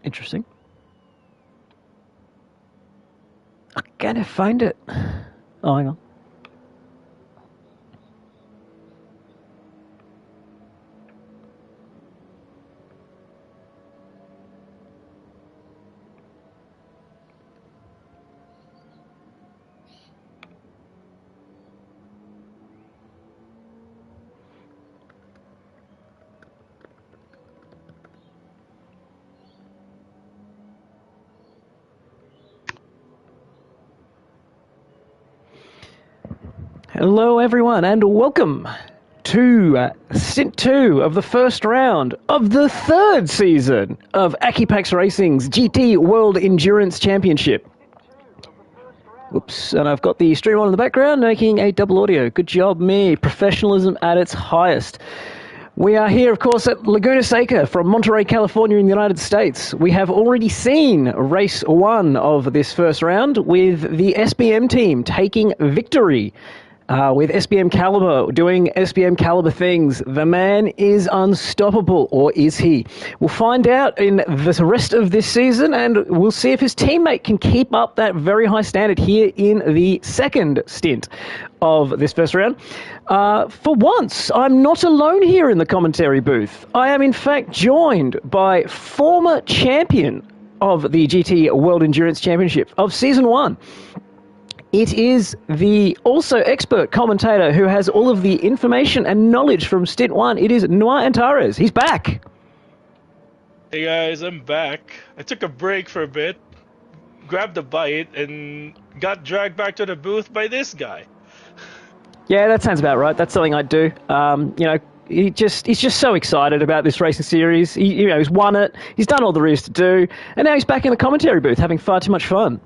Interesting. I gotta find it. Oh, hang on. Hello, everyone, and welcome to Stint 2 of the first round of the third season of AequepaX Racing's GT World Endurance Championship. Whoops, and I've got the stream on in the background, making a double audio. Good job, me. Professionalism at its highest. We are here, of course, at Laguna Seca from Monterey, California in the United States. We have already seen race one of this first round with the SBM team taking victory. With SBM Caliber doing SBM Caliber things. The man is unstoppable, or is he? We'll find out in the rest of this season, and we'll see if his teammate can keep up that very high standard here in the second stint of this first round. For once, I'm not alone here in the commentary booth. I am, in fact, joined by former champion of the GT World Endurance Championship of Season 1. It is the also expert commentator who has all of the information and knowledge from Stint 1. It is Noir Antares. He's back. Hey guys, I'm back. I took a break for a bit, grabbed a bite, and got dragged back to the booth by this guy. Yeah, that sounds about right. That's something I'd do. He's just so excited about this racing series. He's won it. He's done all there is to do, and now he's back in the commentary booth having far too much fun.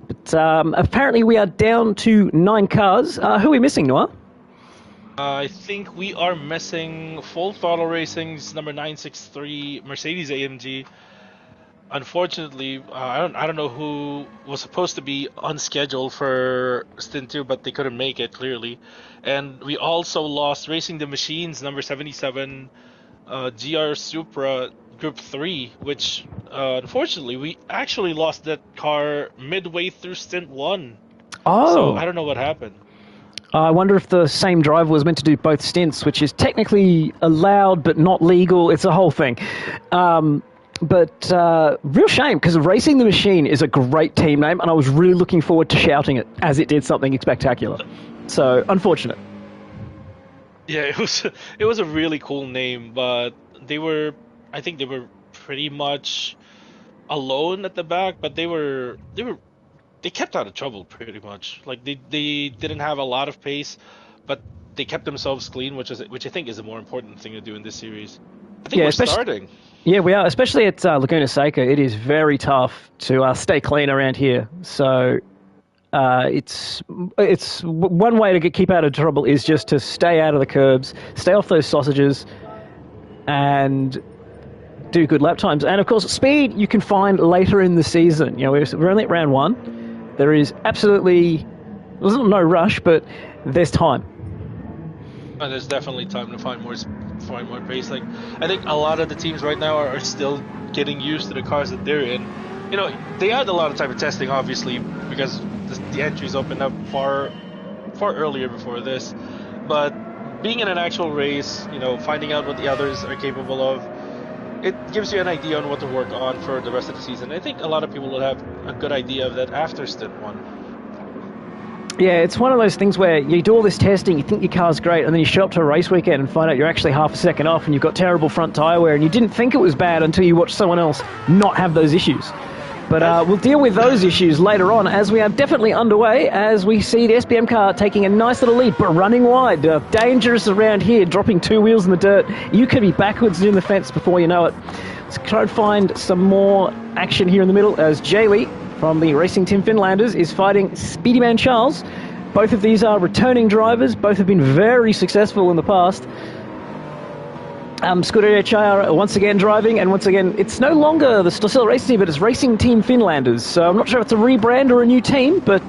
But apparently we are down to 9 cars. Who are we missing, Noah? I think we are missing Full Throttle Racing's number 963 Mercedes AMG. Unfortunately, I don't know who was supposed to be unscheduled for Stint 2, but they couldn't make it, clearly. And we also lost Racing the Machines number 77 GR Supra Group 3, which unfortunately we actually lost that car midway through Stint 1. Oh. So I don't know what happened. I wonder if the same driver was meant to do both stints, which is technically allowed but not legal. It's a whole thing. But real shame, because Racing the Machine is a great team name, and I was really looking forward to shouting it as it did something spectacular. So, unfortunate. Yeah, it was a really cool name, but I think they were pretty much alone at the back, but they kept out of trouble pretty much. Like they didn't have a lot of pace, but they kept themselves clean, which I think is a more important thing to do in this series. I think we're starting. Yeah, we are, especially at Laguna Seca. It is very tough to stay clean around here. So it's one way to keep out of trouble is just to stay out of the curbs, stay off those sausages, and do good lap times. And of course, speed you can find later in the season. We're only at round 1. There is absolutely no rush, but there's time. And there's definitely time to find more pace. Like, I think a lot of the teams right now are still getting used to the cars that they're in. They had a lot of time for testing, obviously, because the entries opened up far earlier before this. But being in an actual race, finding out what the others are capable of, it gives you an idea on what to work on for the rest of the season. I think a lot of people will have a good idea of that after Stint 1. Yeah, it's one of those things where you do all this testing, you think your car's great, and then you show up to a race weekend and find out you're actually half a second off and you've got terrible front tyre wear, and you didn't think it was bad until you watch someone else not have those issues. But we'll deal with those issues later on, as we are definitely underway, as we see the SBM car taking a nice little lead, but running wide. Dangerous around here, dropping 2 wheels in the dirt. You could be backwards in the fence before you know it. Let's try and find some more action here in the middle, as Jaylee from the Racing Team Finlanders is fighting Speedy Man Charles. Both of these are returning drivers. Both have been very successful in the past. Scooter HR once again driving, and once again, it's no longer the still Racing Team, but it's Racing Team Finlanders. So I'm not sure if it's a rebrand or a new team, but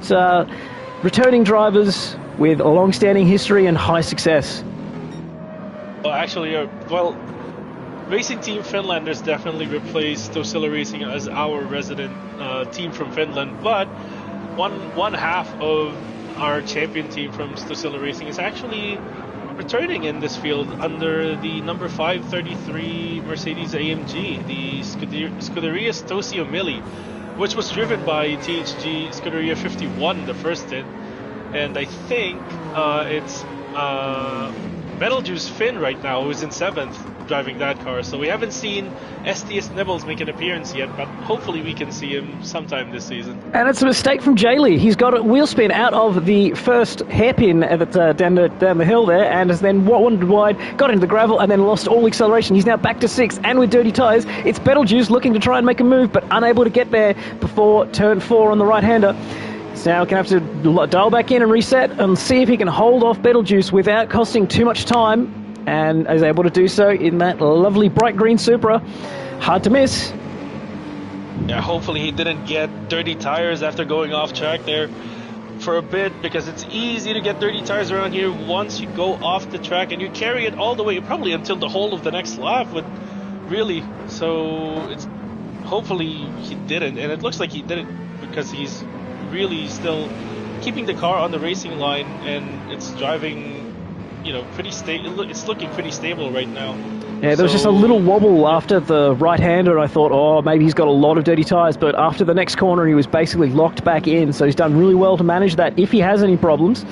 returning drivers with a long-standing history and high success. Well, actually, Racing Team Finlanders definitely replaced Tosila Racing as our resident team from Finland, but one half of our champion team from Tosila Racing is actually returning in this field under the number 533 Mercedes AMG, the Scuderia Stosio Mili, which was driven by THG Scuderia 51, the first stint. And I think it's Betelgeuse Finn right now, who's in 7th, driving that car. So we haven't seen STS Nibbles make an appearance yet, but hopefully we can see him sometime this season. And it's a mistake from Jaylee. He's got a wheel spin out of the first hairpin down the hill there, and has then wandered wide, got into the gravel, and then lost all acceleration. He's now back to 6th, and with dirty tyres, it's Betelgeuse looking to try and make a move, but unable to get there before turn 4 on the right-hander. So now going to have to dial back in and reset and see if he can hold off Betelgeuse without costing too much time, and is able to do so in that lovely bright green Supra. Hard to miss. Yeah, hopefully he didn't get dirty tires after going off track there for a bit, because it's easy to get dirty tires around here once you go off the track, and you carry it all the way probably until the whole of the next lap, really. So it's hopefully he didn't, and it looks like he didn't, because he's really still keeping the car on the racing line, and it's driving, pretty stable. It's looking pretty stable right now. Yeah, there was just a little wobble after the right-hander, and I thought, oh, maybe he's got a lot of dirty tyres, but after the next corner he was basically locked back in, so he's done really well to manage that if he has any problems.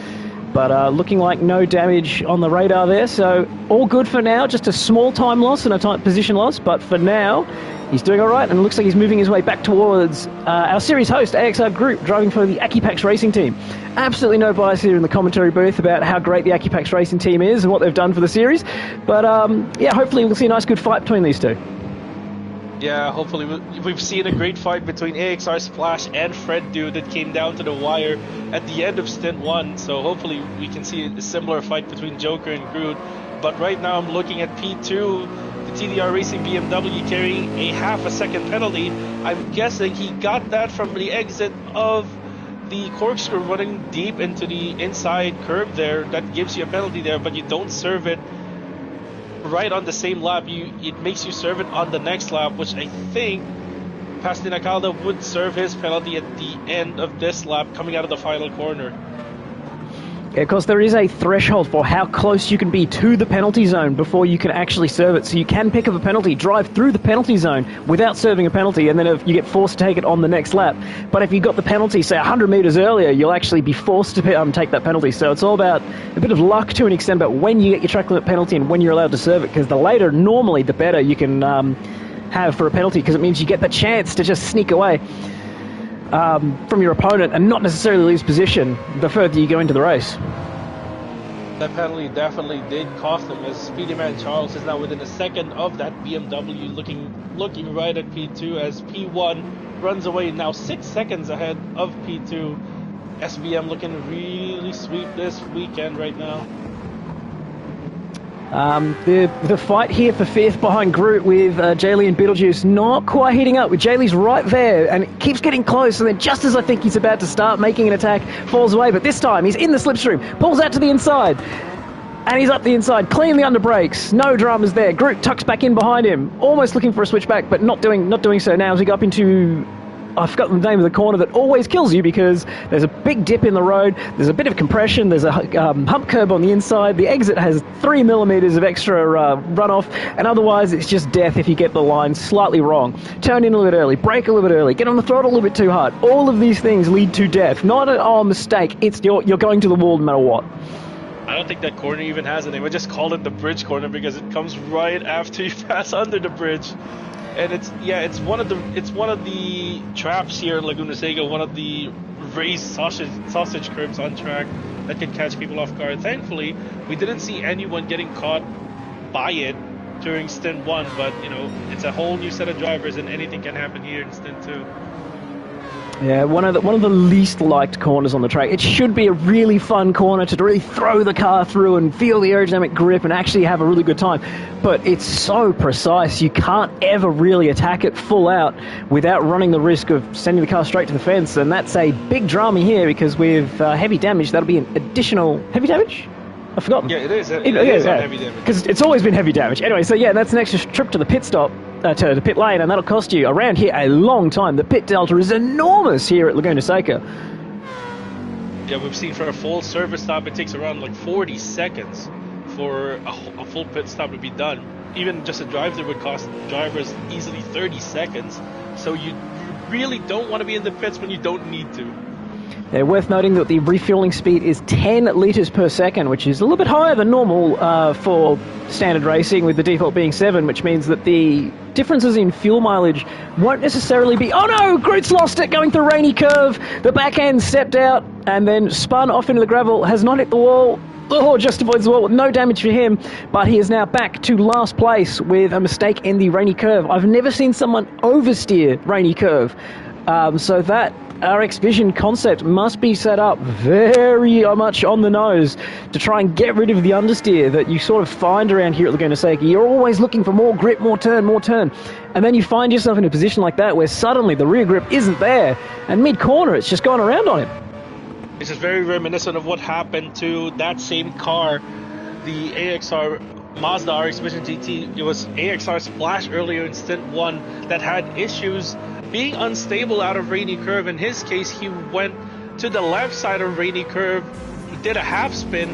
But looking like no damage on the radar there, so all good for now. Just a small time loss and a tight position loss, but for now he's doing all right, and it looks like he's moving his way back towards our series host, AXR Group, driving for the AequepaX Racing Team. Absolutely no bias here in the commentary booth about how great the AequepaX Racing Team is and what they've done for the series, but yeah, hopefully we'll see a nice good fight between these two. Yeah, hopefully we've seen a great fight between AXR Splash and Fred Dude that came down to the wire at the end of Stint 1, so hopefully we can see a similar fight between Joker and Groot. But right now I'm looking at P2, the TDR Racing BMW carrying a half a second penalty. I'm guessing he got that from the exit of the corkscrew running deep into the inside curb there. That gives you a penalty there, but you don't serve it right on the same lap. It makes you serve it on the next lap, which I think Pastinacalda would serve his penalty at the end of this lap coming out of the final corner. Yeah, because there is a threshold for how close you can be to the penalty zone before you can actually serve it. So you can pick up a penalty, drive through the penalty zone without serving a penalty, and then if you get forced to take it on the next lap. But if you got the penalty, say 100 meters earlier, you'll actually be forced to take that penalty. So it's all about a bit of luck to an extent about when you get your track limit penalty and when you're allowed to serve it, because the later, normally, the better you can have for a penalty, because it means you get the chance to just sneak away from your opponent and not necessarily lose position the further you go into the race. That penalty definitely did cost him, as Speedy Man Charles is now within a second of that BMW, looking right at P2 as P1 runs away now 6 seconds ahead of P2. SBM looking really sweet this weekend right now. The fight here for 5th behind Groot with Jaylee and Betelgeuse not quite heating up. With Jaylee's right there and it keeps getting close, and then just as I think he's about to start making an attack, falls away. But this time he's in the slipstream, pulls out to the inside, and he's up the inside, clean the under brakes, no dramas there. Groot tucks back in behind him, almost looking for a switchback, but not doing so now as we go up into, I've forgotten the name of the corner that always kills you, because there's a big dip in the road, there's a bit of compression, there's a hump curb on the inside, the exit has 3 millimeters of extra runoff, and otherwise it's just death if you get the line slightly wrong. Turn in a little bit early, brake a little bit early, get on the throttle a little bit too hard. All of these things lead to death. Not a mistake, it's you're going to the wall no matter what. I don't think that corner even has a name. I just called it the bridge corner because it comes right after you pass under the bridge. And it's one of the traps here in Laguna Seca, one of the raised sausage curbs on track that can catch people off guard. Thankfully, we didn't see anyone getting caught by it during Stint 1, but it's a whole new set of drivers, and anything can happen here in Stint 2. Yeah, one of the least liked corners on the track. It should be a really fun corner to really throw the car through and feel the aerodynamic grip and actually have a really good time. But it's so precise, you can't ever really attack it full out without running the risk of sending the car straight to the fence. And that's a big drama here, because with heavy damage, that'll be an additional... Heavy damage? I've forgotten. Yeah, it is. It is on heavy damage. Because it's always been heavy damage. Anyway, so yeah, that's an extra trip to the pit stop, to the pit lane, and that'll cost you around here a long time. The pit delta is enormous here at Laguna Seca. Yeah, we've seen for a full service stop, it takes around like 40 seconds for a full pit stop to be done. Even just a drive-through would cost drivers easily 30 seconds. So you really don't want to be in the pits when you don't need to. Worth noting that the refueling speed is 10 litres per second, which is a little bit higher than normal for standard racing, with the default being 7, which means that the differences in fuel mileage won't necessarily be... Oh no! Groot's lost it going through Rainy Curve. The back end stepped out and then spun off into the gravel, has not hit the wall. Oh, just avoids the wall. No damage for him, but he is now back to last place with a mistake in the Rainy Curve. I've never seen someone oversteer Rainy Curve. So that RX Vision concept must be set up very much on the nose to try and get rid of the understeer that you sort of find around here at Laguna Seca. You're always looking for more grip, more turn, and then you find yourself in a position like that where suddenly the rear grip isn't there, and mid-corner it's just gone around on him. This is very reminiscent of what happened to that same car, the AXR Mazda RX Vision GT. It was AXR Splash earlier in Stint 1 that had issues being unstable out of Rainy Curve. In his case, he went to the left side of Rainy Curve, did a half spin,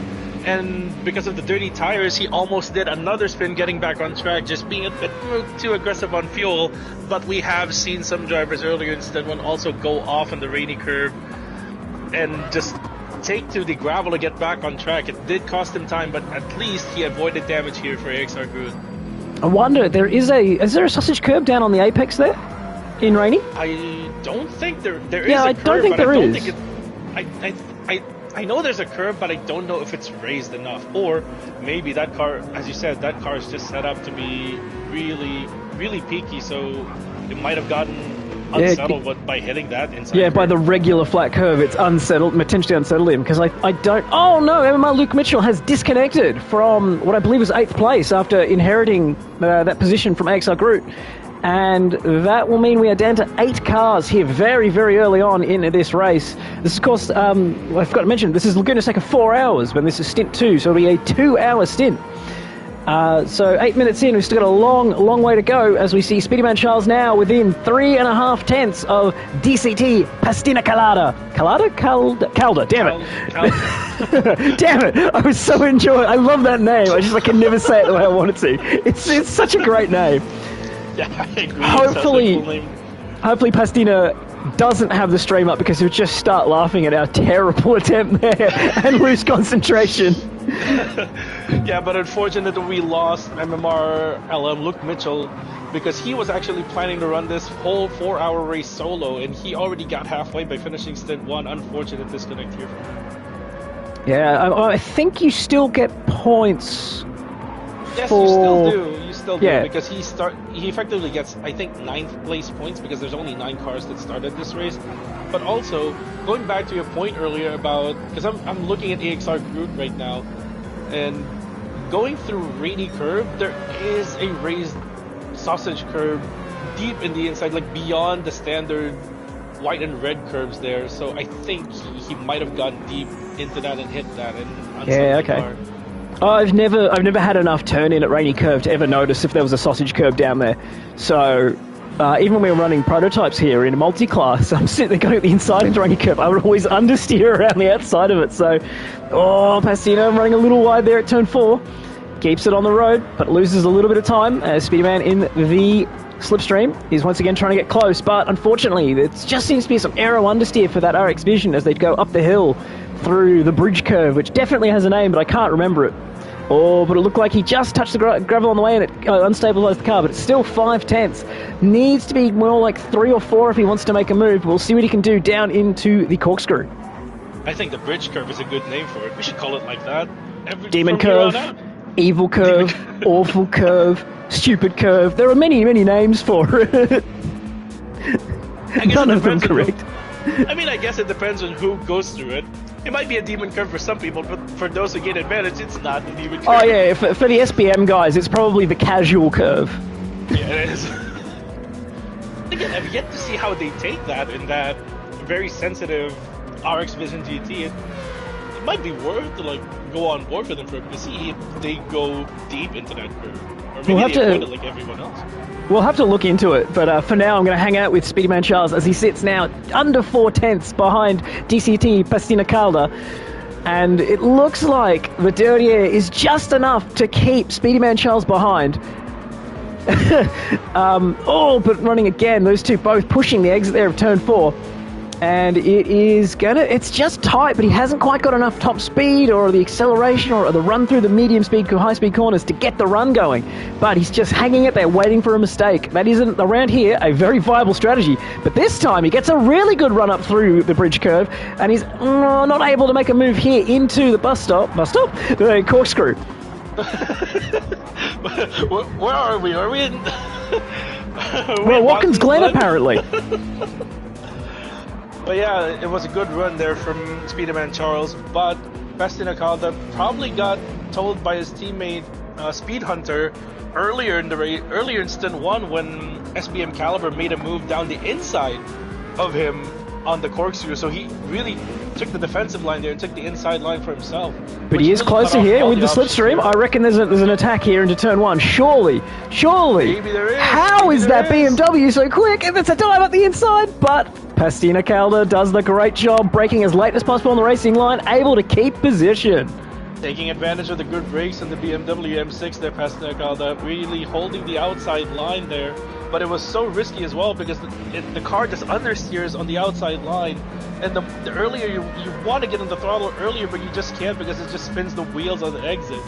and because of the dirty tires, he almost did another spin getting back on track, just being a bit too aggressive on fuel. But we have seen some drivers earlier in Stint 1 also go off on the Rainy Curve and just take to the gravel to get back on track. It did cost him time, but at least he avoided damage here for AXR Groot. I wonder, is there a sausage curb down on the apex there? In Rainy? I don't think there is. Yeah, I don't think there is. I know there's a curve, but I don't know if it's raised enough. Or maybe that car, as you said, that car is just set up to be really, really peaky, so it might have gotten unsettled by hitting that inside. Yeah, by the regular flat curve, it's potentially unsettled him, because I don't... Oh no, MMR Luke Mitchell has disconnected from what I believe was 8th place after inheriting that position from AXR Groot. And that will mean we are down to 8 cars here very, very early on in this race. This is, of course, I forgot to mention, this is Laguna Seca 4 hours, when this is Stint 2, so it'll be a 2-hour stint. So 8 minutes in, we've still got a long way to go as we see Speedyman Charles now within 3.5 tenths of DCT Pastina Calada. Calda, damn it. Damn it, I was so enjoying, I love that name, I can never say it the way I wanted to. It's such a great name. Yeah, I agree. Hopefully Pastina doesn't have the stream up, because he'll just start laughing at our terrible attempt there and lose concentration. Yeah, but unfortunately we lost MMR LM Luke Mitchell, because he was actually planning to run this whole 4-hour race solo, and he already got halfway by finishing Stint 1. Unfortunate disconnect here from him. Yeah, I think you still get points. Yes, you still do. Yeah. Because he effectively gets, I think, 9th place points, because there's only 9 cars that started this race. But also, going back to your point earlier about, because I'm looking at AXR Groot right now, and going through Rainy Curve, there is a raised sausage curve deep in the inside, like beyond the standard white and red curves there. So I think he might have gone deep into that and hit that. And yeah, okay. Car. Oh, I've never had enough turn in at Rainy Curve to ever notice if there was a sausage curve down there. So even when we were running prototypes here in multi-class, I'm sitting there going at the inside of the Rainy Curve. I would always understeer around the outside of it. So, Pastina running a little wide there at turn 4. Keeps it on the road, but loses a little bit of time as Speedyman in the slipstream is once again trying to get close. But unfortunately, it just seems to be some aero understeer for that RX Vision as they go up the hill through the bridge curve, which definitely has a name, but I can't remember it. Oh, but it looked like he just touched the gravel on the way and it unstabilized the car, but it's still 5 tenths. Needs to be more like 3 or 4 if he wants to make a move. We'll see what he can do down into the corkscrew. I think the bridge curve is a good name for it. We should call it like that. Demon curve, evil curve, awful curve, stupid curve. There are many, many names for it. None of them correct. I mean, I guess it depends on who goes through it. It might be a demon curve for some people, but for those who get advantage, it's not a demon curve. Oh yeah, for the SBM guys, it's probably the casual curve. Yeah, it is. Again, I've yet to see how they take that in that very sensitive RX Vision GT. might be worth to like go on board with him for because they go deep into that curve, or maybe We'll they have to- avoid it like everyone else. We'll have to look into it, but for now I'm going to hang out with Speedyman Charles as he sits now under 4/10 behind DCT Pastina Calda. And it looks like the dirty air is just enough to keep Speedyman Charles behind. But running again, those two both pushing the exit there of turn 4. And it's just tight, but he hasn't quite got enough top speed or the acceleration or the run through the medium speed, high speed corners to get the run going. But he's just hanging it there, waiting for a mistake. That isn't, around here, a very viable strategy. But this time he gets a really good run up through the bridge curve, and he's not able to make a move here into the the corkscrew. Where are we? Are we in? Well, Watkins Glen, apparently. But yeah, it was a good run there from Speedyman Charles, but Pastina Calda probably got told by his teammate Speed Hunter earlier in Stint 1 when SBM Caliber made a move down the inside of him on the corkscrew, so he really took the defensive line there and took the inside line for himself. But he is really closer here with the slipstream. I reckon there's an attack here into turn 1. Surely. Maybe there is. How Maybe is there that BMW so quick? If it's a dive at the inside, but Pastina Calda does the great job braking as late as possible on the racing line, able to keep position. Taking advantage of the good brakes on the BMW M6 there, Pastina Calda, really holding the outside line there. But it was so risky as well because the car just understeers on the outside line. And the earlier you want to get on the throttle earlier, but you just can't because it just spins the wheels on the exit.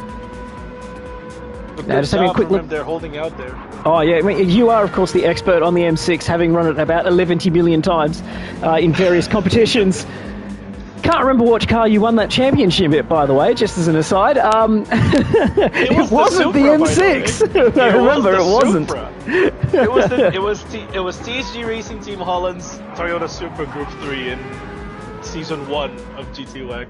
But Now, just having a quick look. They're holding out there. Oh, yeah. I mean, you are, of course, the expert on the M6, having run it about 11 million times in various competitions. Can't remember which car you won that championship at, by the way, just as an aside. It wasn't the M6. I remember it wasn't. It was TSG Racing Team Holland's Toyota Supra Group 3 in Season 1 of GTWEC.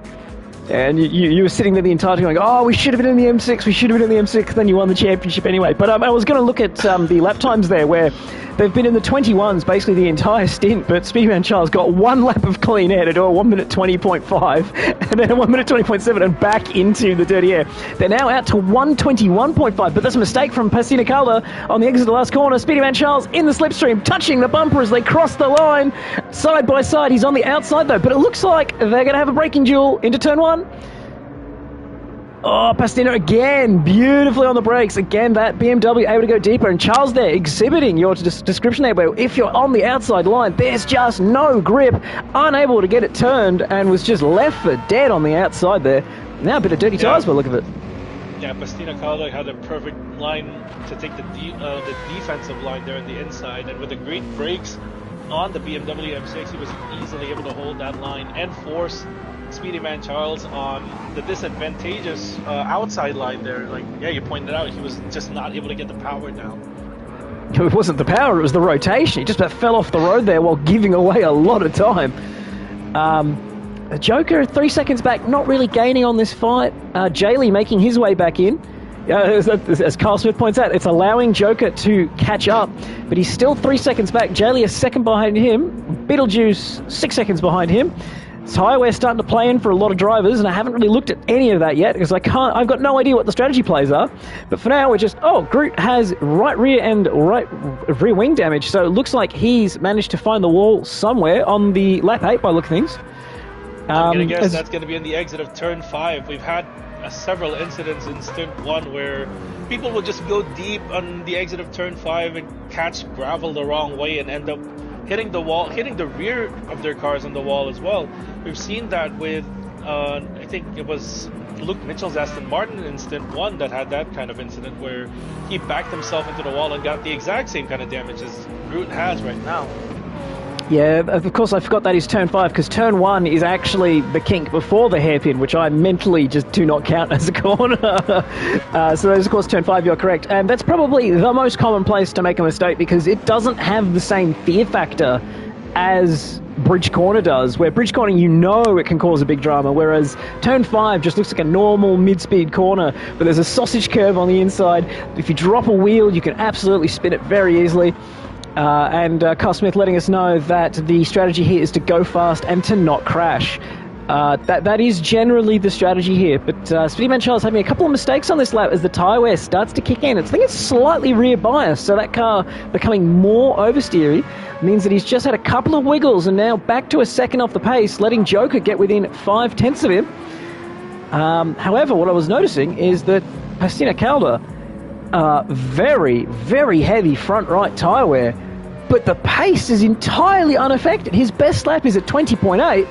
And you were sitting there the entire time going, oh, we should have been in the M6, we should have been in the M6, then you won the championship anyway. But I was going to look at the lap times there where they've been in the 21s basically the entire stint, but Speedyman Charles got one lap of clean air to do a 1 minute 20.5 and then a 1 minute 20.7 and back into the dirty air. They're now out to 121.5, but that's a mistake from Pastina Calda on the exit of the last corner. Speedyman Charles in the slipstream, touching the bumper as they cross the line. Side by side, he's on the outside though, but it looks like they're going to have a braking duel into turn 1. Oh, Pastina again, beautifully on the brakes. Again, that BMW able to go deeper. And Charles there exhibiting your description there, where if you're on the outside line, there's just no grip, unable to get it turned, and was just left for dead on the outside there. Now a bit of dirty tyres by the look of it. Yeah, Pastina Calda had a perfect line to take the defensive line there on the inside, and with the great brakes on the BMW M6, he was easily able to hold that line and force Speedyman Charles on the disadvantageous outside line there. Like, yeah, you pointed out, he was just not able to get the power down. It wasn't the power, it was the rotation. He just about fell off the road there while giving away a lot of time. Joker 3 seconds back, not really gaining on this fight. Jaylee making his way back in. As Carl Smith points out, it's allowing Joker to catch up, but he's still 3 seconds back. Jaylee a second behind him. Beetlejuice 6 seconds behind him. Tyre starting to play in for a lot of drivers, and I haven't really looked at any of that yet because I've got no idea what the strategy plays are. But for now, we're just, Groot has right rear and right rear wing damage, so it looks like he's managed to find the wall somewhere on the lap 8 by look of things. I'm going to guess that's going to be in the exit of turn 5. We've had several incidents in Stint 1 where people will just go deep on the exit of turn 5 and catch gravel the wrong way and end up hitting the wall, hitting the rear of their cars on the wall as well. We've seen that with, I think it was Luke Mitchell's Aston Martin in Stint 1 that had that kind of incident where he backed himself into the wall and got the exact same kind of damage as Groot has right now. Yeah, of course I forgot that is turn 5 because turn 1 is actually the kink before the hairpin, which I mentally just do not count as a corner. So that is of course turn 5, you're correct. And that's probably the most common place to make a mistake because it doesn't have the same fear factor as bridge corner does, where bridge corner you know it can cause a big drama, whereas turn 5 just looks like a normal mid-speed corner, but there's a sausage curve on the inside. If you drop a wheel, you can absolutely spin it very easily. And Carl Smith letting us know that the strategy here is to go fast and to not crash. That is generally the strategy here, but Speedyman Charles having a couple of mistakes on this lap as the tyre wear starts to kick in. I think it's slightly rear biased, so that car becoming more oversteery means that he's just had a couple of wiggles and now back to a second off the pace, letting Joker get within 0.5 of him. However, what I was noticing is that Pastina Calda, very, very heavy front right tyre wear, but the pace is entirely unaffected. His best lap is at 20.8.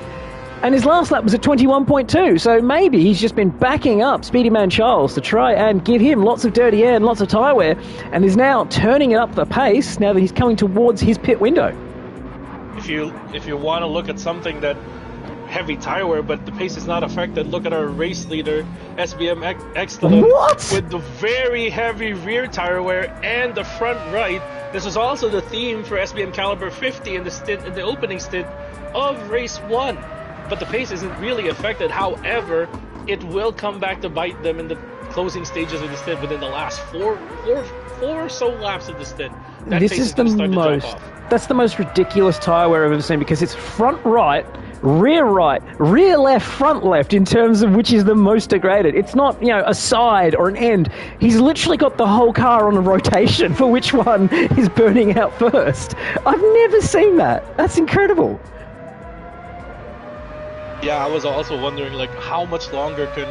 And his last lap was at 21.2, so maybe he's just been backing up Speedyman Charles to try and give him lots of dirty air and lots of tyre wear, and is now turning it up the pace now that he's coming towards his pit window. If you want to look at something that heavy tyre wear, but the pace is not affected, look at our race leader, SBM Excellent, with the very heavy rear tyre wear and the front right. This was also the theme for SBM Caliber 50 in the opening stint of race 1. But the pace isn't really affected. However, it will come back to bite them in the closing stages of the stint within the last four or so laps of the stint. That's the most ridiculous tyre wear I've ever seen, because it's front right, rear left, front left in terms of which is the most degraded. It's not, a side or an end. He's literally got the whole car on a rotation for which one is burning out first. I've never seen that. That's incredible. Yeah, I was also wondering, how much longer can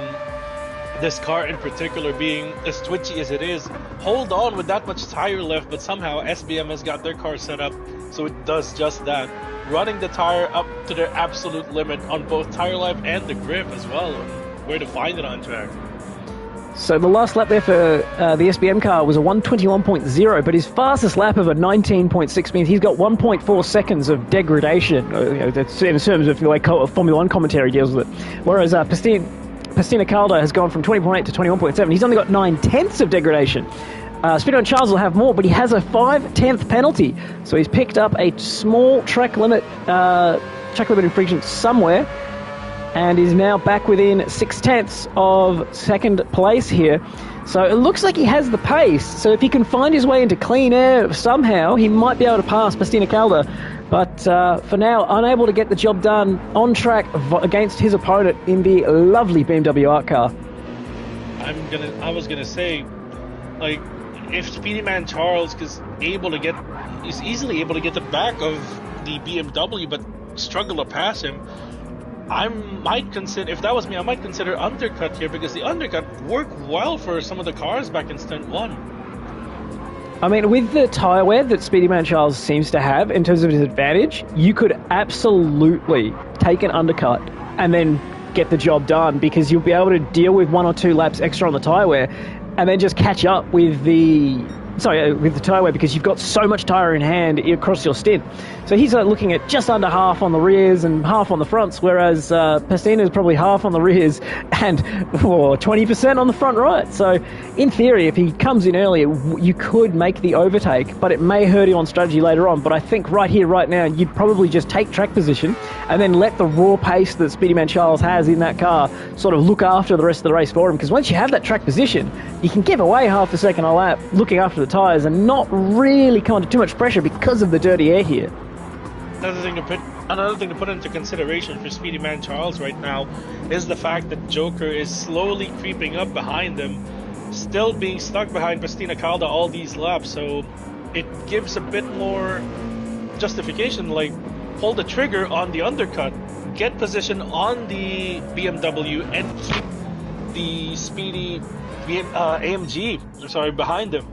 this car in particular, being as twitchy as it is, hold on with that much tire left, but somehow SBM has got their car set up so it does just that, running the tire up to their absolute limit on both tire life and the grip as well, where to find it on track. So the last lap there for the SBM car was a 1:21.0, but his fastest lap of a 19.6 means he's got 1.4 seconds of degradation. That's in terms of the way Formula 1 commentary deals with it. Whereas Pastina Calda has gone from 20.8 to 21.7. He's only got 9/10 of degradation. Speedyman Charles will have more, but he has a 5/10 penalty. So he's picked up a small track limit infringement somewhere, and is now back within 0.6 of second place here. So it looks like he has the pace. So if he can find his way into clean air somehow, he might be able to pass Pastina Calda. But for now, unable to get the job done on track against his opponent in the lovely BMW Art car. I was gonna say, if Speedyman Charles is easily able to get the back of the BMW, but struggle to pass him, I might consider, if that was me, I might consider undercut here, because the undercut worked well for some of the cars back in Stint 1. I mean, with the tyre wear that Speedyman Charles seems to have in terms of his advantage, you could absolutely take an undercut and then get the job done, because you'll be able to deal with 1 or 2 laps extra on the tyre wear and then just catch up with the tyre wear, because you've got so much tyre in hand across your stint. So he's looking at just under half on the rears and half on the fronts, whereas Pastina is probably half on the rears and 20% on the front right. So in theory, if he comes in earlier, you could make the overtake, but it may hurt you on strategy later on. But I think right here, right now, you'd probably just take track position and then let the raw pace that Speedyman Charles has in that car sort of look after the rest of the race for him, because once you have that track position, you can give away 0.5 second a lap looking after the tyres and not really come under too much pressure because of the dirty air here. Another thing to put into consideration for Speedyman Charles right now is the fact that Joker is slowly creeping up behind him, still being stuck behind Pastina Calda all these laps, so it gives a bit more justification, pull the trigger on the undercut, get position on the BMW, and keep the speedy AMG behind him.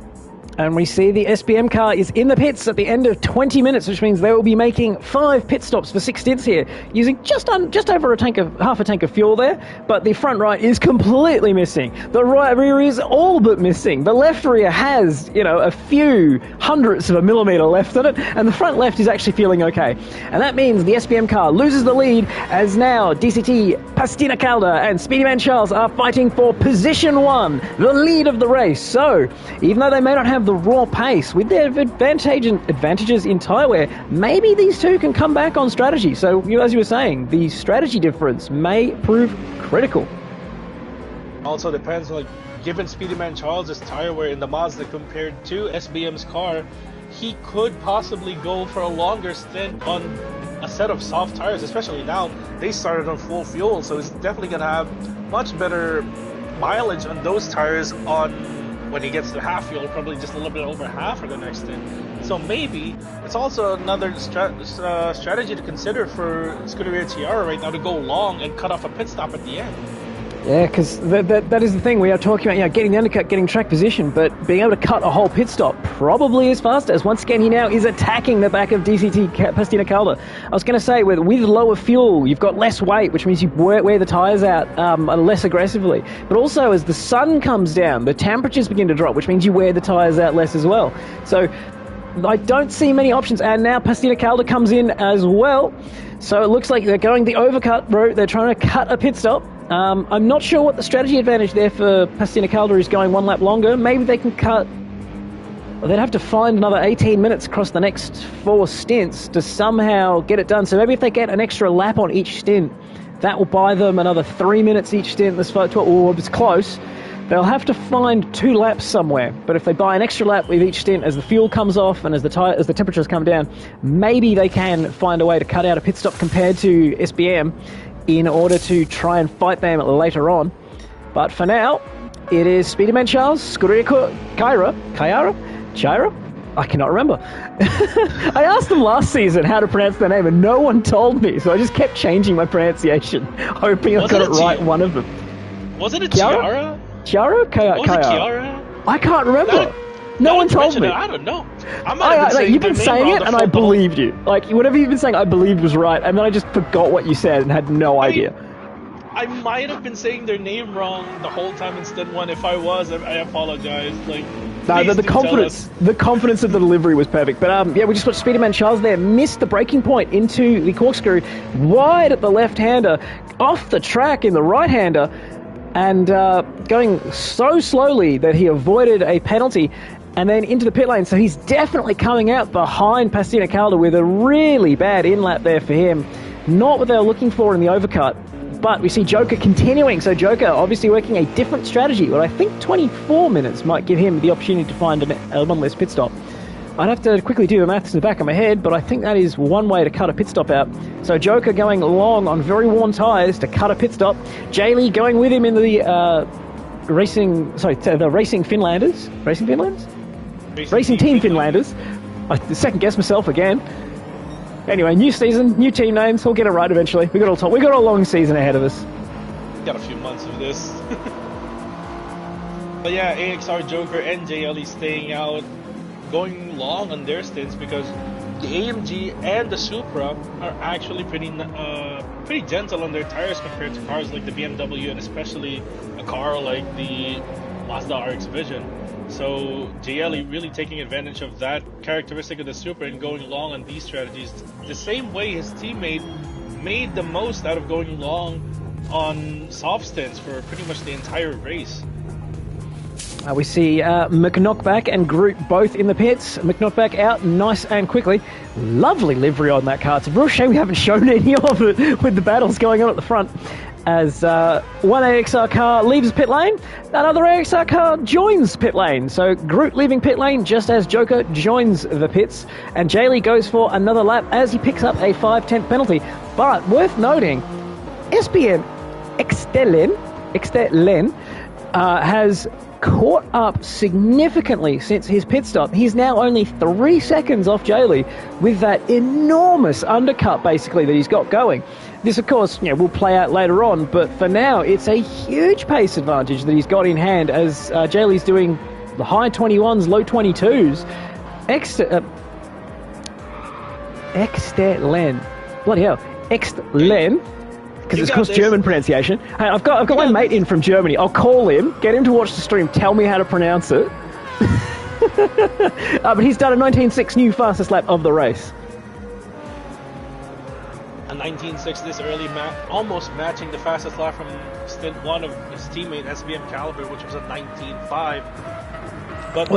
And we see the SBM car is in the pits at the end of 20 minutes, which means they will be making 5 pit stops for 6 stints here, using just over half a tank of fuel there. But the front right is completely missing. The right rear is all but missing. The left rear has, a few hundredths of a millimeter left on it, and the front left is actually feeling okay. And that means the SBM car loses the lead, as now DCT, Pastina Calda, and Speedyman Charles are fighting for position 1, the lead of the race. So, even though they may not have the raw pace, with their advantages in tyre wear, maybe these two can come back on strategy. So, as you were saying, the strategy difference may prove critical. Also depends, given Speedyman Charles' tyre wear in the Mazda compared to SBM's car, he could possibly go for a longer stint on a set of soft tires, especially now. They started on full fuel, so it's definitely going to have much better mileage on those tires on when he gets to half fuel, probably just a little bit over half for the next stint. So maybe it's also another strategy to consider for Scuderia Tiara right now to go long and cut off a pit stop at the end. Yeah, because that is the thing. We are talking about, getting the undercut, getting track position, but being able to cut a whole pit stop probably is faster, as once again he now is attacking the back of DCT Pastina Calda. I was going to say, with lower fuel, you've got less weight, which means you wear the tyres out less aggressively. But also, as the sun comes down, the temperatures begin to drop, which means you wear the tyres out less as well. So I don't see many options, and now Pastina Calda comes in as well. So it looks like they're going the overcut route. They're trying to cut a pit stop. I'm not sure what the strategy advantage there for Pastina Calda is going one lap longer. Maybe they can cut... Well, they'd have to find another 18 minutes across the next 4 stints to somehow get it done. So maybe if they get an extra lap on each stint, that will buy them another 3 minutes each stint. This 12, or if it's close, they'll have to find 2 laps somewhere. But if they buy an extra lap with each stint as the fuel comes off and as the temperatures come down, maybe they can find a way to cut out a pit stop compared to SBM in order to try and fight them later on. But for now, it is Speederman Charles, Scuderia Chiara? I cannot remember. I asked them last season how to pronounce their name and no one told me, so I just kept changing my pronunciation, hoping I got it right one of them. Wasn't it Chiara? Chiara? Was it Chiara? I can't remember. No one told me. I don't know. You've been saying it, and I believed you. Like, whatever you've been saying, I believed was right, and then I just forgot what you said and had no idea. I might have been saying their name wrong the whole time in Stint 1. If I was, I apologize. The confidence of the delivery was perfect. But we just watched Speederman Charles there missed the braking point into the corkscrew, wide at the left-hander, off the track in the right-hander, and going so slowly that he avoided a penalty, and then into the pit lane. So he's definitely coming out behind Pastina Calda with a really bad in-lap there for him. Not what they were looking for in the overcut. But we see Joker continuing. So Joker obviously working a different strategy. But I think 24 minutes might give him the opportunity to find a one less pit stop. I'd have to quickly do the maths in the back of my head, but I think that is one way to cut a pit stop out. So Joker going long on very worn tyres to cut a pit stop. Jaylee going with him in the Racing Finlanders? Racing Finlands? Racing Team Finlanders. I second guess myself again. Anyway, new season, new team names. We'll get it right eventually. We got a long season ahead of us. Got a few months of this. But yeah, AXR, Joker, and JLE staying out, going long on their stints because the AMG and the Supra are actually pretty gentle on their tires compared to cars like the BMW and especially a car like the Mazda RX Vision. So JLE really taking advantage of that characteristic of the Supra and going long on these strategies. The same way his teammate made the most out of going long on soft stints for pretty much the entire race. We see McKnockback and Groot both in the pits. McKnockback out nice and quickly. Lovely livery on that car. It's a real shame we haven't shown any of it with the battles going on at the front. As one AXR car leaves pit lane, another AXR car joins pit lane. So Groot leaving pit lane just as Joker joins the pits. And Jaylee goes for another lap as he picks up a 5/10 penalty. But worth noting, SBM Extelen has caught up significantly since his pit stop. He's now only 3 seconds off Jaylee with that enormous undercut basically that he's got going. This, of course, will play out later on, but for now, it's a huge pace advantage that he's got in hand as Jaylee's doing the high 21s, low 22s. Extelen. Bloody hell. Extelen. Because it's, of course, German pronunciation. Hey, I've got my mate in from Germany. I'll call him, get him to watch the stream, tell me how to pronounce it. But he's done a 19.6 new fastest lap of the race. A 19.6 this early, almost matching the fastest lap from Stint 1 of his teammate SBM Caliber, which was a 19.5. But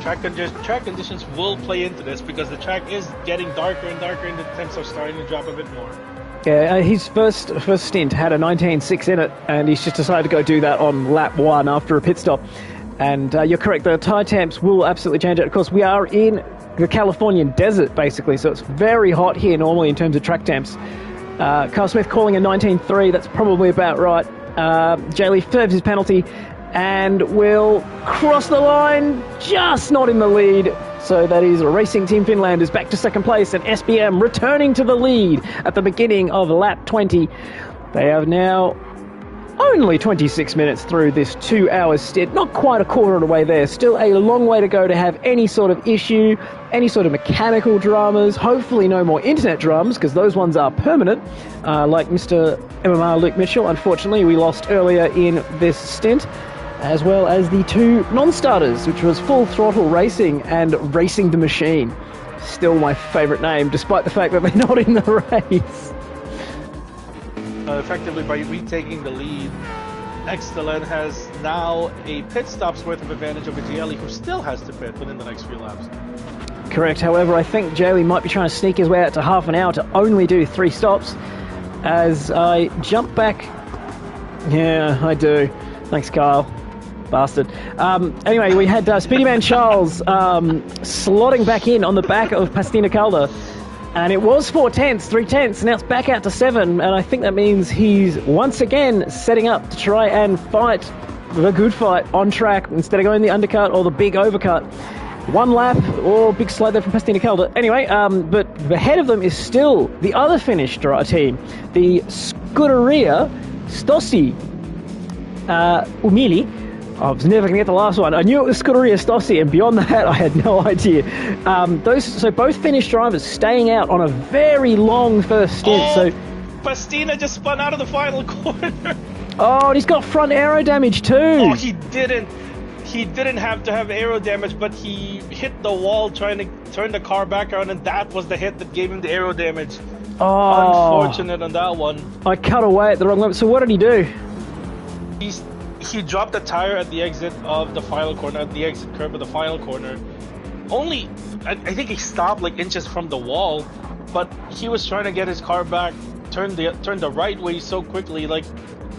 track conditions will play into this because the track is getting darker and darker and the temps are starting to drop a bit more. Yeah, his first stint had a 19.6 in it, and he's just decided to go do that on lap 1 after a pit stop. And you're correct, the tyre temps will absolutely change it. Of course, we are in the Californian desert, basically. So it's very hot here normally in terms of track temps. Carl Smith calling a 19.3. That's probably about right. Jay Lee serves his penalty and will cross the line, just not in the lead. So that is Racing Team Finland is back to second place, and SBM returning to the lead at the beginning of lap 20. They have now only 26 minutes through this 2-hour stint, not quite a quarter of the way there. Still a long way to go to have any sort of issue, any sort of mechanical dramas, hopefully no more internet dramas, because those ones are permanent, like Mr. MMR Luke Mitchell. Unfortunately, we lost earlier in this stint, as well as the two non-starters, which was Full Throttle Racing and Racing the Machine. Still my favourite name, despite the fact that they're not in the race. Effectively, by retaking the lead, Excellent has now a pit stop's worth of advantage over Gielli, who still has to pit within the next few laps. Correct. However, I think Gielli might be trying to sneak his way out to half an hour to only do 3 stops. As I jump back... Yeah, I do. Thanks, Kyle. Bastard. Anyway, we had Speedy Man Charles slotting back in on the back of Pastina Calda. And it was 4 tenths, 3 tenths, now it's back out to 7, and I think that means he's once again setting up to try and fight the good fight on track instead of going the undercut or the big overcut. 1 lap, or big slide there from Pastina Calda. Anyway, but ahead of them is still the other Finnish team, the Scuderia Stossi Umili. I was never going to get the last one. I knew it was Scuderia Stossi, and beyond that, I had no idea. So both Finnish drivers staying out on a very long first stint. Oh, so Pastina just spun out of the final corner. Oh, and he's got front aero damage too. Oh, he didn't. He didn't have to have aero damage, but he hit the wall trying to turn the car back around, and that was the hit that gave him the aero damage. Oh, unfortunate on that one. I cut away at the wrong moment. So what did he do? He dropped the tire at the exit of the final corner, at the exit curve of the final corner. Only, I think he stopped like inches from the wall, but he was trying to get his car back, turn the right way so quickly. Like,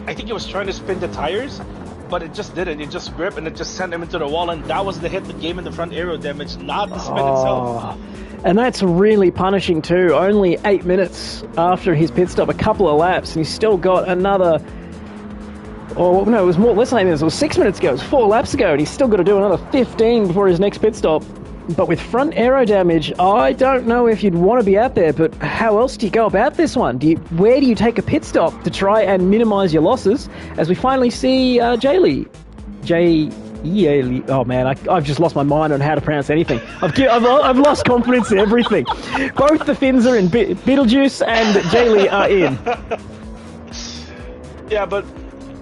I think he was trying to spin the tires, but it just didn't. It just gripped and it just sent him into the wall, and that was the hit that gave him the front aero damage, not the spin itself. And that's really punishing too. Only 8 minutes after his pit stop, a couple of laps, and he's still got another... Oh, no, it was less than 8 minutes. It was 6 minutes ago. It was 4 laps ago, and he's still got to do another 15 before his next pit stop. But with front aero damage, I don't know if you'd want to be out there, but how else do you go about this one? Where do you take a pit stop to try and minimize your losses? As we finally see Jaylee. Oh man, I've just lost my mind on how to pronounce anything. I've lost confidence in everything. Both the Finns are in. Beetlejuice and Jaylee are in. Yeah, but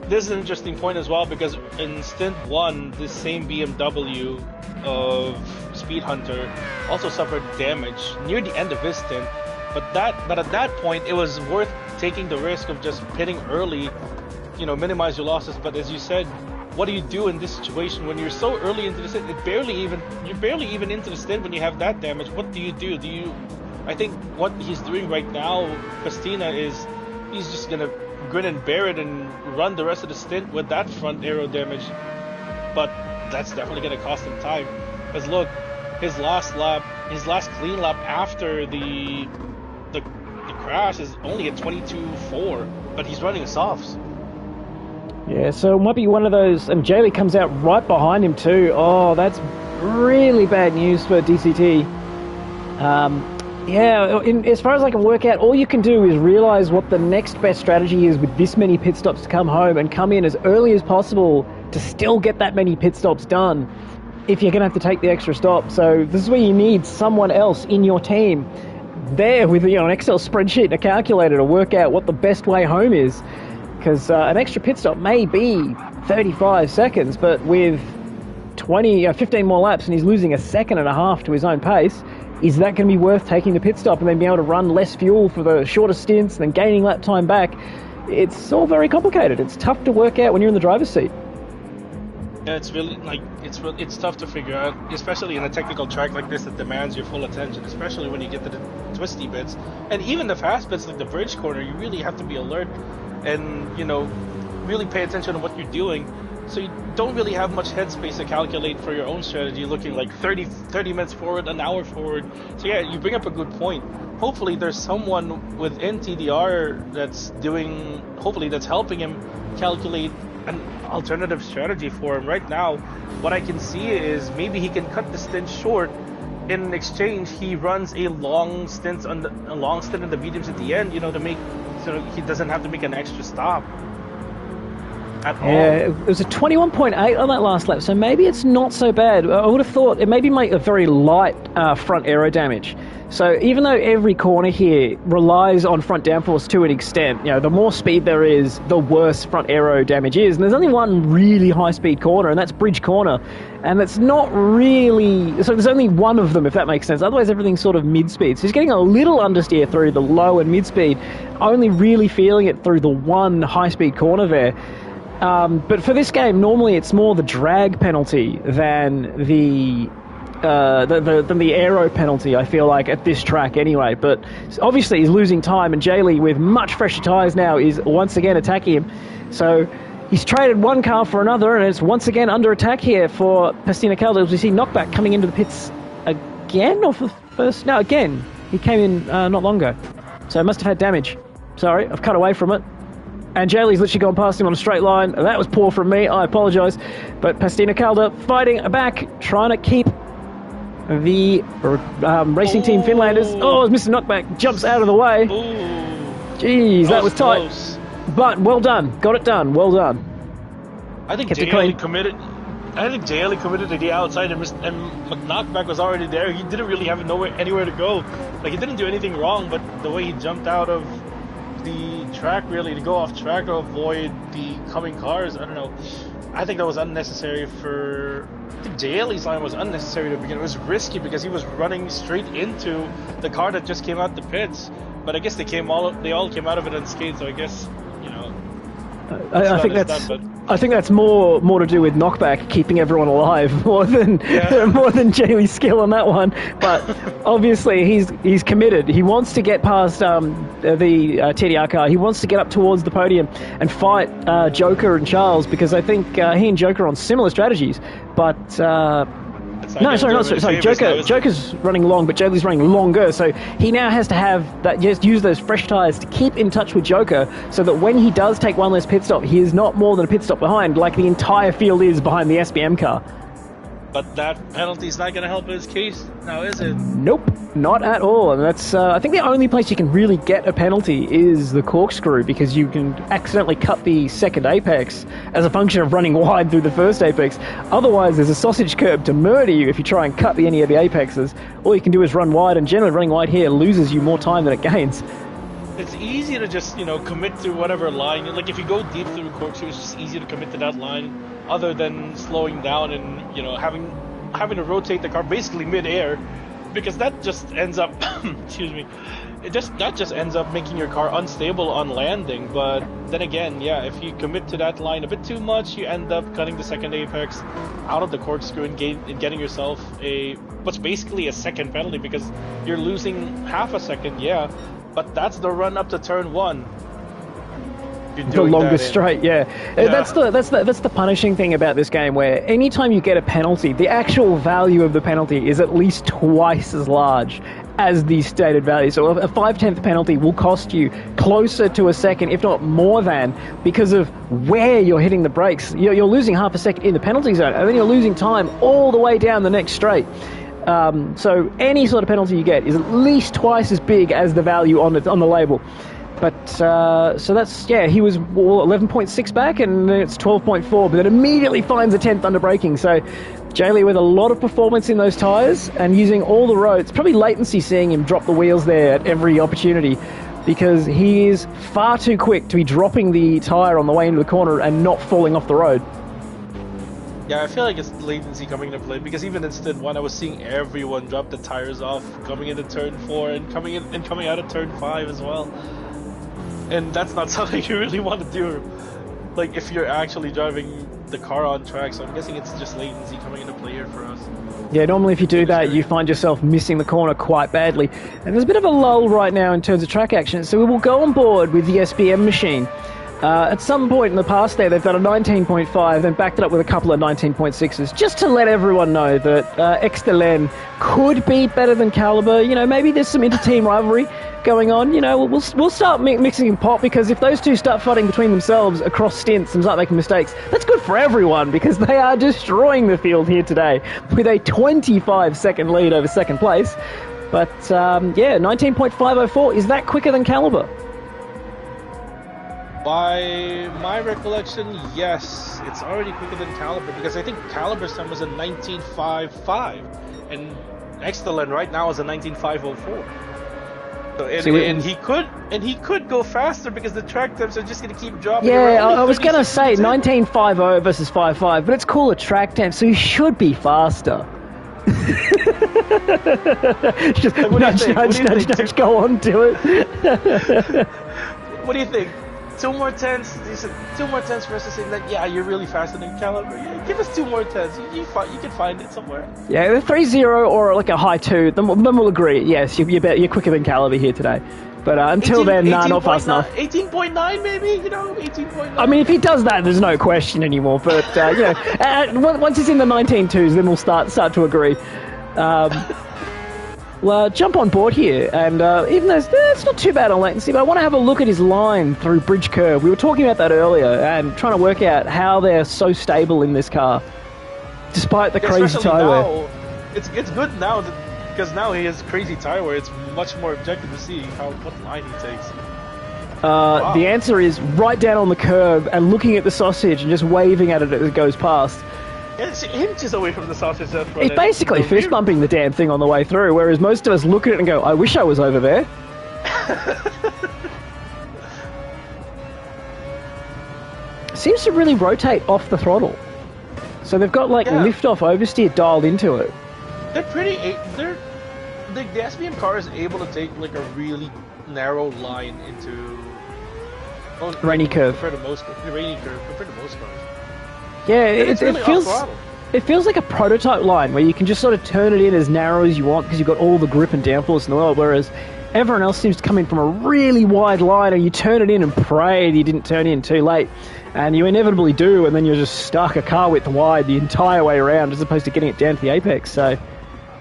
this is an interesting point as well, because in Stint 1, this same BMW of Speed Hunter also suffered damage near the end of his stint. But at that point, it was worth taking the risk of just pitting early, minimize your losses. But as you said, what do you do in this situation when you're so early into the stint? You're barely even into the stint when you have that damage. What do you do? I think what he's doing right now, Pastina, is he's just gonna grin and bear it and run the rest of the stint with that front aero damage. But that's definitely going to cost him time. Because look, his last clean lap after the crash is only at 22.4, but he's running a softs. Yeah, so it might be one of those, and Jaylee comes out right behind him too. Oh, that's really bad news for DCT. Yeah, as far as I can work out, all you can do is realize what the next best strategy is with this many pit stops to come home and come in as early as possible to still get that many pit stops done if you're going to have to take the extra stop. So this is where you need someone else in your team there with an Excel spreadsheet and a calculator to work out what the best way home is. Because an extra pit stop may be 35 seconds, but with 15 more laps and he's losing a second and a half to his own pace, is that going to be worth taking the pit stop and then being able to run less fuel for the shorter stints and then gaining lap time back? It's all very complicated. It's tough to work out when you're in the driver's seat. Yeah, it's really it's tough to figure out, especially in a technical track like this that demands your full attention, especially when you get to the twisty bits. And even the fast bits like the bridge corner, you really have to be alert and, really pay attention to what you're doing. So you don't really have much headspace to calculate for your own strategy, looking like 30 minutes forward, an hour forward. So yeah, you bring up a good point. Hopefully there's someone within TDR hopefully that's helping him calculate an alternative strategy for him. Right now, what I can see is maybe he can cut the stint short. In exchange, he runs a long stint in the mediums at the end, to make so he doesn't have to make an extra stop. Yeah, it was a 21.8 on that last lap, so maybe it's not so bad. I would have thought it maybe make a very light front aero damage. So even though every corner here relies on front downforce to an extent, the more speed there is, the worse front aero damage is. And there's only one really high-speed corner, and that's Bridge Corner. And that's not really... So there's only one of them, if that makes sense. Otherwise, everything's sort of mid-speed. So he's getting a little understeer through the low and mid-speed, only really feeling it through the one high-speed corner there. But for this game, normally it's more the drag penalty than the aero penalty, I feel like, at this track anyway. But obviously he's losing time, and Jaylee, with much fresher tyres now, is once again attacking him. So he's traded one car for another, and it's once again under attack here for Pastina Calder. As we see Knockback coming into the pits again, or for the first... No, again. He came in not long ago. So must have had damage. Sorry, I've cut away from it. And Jaylee's literally gone past him on a straight line. That was poor from me, I apologise. But Pastina Calder fighting back, trying to keep the racing team Finlanders. Oh, Mr. Knockback jumps out of the way. Jeez, that was tight. Close. But well done. Got it done. Well done. I think Jaylee committed to the outside, and Knockback was already there. He didn't really have anywhere to go. Like, he didn't do anything wrong, but the way he jumped out of the track, really, to go off track to avoid the coming cars, I don't know. I think that was unnecessary I think Jaylee's line was unnecessary to begin. It was risky because he was running straight into the car that just came out the pits. But I guess they all came out of it unscathed, so I guess, I think that's more to do with Knockback keeping everyone alive more than Jaylee's skill on that one. But obviously he's committed. He wants to get past the TDR car. He wants to get up towards the podium and fight Joker and Charles, because I think he and Joker are on similar strategies. But sorry. Joker's running long, but Jaylee's running longer. So he now has to have that. Just use those fresh tyres to keep in touch with Joker, so that when he does take one less pit stop, he is not more than a pit stop behind, like the entire field is behind the SBM car. But that penalty is not going to help his case now, is it? Nope, not at all. And that's I think the only place you can really get a penalty is the corkscrew, because you can accidentally cut the second apex as a function of running wide through the first apex. Otherwise, there's a sausage curb to murder you if you try and cut any of the apexes. All you can do is run wide, and generally running wide here loses you more time than it gains. It's easy to just, commit to whatever line. Like, if you go deep through corkscrew, it's just easy to commit to that line, other than slowing down and, having to rotate the car basically mid-air, because that just ends up, excuse me, that just ends up making your car unstable on landing. But then again, yeah, if you commit to that line a bit too much, you end up cutting the second apex out of the corkscrew and getting yourself what's basically a second penalty, because you're losing half a second, yeah, but that's the run up to turn one. The longest straight, yeah. That's the punishing thing about this game, where anytime you get a penalty, the actual value of the penalty is at least twice as large as the stated value. So a 5/10 penalty will cost you closer to a second, if not more than, because of where you're hitting the brakes. You're losing half a second in the penalty zone, and then you're losing time all the way down the next straight. So any sort of penalty you get is at least twice as big as the value on the label. But, so that's, yeah, he was 11.6 back, and then it's 12.4, but then immediately finds a 10th under braking. So Jaylee with a lot of performance in those tyres and using all the roads. Probably latency seeing him drop the wheels there at every opportunity, because he is far too quick to be dropping the tyre on the way into the corner and not falling off the road. Yeah, I feel like it's latency coming into play, because even in Stint 1, I was seeing everyone drop the tires off coming into turn 4 and coming out of turn 5 as well. And that's not something you really want to do, like, if you're actually driving the car on track. So I'm guessing it's just latency coming into play here for us. Yeah, normally if you do that, you find yourself missing the corner quite badly. And there's a bit of a lull right now in terms of track action, so we will go on board with the SBM machine. At some point in the past there, they've done a 19.5, then backed it up with a couple of 19.6s, just to let everyone know that Extelen could be better than Caliber. You know, maybe there's some inter-team rivalry going on. You know, we'll start mixing in pot, because if those two start fighting between themselves across stints and start making mistakes, that's good for everyone, because they are destroying the field here today with a 25-second lead over second place. But, yeah, 19.504, is that quicker than Caliber? By my recollection, yes, it's already quicker than Caliber, because I think Caliber's time was a 19.55, and Extelen right now is a 19.504. So, and he could go faster, because the track times are just going to keep dropping. Yeah, I was going to say 19.50 versus 5.5, but it's cooler track time, so he should be faster. Just nudge, go on to it. What do you think? 2 more tens? You said 2 more tens for us to say, like, yeah, you're really faster than Caliber. Yeah, give us 2 more tens. You can find it somewhere. Yeah, the 3.0 or like a high 2, then we'll agree. Yes, you're quicker than Caliber here today. But until then, not fast enough. 18.9 maybe, you know, 18.9. I mean, if he does that, there's no question anymore. But, you know, once he's in the 19.2s, then we'll start to agree. Well, jump on board here, and even though it's not too bad on latency, but I want to have a look at his line through bridge curve. We were talking about that earlier, and trying to work out how they're so stable in this car, despite the crazy tire wear. It's good now, because now he has crazy tire wear. It's much more objective to see what line he takes. Wow. The answer is right down on the curb and looking at the sausage and just waving at it as it goes past. It's inches away from the sausage. He's basically fist bumping the damn thing on the way through, whereas most of us look at it and go, I wish I was over there. Seems to really rotate off the throttle. So they've got like lift-off oversteer dialed into it. They're the SBM car is able to take like a really narrow line into rainy curve. Compared to most cars. Yeah, really it feels like a prototype line where you can just sort of turn it in as narrow as you want, because you've got all the grip and downforce in the world, whereas everyone else seems to come in from a really wide line, and you turn it in and pray you didn't turn in too late, and you inevitably do, and then you're just stuck a car width wide the entire way around as opposed to getting it down to the apex. So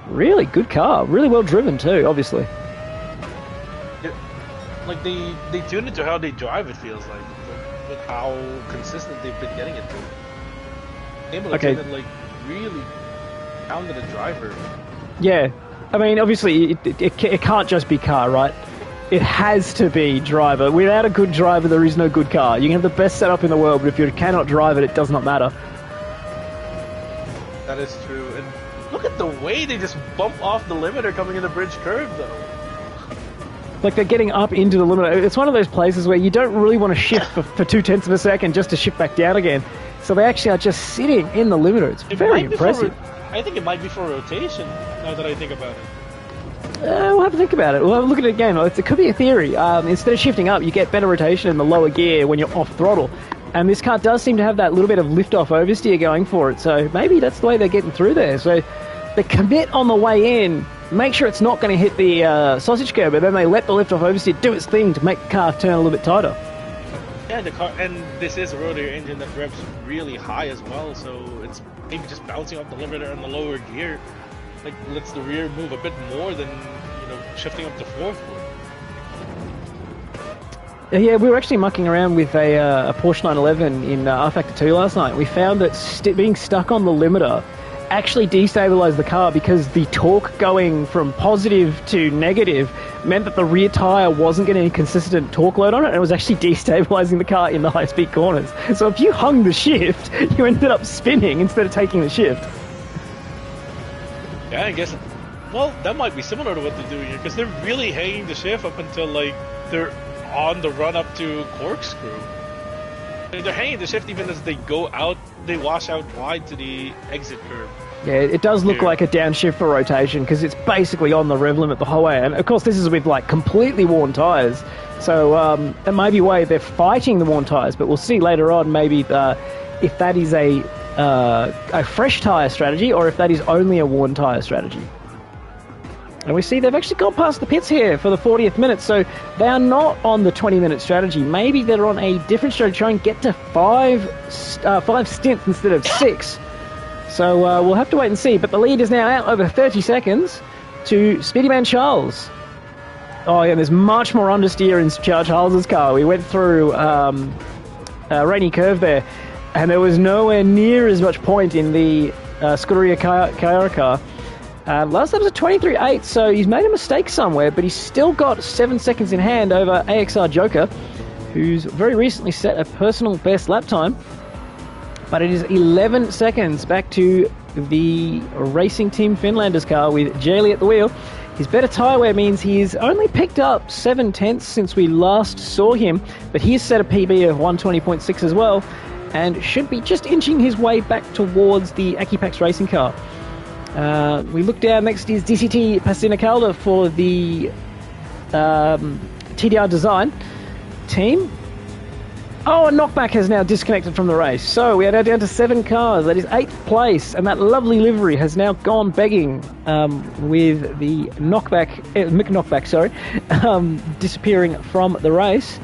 really good car, really well driven too, obviously. Yeah, like they tune it to how they drive, it feels like, with how consistent they've been getting it to. Able to tune it like really down to the driver. Yeah, I mean, obviously it can't just be car, right? It has to be driver. Without a good driver, there is no good car. You can have the best setup in the world, but if you cannot drive it, it does not matter. That is true. And look at the way they just bump off the limiter coming in the bridge curve, though. Like they're getting up into the limiter. It's one of those places where you don't really want to shift for 0.2 of a second just to shift back down again. So they actually are just sitting in the limiter. It's very impressive. I think it might be for rotation, now that I think about it. We'll have to think about it. We'll have a look at it again. It could be a theory. Instead of shifting up, you get better rotation in the lower gear when you're off throttle. And this car does seem to have that little bit of lift-off oversteer going for it. So maybe that's the way they're getting through there. So they commit on the way in, make sure it's not going to hit the sausage curb, but then they let the lift-off oversteer do its thing to make the car turn a little bit tighter. Yeah, the car, and this is a rotary engine that revs really high as well, so it's maybe just bouncing off the limiter in the lower gear, like lets the rear move a bit more than, you know, shifting up to fourth would. Yeah, we were actually mucking around with a Porsche 911 in R-Factor 2 last night. We found that being stuck on the limiter actually destabilized the car, because the torque going from positive to negative meant that the rear tire wasn't getting a consistent torque load on it, and it was actually destabilizing the car in the high-speed corners. So if you hung the shift, you ended up spinning instead of taking the shift. Yeah, I guess, well, that might be similar to what they're doing here, because they're really hanging the shift up until, like, they're on the run up to corkscrew. They're hanging the shift even as they go out, they wash out wide to the exit curve. Yeah, it does look like a downshift for rotation, because it's basically on the rev limit the whole way. And of course, this is with like completely worn tyres. So that may be why they're fighting the worn tyres, but we'll see later on maybe if that is a fresh tyre strategy or if that is only a worn tyre strategy. And we see they've actually gone past the pits here for the 40th minute, so they are not on the 20-minute strategy. Maybe they're on a different strategy, try and get to five stints instead of 6. So we'll have to wait and see. But the lead is now out over 30 seconds to Speedyman Charles. Oh, yeah, there's much more understeer in Charles's car. We went through a rainy curve there, and there was nowhere near as much point in the Scuderia Chiara car. Last time was a 23.8, so he's made a mistake somewhere, but he's still got 7 seconds in hand over AXR Joker, who's very recently set a personal best lap time. But it is 11 seconds back to the Racing Team Finlanders car with Jaley at the wheel. His better tyre wear means he's only picked up 7/10 since we last saw him, but he's set a PB of 120.6 as well, and should be just inching his way back towards the AequepaX racing car. We look down, next is DCT Pastina Calda for the TDR Design team. Oh, and Knockback has now disconnected from the race. So we are now down to 7 cars. That is 8th place, and that lovely livery has now gone begging with the Mick Knockback, disappearing from the race.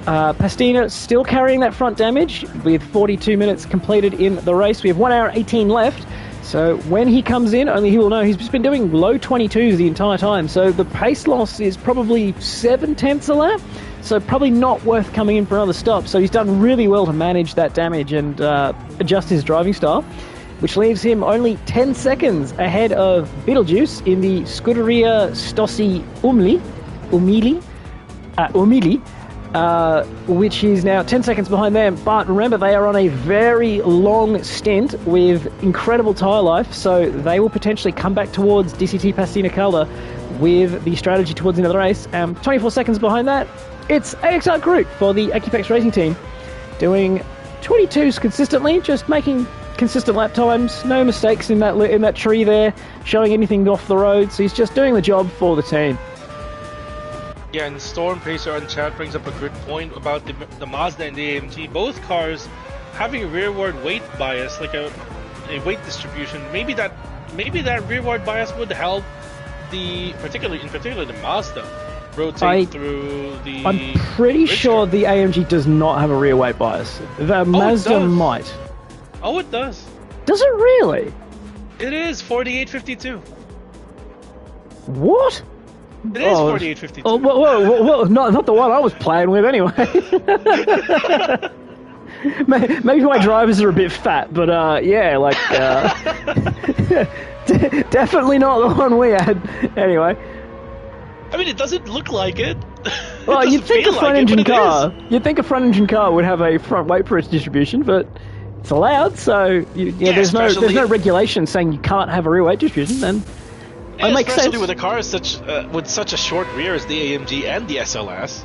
Pastina still carrying that front damage with 42 minutes completed in the race. We have 1 hour 18 left. So when he comes in, only he will know. He's just been doing low 22s the entire time. So the pace loss is probably 7/10 a lap. So probably not worth coming in for another stop. So he's done really well to manage that damage and adjust his driving style, which leaves him only 10 seconds ahead of Beetlejuice in the Scuderia Stossi Umili, which is now 10 seconds behind them. But remember, they are on a very long stint with incredible tyre life, so they will potentially come back towards DCT Pastina Calda with the strategy towards the end of the race. 24 seconds behind that, it's AXR Group for the AequepaX racing team, doing 22s consistently, just making consistent lap times, no mistakes in that tree there, showing anything off the road, so he's just doing the job for the team. Yeah, and Storm Pacer on chat brings up a good point about the Mazda and the AMG. Both cars having a rearward weight bias, like a weight distribution. Maybe that rearward bias would help in particular the Mazda rotate through the. I'm pretty sure the AMG does not have a rear weight bias. The Mazda might. Oh, it does. Does it really? It is 4852. What? It is 4852. Oh, whoa, not the one I was playing with anyway. Maybe my drivers are a bit fat, but definitely not the one we had. Anyway. I mean, it doesn't look like it. Well, you'd think a front-engine car would have a front weight distribution, but it's allowed, so there's no regulation saying you can't have a rear weight distribution, then. Yeah, especially with a car with such a short rear as the AMG and the SLS.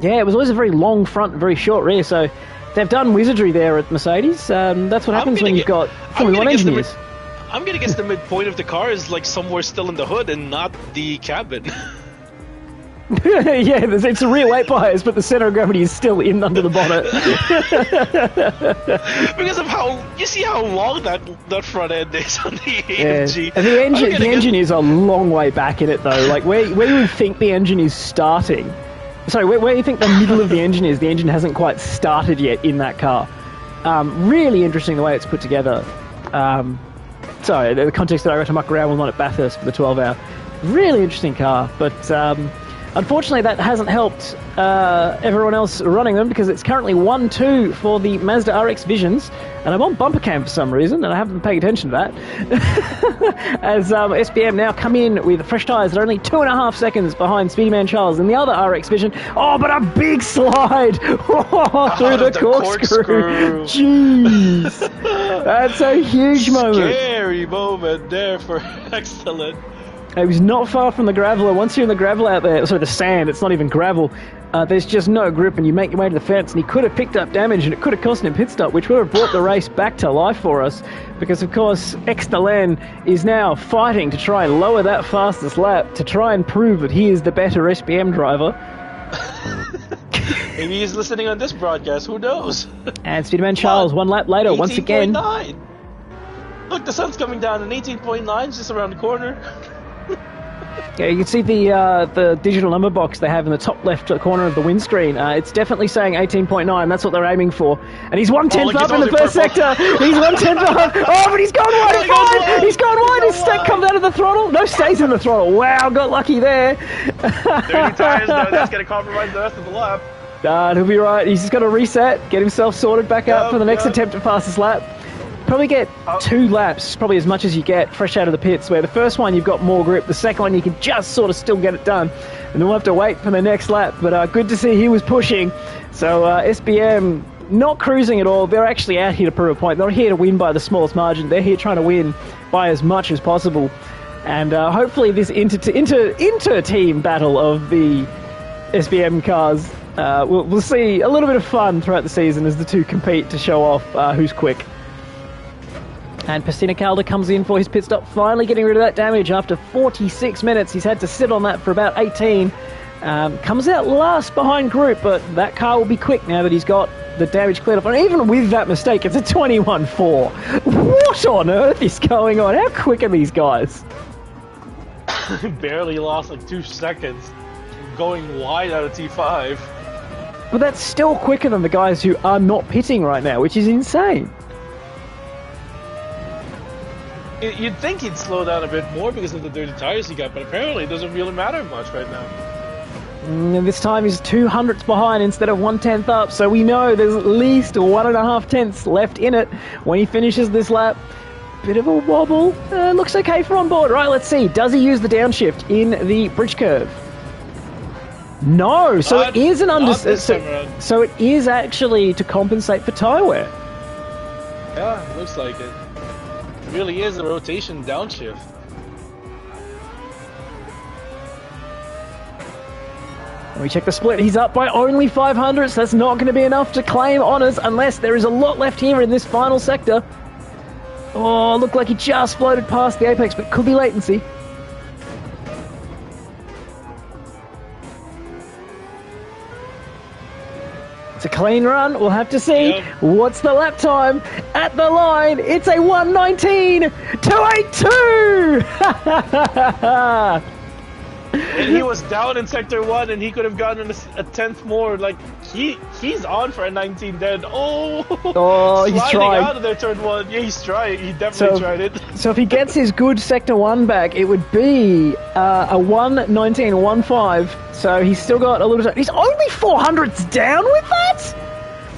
Yeah, it was always a very long front and very short rear, so they've done wizardry there at Mercedes. That's what happens when you've got Formula 1 engineers. I'm going to guess the midpoint of the car is like somewhere still in the hood and not the cabin. Yeah, it's a rear weight bias, but the center of gravity is still in under the bonnet. Because of you see how long that front end is on the AMG. Yeah. And the engine is a long way back in it though. Like where you would think the engine is starting. Sorry, where you think the middle of the engine is, the engine hasn't quite started yet in that car. Really interesting the way it's put together. Sorry, the context that I got to muck around with one at Bathurst for the 12-hour. Really interesting car, but unfortunately that hasn't helped everyone else running them, because it's currently 1-2 for the Mazda RX Visions, and I'm on bumper cam for some reason, and I haven't been paying attention to that. As SBM now come in with fresh tyres. They're only 2.5 seconds behind Speedyman Charles in the other RX Vision. Oh, but a big slide through the corkscrew. Jeez. That's a huge moment. Scary moment there for Excellent. It was not far from the gravel, and once you're in the gravel out there, sorry, the sand, it's not even gravel, there's just no grip, and you make your way to the fence, and he could have picked up damage, and it could have cost him a pit stop, which would have brought the race back to life for us, because of course Extalen is now fighting to try and lower that fastest lap, to try and prove that he is the better SBM driver. Maybe he's listening on this broadcast, who knows? And Speedman Charles, 1 lap later, once again. 18.9! Look, the sun's coming down, and 18.9 is just around the corner. Yeah, you can see the digital number box they have in the top left corner of the windscreen. It's definitely saying 18.9. That's what they're aiming for. And he's 1/10 up in the first sector. He's 1/10 up. Oh, but he's gone wide. He's gone wide. His stick comes out of the throttle. No, stays in the throttle. Wow, got lucky there. 30 tires, though. That's going to compromise the rest of the lap. He'll be right. He's just got to reset, get himself sorted back up for the next attempt at fastest lap. Probably get 2 laps, probably as much as you get fresh out of the pits, where the first one you've got more grip, the second one you can just sort of still get it done, and then we'll have to wait for the next lap. But good to see he was pushing. So SBM not cruising at all. They're actually out here to prove a point. They're not here to win by the smallest margin. They're here trying to win by as much as possible. And hopefully this inter-team battle of the SBM cars, we'll see a little bit of fun throughout the season as the two compete to show off who's quick. And Pastina Calder comes in for his pit stop, finally getting rid of that damage after 46 minutes. He's had to sit on that for about 18. Comes out last behind group, but that car will be quick now that he's got the damage cleared up. And even with that mistake, it's a 21.4. What on earth is going on? How quick are these guys? Barely lost like 2 seconds going wide out of T5. But that's still quicker than the guys who are not pitting right now, which is insane. You'd think he'd slow down a bit more because of the dirty tires he got, but apparently it doesn't really matter much right now. And this time he's 200ths behind instead of 1/10 up, so we know there's at least 1.5 tenths left in it when he finishes this lap. Bit of a wobble. Looks okay for on board. Right, let's see. Does he use the downshift in the bridge curve? No, so it is an so it is actually to compensate for tyre wear. Yeah, it looks like it. It really is a rotation downshift. We check the split. He's up by only 500ths. That's not going to be enough to claim honours unless there is a lot left here in this final sector. Oh, looked like he just floated past the apex, but could be latency. It's a clean run. We'll have to see. Yep. What's the lap time at the line? It's a 1:19.282. And he was down in sector 1 and he could have gotten a 10th more. Like he's on for a 19 dead. Oh, he's trying out of there turn 1. Yeah, he's trying. He definitely tried it. So if he gets his good sector 1 back, it would be a 1:19.15. So he's still got a little bit. He's only 400ths down with that.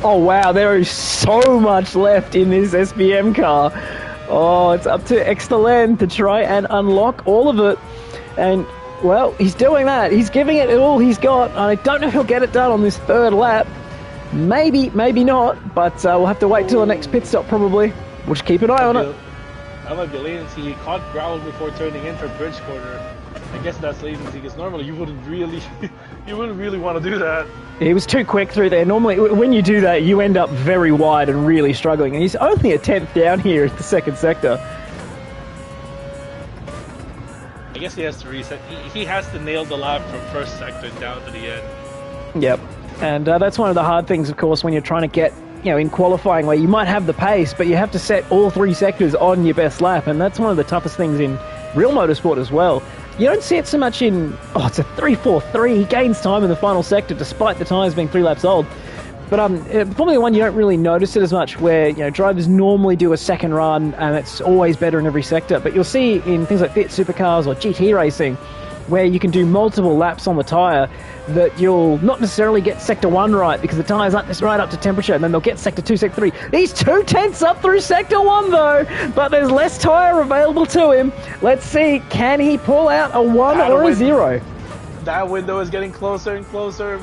Oh wow, there is so much left in this SBM car. Oh, it's up to Exterland to try and unlock all of it. And well, he's doing that. He's giving it all he's got. I don't know if he'll get it done on this 3rd lap. Maybe, maybe not. But we'll have to wait till the next pit stop probably. We'll just keep an eye on it. I might be latency. He caught gravel before turning into a bridge corner. I guess that's latency because normally you wouldn't really want to do that. He was too quick through there. Normally, when you do that, you end up very wide and really struggling. And he's only a 10th down here at the 2nd sector. I guess he has to reset. He has to nail the lap from 1st sector down to the end. Yep. And that's one of the hard things, of course, when you're trying to get, in qualifying where you might have the pace, but you have to set all 3 sectors on your best lap. And that's one of the toughest things in real motorsport as well. You don't see it so much in, it's a 3.43. He gains time in the final sector despite the tyres being 3 laps old. But Formula 1, you don't really notice it as much where, drivers normally do a second run and it's always better in every sector. But you'll see in things like Fit Supercars or GT racing where you can do multiple laps on the tyre that you'll not necessarily get sector 1 right because the tyres aren't right up to temperature, and then they'll get sector 2, sector 3. He's 2 tenths up through sector 1 though, but there's less tyre available to him. Let's see, can he pull out a 1 or a 0? That window is getting closer and closer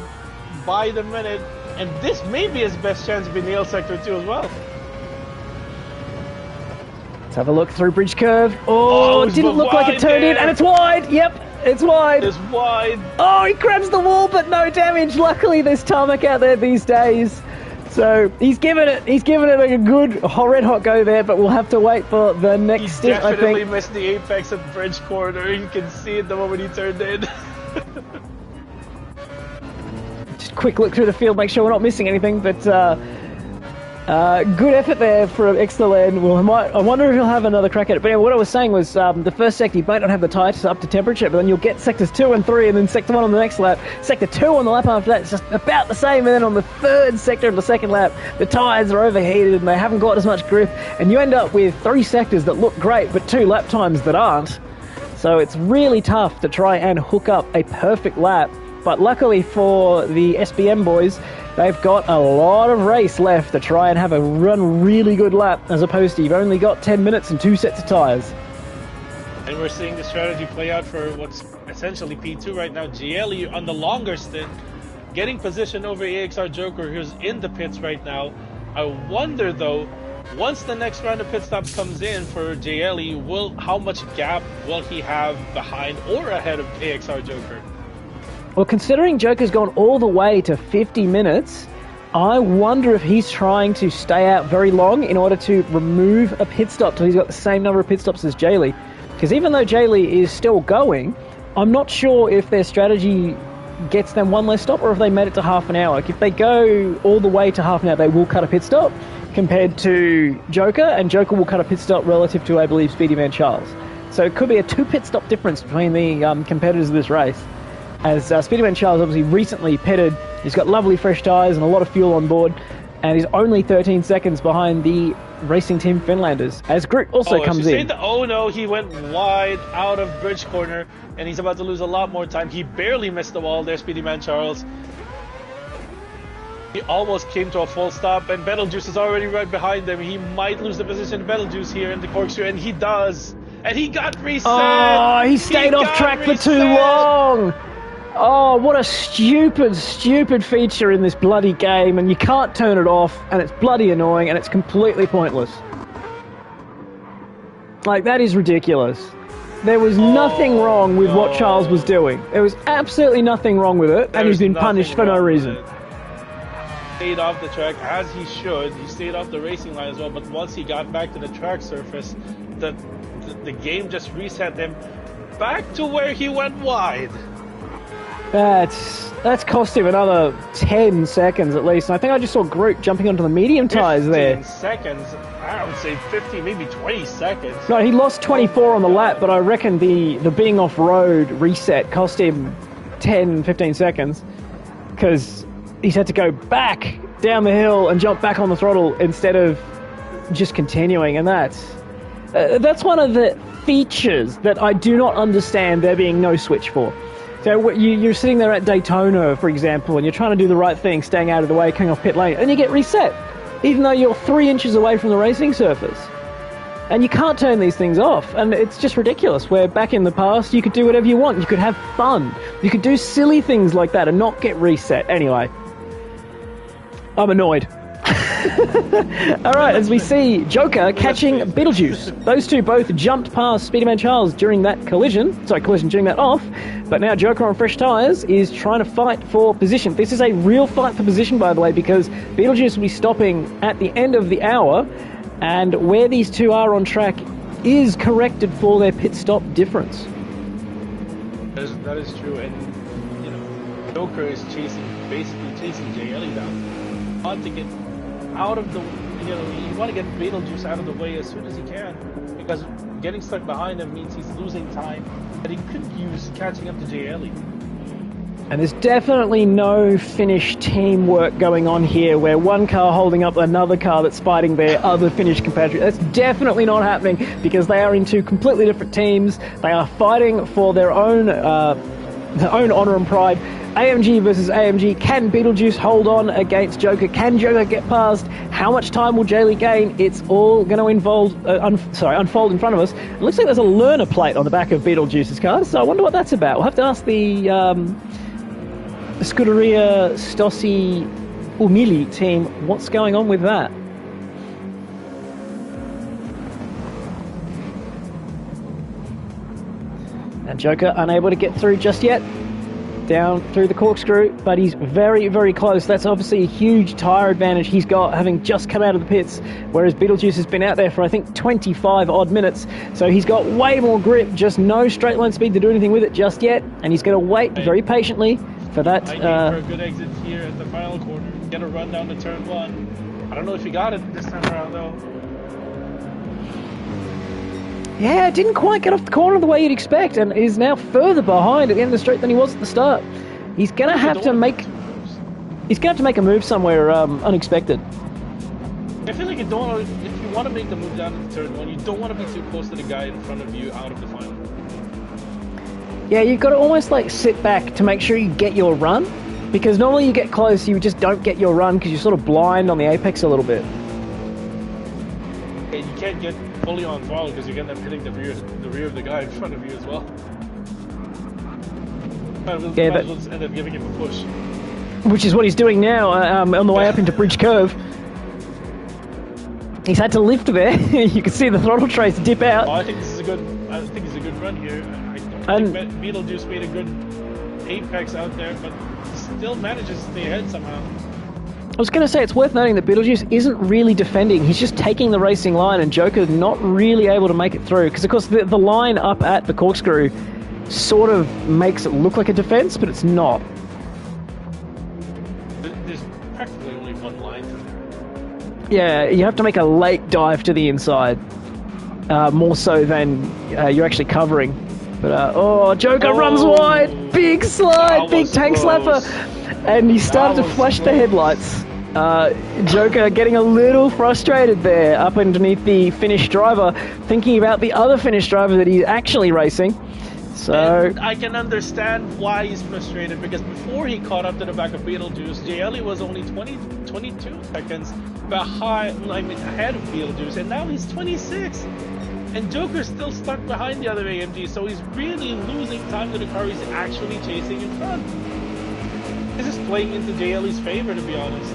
by the minute. And this may be his best chance if he nails sector 2 as well. Let's have a look through bridge curve. Oh, it didn't look like it turned in, and it's wide. Yep, it's wide. It's wide. Oh, he grabs the wall, but no damage. Luckily, there's tarmac out there these days. So he's given it a good red hot go there, but we'll have to wait for the next stint, I think. He definitely missed the apex at bridge corner. You can see it the moment he turned in. Just quick look through the field, make sure we're not missing anything, but Good effort there from Exterland. Well, I wonder if he'll have another crack at it. But anyway, what I was saying was the first sector, you might not have the tyres up to temperature, but then you'll get sectors 2 and 3, and then sector 1 on the next lap. Sector 2 on the lap after that, it's just about the same. And then on the third sector of the second lap, the tyres are overheated and they haven't got as much grip. And you end up with 3 sectors that look great, but 2 lap times that aren't. So it's really tough to try and hook up a perfect lap. But luckily for the SBM boys, they've got a lot of race left to try and have a really good lap, as opposed to you've only got 10 minutes and 2 sets of tyres. And we're seeing the strategy play out for what's essentially P2 right now. GLE on the longer stint, getting position over AXR Joker, who's in the pits right now. I wonder though, once the next round of pit stops comes in for JLE, how much gap will he have behind or ahead of AXR Joker? Well, considering Joker's gone all the way to 50 minutes, I wonder if he's trying to stay out very long in order to remove a pit stop till he's got the same number of pit stops as Jaylee. Because even though Jaylee is still going, I'm not sure if their strategy gets them one less stop or if they made it to half an hour. Like if they go all the way to half an hour, they will cut a pit stop compared to Joker, and Joker will cut a pit stop relative to, I believe, Speedy Man Charles. So it could be a 2 pit stop difference between the competitors of this race. As Speederman Charles obviously recently pitted, he's got lovely fresh tyres and a lot of fuel on board, and he's only 13 seconds behind the Racing Team Finlanders, as Groot also comes in. Oh no, he went wide out of bridge corner, and he's about to lose a lot more time. He barely missed the wall there, Speedy Man Charles. He almost came to a full stop, and Betelgeuse is already right behind him. He might lose the position of Betelgeuse here in the corkscrew, and he does. And he got reset! Oh, he stayed off track for too long! Oh, what a stupid feature in this bloody game, and you can't turn it off, and it's bloody annoying, and it's completely pointless. Like, that is ridiculous. There was nothing wrong with what Charles was doing. There was absolutely nothing wrong with it, and he's been punished for no reason. Stayed off the track as he should. He stayed off the racing line as well, but once he got back to the track surface, the game just reset him back to where he went wide. That's cost him another 10 seconds at least. And I think I just saw Groot jumping onto the medium tyres there. 15 seconds? I would say 15, maybe 20 seconds. No, he lost 24 on the lap, but I reckon the being off-road reset cost him 10, 15 seconds. Because he's had to go back down the hill and jump back on the throttle instead of just continuing. And that's one of the features that I do not understand there being no switch for. So you're sitting there at Daytona, for example, and you're trying to do the right thing, staying out of the way, coming off pit lane, and you get reset, even though you're 3 inches away from the racing surface. And you can't turn these things off, and it's just ridiculous, where back in the past, you could do whatever you want. You could have fun. You could do silly things like that and not get reset. Anyway, I'm annoyed. Alright, as we see Joker catching Beetlejuice. Those two both jumped past Speederman Charles during that collision during that off, but now Joker on fresh tyres is trying to fight for position. This is a real fight for position, by the way, because Beetlejuice will be stopping at the end of the hour, and where these two are on track is corrected for their pit stop difference. That is true, and you know, Joker is basically chasing JLE down. Want to get out of the, you want to get Beetlejuice out of the way as soon as he can, because getting stuck behind him means he's losing time that he could use catching up to JLE. And there's definitely no Finnish teamwork going on here, where one car holding up another car that's fighting their other Finnish compatriot. That's definitely not happening, because they are in 2 completely different teams. They are fighting for their own honor and pride. AMG versus AMG. Can Beetlejuice hold on against Joker? Can Joker get past? How much time will Jaylee gain? It's all going to unfold in front of us. It looks like there's a learner plate on the back of Beetlejuice's car, so I wonder what that's about. We'll have to ask the Scuderia Stossi Umili team what's going on with that. And Joker unable to get through just yet. Down through the corkscrew, but he's very, very close. That's obviously a huge tyre advantage he's got, having just come out of the pits, whereas Beetlejuice has been out there for, I think, 25 odd minutes. So he's got way more grip, just no straight line speed to do anything with it just yet, and he's going to wait very patiently for that. For a good exit here at the final corner. Get a run down to turn 1. I don't know if he got it this time around, though. Yeah, didn't quite get off the corner the way you'd expect, and is now further behind at the end of the straight than he was at the start. He's gonna have to make. He's gonna have to make a move somewhere unexpected. I feel like you don't want to, if you want to make the move down to the third one, you don't want to be too close to the guy in front of you out of the final. Yeah, you've got to almost like sit back to make sure you get your run, because normally you get close, you just don't get your run because you're sort of blind on the apex a little bit. And you can't get fully on throttle because you're going to end up hitting the rear of the guy in front of you as well. Might as well just end up giving him a push. Which is what he's doing now on the way up into Bridge Curve. He's had to lift there. You can see the throttle trace dip out. Oh, I think this is a good. I think it's a good run here. I don't think Beetlejuice made a good apex out there, but still manages to stay ahead somehow. I was going to say, it's worth noting that Beetlejuice isn't really defending. He's just taking the racing line, and Joker's not really able to make it through. Because, of course, the line up at the corkscrew sort of makes it look like a defense, but it's not. There's practically only one line through there. Yeah, you have to make a late dive to the inside, more so than you're actually covering. But, Joker runs wide, big slide, big tank slapper, and he started to flash the headlights. Joker getting a little frustrated there up underneath the Finnish driver, thinking about the other Finnish driver that he's actually racing. So and I can understand why he's frustrated, because before he caught up to the back of Beetlejuice, JLE was only 22 seconds ahead of Beetlejuice, and now he's 26. And Joker's still stuck behind the other AMG, so he's really losing time to the car he's actually chasing in front. This is playing into JLE's favor, to be honest.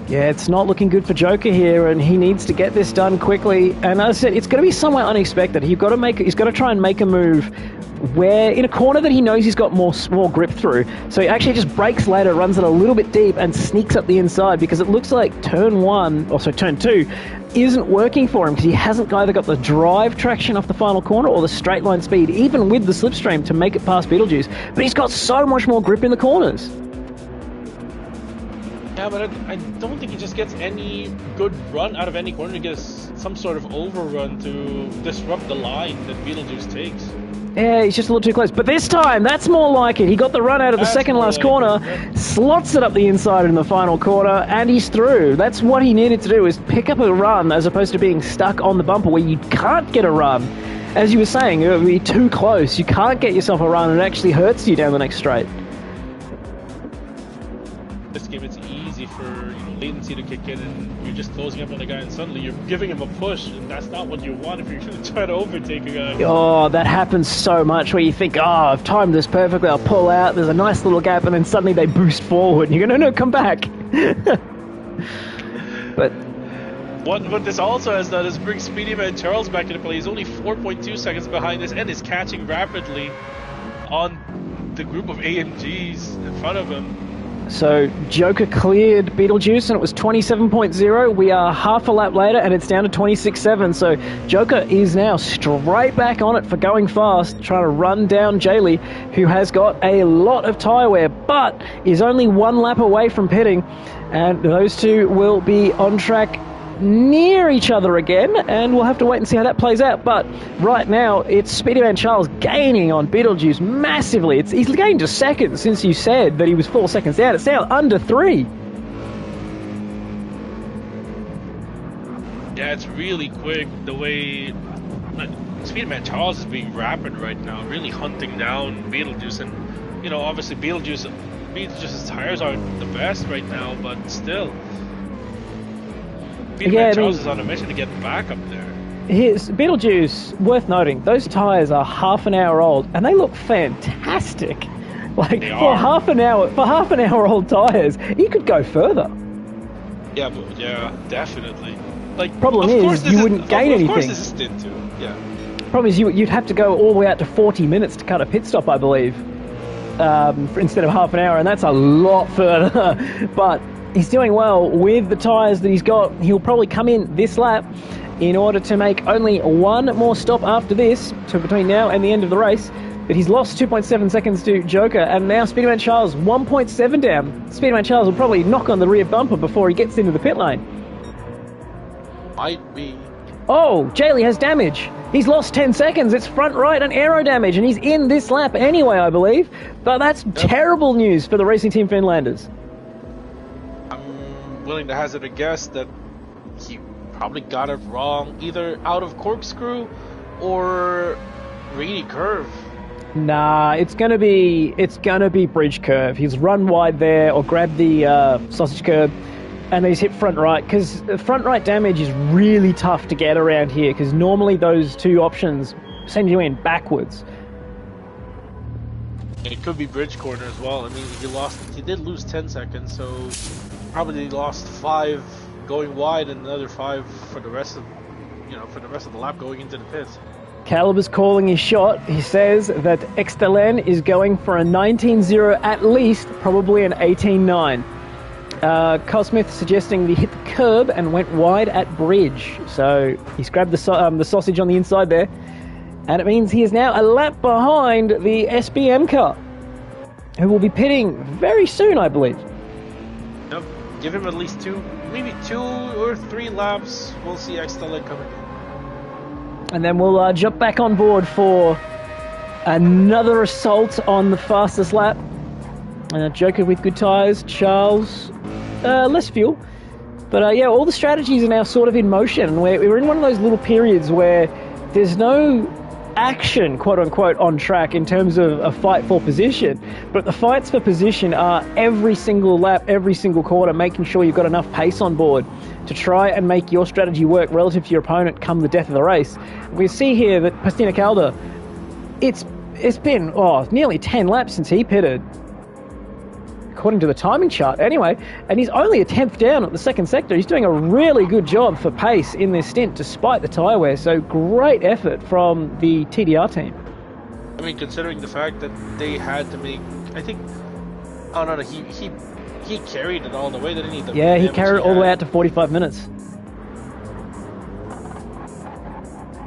yeah, it's not looking good for Joker here, and he needs to get this done quickly. And as I said, it's going to be somewhere unexpected. He's got to try and make a move where in a corner that he knows he's got more grip through. So he actually just brakes later, runs it a little bit deep, and sneaks up the inside, because it looks like turn 2 isn't working for him, because he hasn't either got the drive traction off the final corner or the straight line speed, even with the slipstream, to make it past Beetlejuice. But he's got so much more grip in the corners. Yeah, but I don't think he just gets any good run out of any corner to get some sort of overrun to disrupt the line that Beetlejuice takes. Yeah, he's just a little too close. But this time, that's more like it. He got the run out of the second last corner, slots it up the inside in the final corner, and he's through. That's what he needed to do, is pick up a run as opposed to being stuck on the bumper where you can't get a run. As you were saying, it would be too close. You can't get yourself a run, and it actually hurts you down the next straight. This game, it's easy for latency to kick in, and you're just closing up on the guy, and suddenly you're giving him a push, and that's not what you want if you're going to try to overtake a guy. Oh, that happens so much, where you think, I've timed this perfectly, I'll pull out, there's a nice little gap, and then suddenly they boost forward, and you go, no, come back. But what this also has done is bring Speedy Man Charles back into play. He's only 4.2 seconds behind this, and is catching rapidly on the group of AMGs in front of him. So Joker cleared Beetlejuice, and it was 27.0. We are half a lap later, and it's down to 26.7. So Joker is now straight back on it for going fast, trying to run down Jaylee, who has got a lot of tyre wear, but is only one lap away from pitting. And those two will be on track near each other again, and we'll have to wait and see how that plays out. But right now, it's Speedy Man Charles gaining on Beetlejuice massively. He's gained a second since you said that he was 4 seconds down. It's now under 3. Yeah, it's really quick the way Speedy Man Charles is being rapid right now, really hunting down Beetlejuice. And obviously Beetlejuice's tires aren't the best right now, but still. Charles is on a mission to get back up there. Beetlejuice, worth noting, those tyres are half an hour old, and they look fantastic. Like, for half an hour old tyres, he could go further. Yeah, definitely. Like, problem is, you wouldn't gain anything. Of course, this is Stint too. Yeah. Problem is, you'd have to go all the way out to 40 minutes to cut a pit stop, I believe, instead of half an hour, and that's a lot further. But he's doing well with the tyres that he's got. He'll probably come in this lap in order to make only one more stop after this, so between now and the end of the race, But he's lost 2.7 seconds to Joker, and now Speedman Charles 1.7 down. Speedman Charles will probably knock on the rear bumper before he gets into the pit lane. Might be. Oh, Jaley has damage. He's lost 10 seconds. It's front right and aero damage, and he's in this lap anyway, I believe. But that's terrible news for the Racing Team Finlanders. I'm willing to hazard a guess that he probably got it wrong, either out of corkscrew or reedy curve. Nah, it's gonna be bridge curve. He's run wide there or grabbed the sausage curb, and then he's hit front right, because front right damage is really tough to get around here, because normally those two options send you in backwards. It could be bridge corner as well. I mean, he did lose 10 seconds, so probably lost 5 going wide and another 5 for the rest of the lap going into the pits. Caleb is calling his shot. He says that Extelen is going for a 19.0 at least, probably an 18.9. Carl Smith suggesting he hit the curb and went wide at bridge. So he's grabbed the sausage on the inside there. And it means he is now a lap behind the SBM car, who will be pitting very soon, I believe. Yep. Give him at least 2 or 3 laps. We'll see Extelen coming in. And then we'll jump back on board for another assault on the fastest lap. Joker with good tyres, Charles less fuel. But yeah, all the strategies are now sort of in motion. We're in one of those little periods where there's no action, quote unquote, on track in terms of a fight for position. But the fights for position are every single lap, every single corner, making sure you've got enough pace on board to try and make your strategy work relative to your opponent come the death of the race. We see here that Pastina Calda, it's been nearly 10 laps since he pitted, according to the timing chart anyway, and he's only a 10th down at the second sector. He's doing a really good job for pace in this stint despite the tyre wear, so great effort from the TDR team. I mean, considering the fact that they had to make, I think, he carried it all the way, didn't he? Yeah, he carried it all the way out to 45 minutes.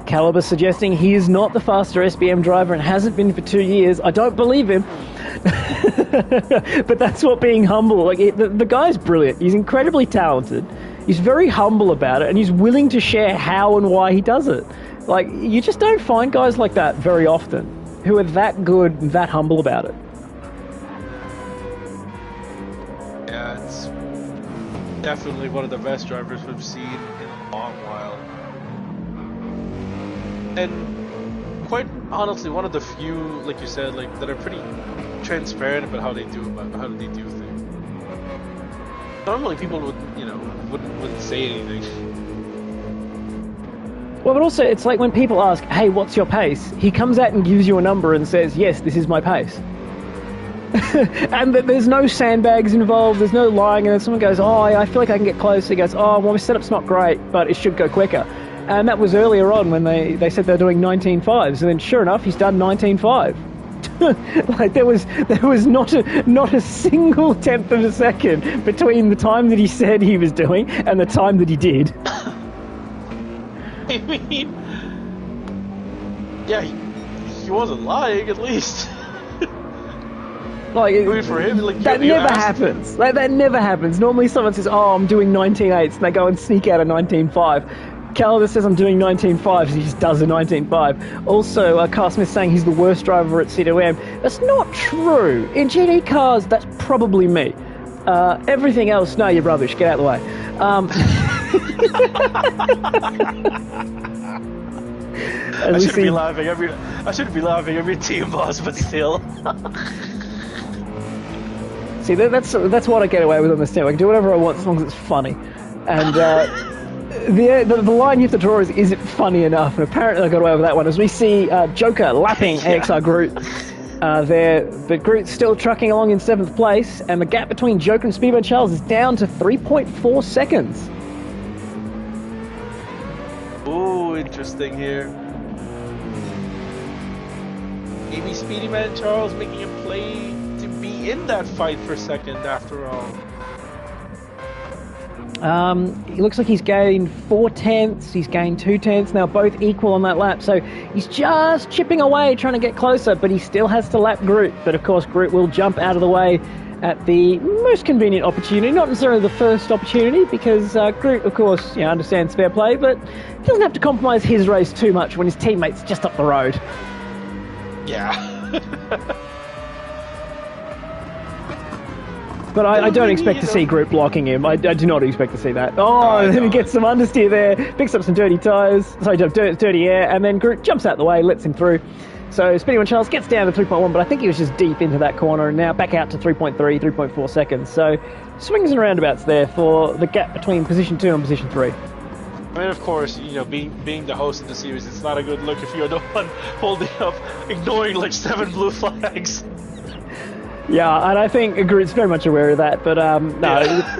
Caliber suggesting he is not the faster SBM driver and hasn't been for 2 years. I don't believe him. But that's what being humble, the guy's brilliant. He's incredibly talented. He's very humble about it, and he's willing to share how and why he does it. You just don't find guys like that very often, who are that good and that humble about it. Yeah, it's definitely one of the best drivers we've seen in a long while. And quite honestly, one of the few, like you said, that are pretty transparent about how they do things. Normally, people wouldn't say anything. Well, but also, it's like when people ask, "Hey, what's your pace?" He comes out and gives you a number and says, "Yes, this is my pace." And there's no sandbags involved. There's no lying. And then someone goes, "Oh, I feel like I can get close." He goes, "Oh, well, my setup's not great, but it should go quicker." And that was earlier on when they said they're doing 19.5s, and then sure enough, he's done 19.5. There was not a single tenth of a second between the time that he said he was doing and the time that he did. I mean, yeah, he wasn't lying, at least. For him, that never happens. That never happens. Normally someone says, "Oh, I'm doing 19.8s," and they go and sneak out a 19.5. Calder says, "I'm doing 19.5s," he just does a 19.5. Also, Carl Smith saying he's the worst driver at C2M. That's not true. In GT cars, that's probably me. Everything else, no, you're rubbish. Get out of the way. I shouldn't be laughing every team boss, but still. See, that's what I get away with on this team. I can do whatever I want as long as it's funny. And the line you have to draw is it funny enough? And apparently I got away with that one, as we see Joker lapping AXR Groot there. But Groot's still trucking along in 7th place, and the gap between Joker and Speedman Charles is down to 3.4 seconds. Ooh, interesting here. Maybe Speedy Man Charles making a play to be in that fight for second after all. It looks like he's gained 4/10, he's gained 2/10, now both equal on that lap, so he's just chipping away trying to get closer, but he still has to lap Groot. But of course Groot will jump out of the way at the most convenient opportunity, not necessarily the first opportunity, because Groot, of course, understands fair play, but doesn't have to compromise his race too much when his teammate's just up the road. Yeah. But I don't expect to see Groot blocking him. I do not expect to see that. Oh, and then he gets some understeer there, picks up some dirty tyres, dirty air, and then Groot jumps out the way, lets him through. So Speedy One Charles gets down to 3.1, but I think he was just deep into that corner, and now back out to 3.3, 3.4 seconds. So swings and roundabouts there for the gap between position 2 and position 3. I mean, of course, being the host of the series, it's not a good look if you're the one holding up, ignoring like 7 blue flags. Yeah, and I think Groot's very much aware of that, but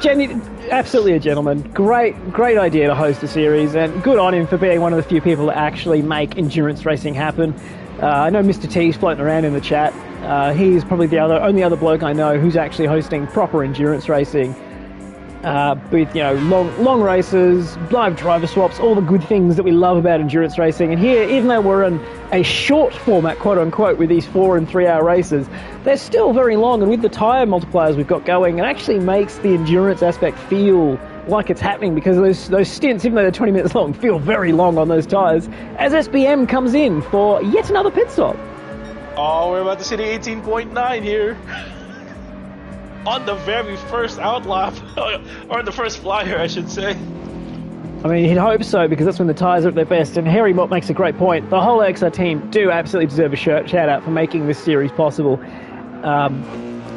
Jenny, absolutely a gentleman. Great idea to host a series, and good on him for being one of the few people to actually make endurance racing happen. I know Mr. T's floating around in the chat. He's probably the only other bloke I know who's actually hosting proper endurance racing. With long races, live driver swaps, all the good things that we love about endurance racing. And here, even though we're in a short format, quote unquote, with these 4 and 3 hour races, they're still very long. And with the tyre multipliers we've got going, it actually makes the endurance aspect feel like it's happening, because those stints, even though they're 20 minutes long, feel very long on those tyres, as SBM comes in for yet another pit stop. Oh, we're about to see the 18.9 here. On the very first outlap, or the first flyer, I should say. I mean, he'd hope so, because that's when the tyres are at their best. And Harry Mott makes a great point. The whole AXR team do absolutely deserve a shout out for making this series possible.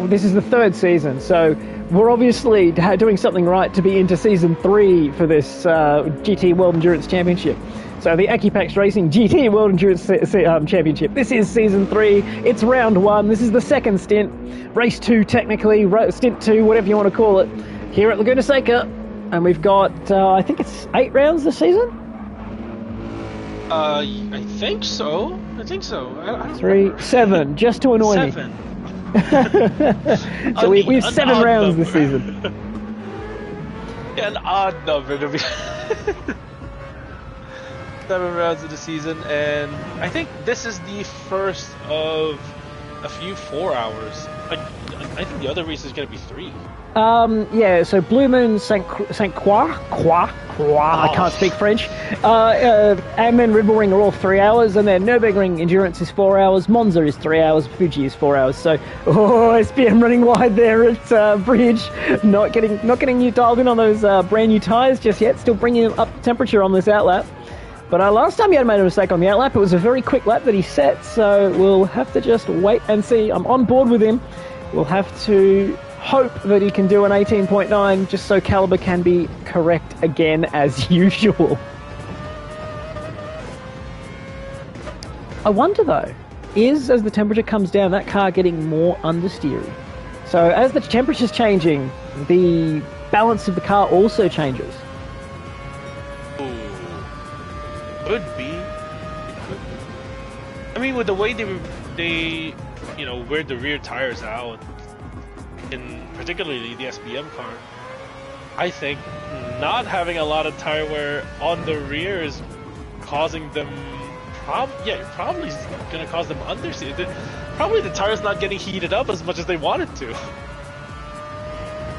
This is the 3rd season, so we're obviously doing something right to be into season 3 for this GT World Endurance Championship. So the AequepaX Racing GT World Endurance Championship. This is season 3. It's round 1. This is the 2nd stint. Race 2, technically. Stint 2, whatever you want to call it. Here at Laguna Seca. And we've got, I think it's 8 rounds this season? I think so. I think so. I 3, 7, just to annoy 7. me. So we have 7 rounds this season. Yeah, an odd number to be. 7 rounds of the season, and I think this is the first of a few 4 hours. I think the other race is going to be 3. Yeah, so Blue Moon, Saint Croix, I can't speak French, and then Red Bull Ring are all 3 hours, and then Nürburgring Endurance is 4 hours, Monza is 3 hours, Fuji is 4 hours, so, SPM running wide there at Bridge, not getting you dialed in on those brand new tyres just yet, still bringing up the temperature on this outlap. But last time he had made a mistake on the outlap, it was a very quick lap that he set, so we'll have to just wait and see. I'm on board with him. We'll have to hope that he can do an 18.9 just so Caliber can be correct again as usual. I wonder though, as the temperature comes down, that car getting more understeery? So as the temperature's changing, the balance of the car also changes. Could be. I mean, with the way they wear the rear tires out, in particularly the SBM car, I think not having a lot of tire wear on the rear is causing them. Probably going to cause them understeer. Probably the tire's not getting heated up as much as they wanted to.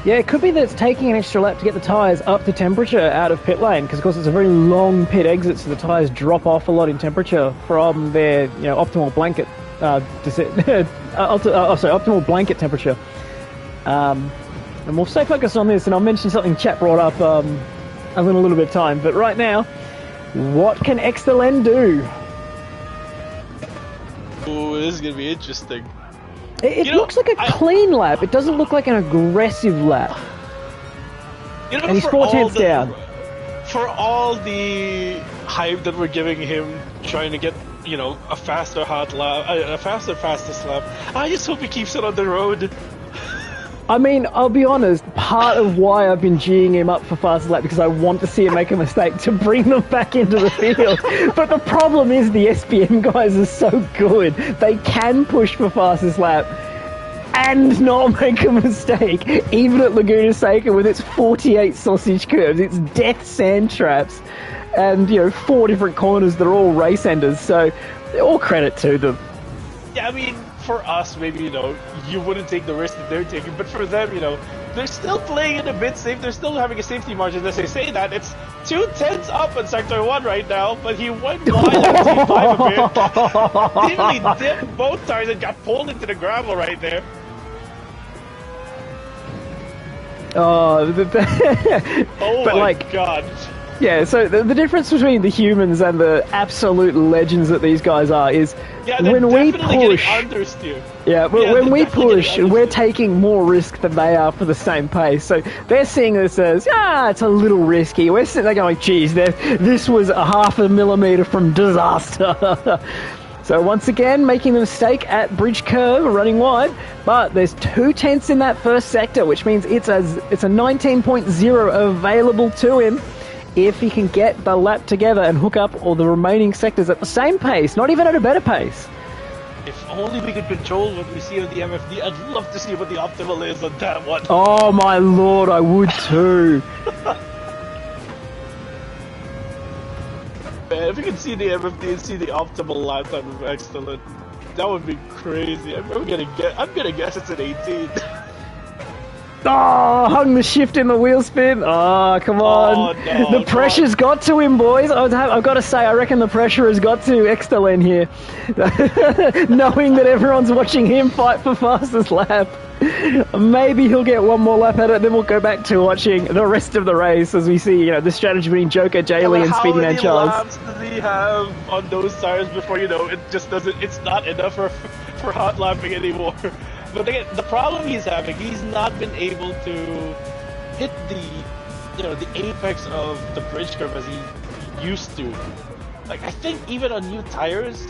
Yeah, it could be that it's taking an extra lap to get the tyres up to temperature out of pit lane, because of course it's a very long pit exit, so the tyres drop off a lot in temperature from their optimal blanket optimal blanket temperature. And we'll stay focused on this, and I'll mention something chat brought up a little bit of time. But right now, what can Extelen do? Ooh, this is gonna be interesting. It looks like a clean lap. It doesn't look like an aggressive lap. And he's 4/10 down. For all the hype that we're giving him, trying to get a faster fastest lap, I just hope he keeps it on the road. I mean, I'll be honest, part of why I've been geeing him up for fastest lap, because I want to see him make a mistake to bring them back into the field. But the problem is the SPM guys are so good. They can push for fastest lap. and not make a mistake, even at Laguna Seca with its 48 sausage curves, its death sand traps, and 4 different corners that are all race enders. So, all credit to them. Yeah, I mean, for us, maybe, you wouldn't take the risk that they're taking, but for them, they're still playing it a bit safe. They're still having a safety margin. As they say that, it's 2/10 up in Sector 1 right now, but he went wide on T5 a bit. Nearly dipped both tires and got pulled into the gravel right there. Oh, oh but my god. Yeah, so the difference between the humans and the absolute legends that these guys are is when we push. When we push, we're taking more risk than they are for the same pace. So they're seeing this as, it's a little risky. We're sitting there going, geez, this was a half a millimeter from disaster. So once again, making the mistake at bridge curve, running wide, but there's 2/10 in that first sector, which means it's a 19.0 available to him if he can get the lap together and hook up all the remaining sectors at the same pace, not even at a better pace. If only we could control what we see on the MFD, I'd love to see what the optimal is on that one. Oh my lord, I would too. Man, if we could see the MFD and see the optimal lap time of Excellent, that would be crazy. I'm gonna guess it's an 18. Oh, hung the shift in the wheel spin. Oh, come on. Oh, no, the pressure's got to him, boys. I've got to say, I reckon the pressure has got to Excellent here. Knowing that everyone's watching him fight for fastest lap. Maybe he'll get one more lap at it, then we'll go back to watching the rest of the race as we see, the strategy between Joker, Jaylee, and Speedy Man Charles. How many laps does he have on those tires before, it just doesn't, it's not enough for hot lapping anymore. But again, the problem he's having, he's not been able to hit the apex of the bridge curve as he used to. Like, I think even on new tires,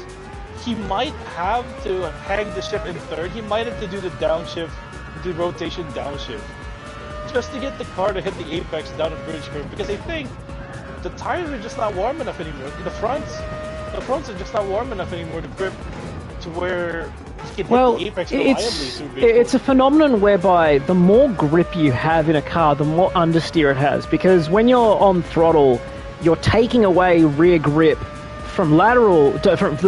he might have to hang the shift in third. He might have to do the downshift, the rotation downshift, just to get the car to hit the apex down at bridge curve. Because I think the tires are just not warm enough anymore. The fronts are just not warm enough anymore to grip to where he can hit the apex reliably. It's a phenomenon whereby the more grip you have in a car, the more understeer it has. Because when you're on throttle, you're taking away rear grip from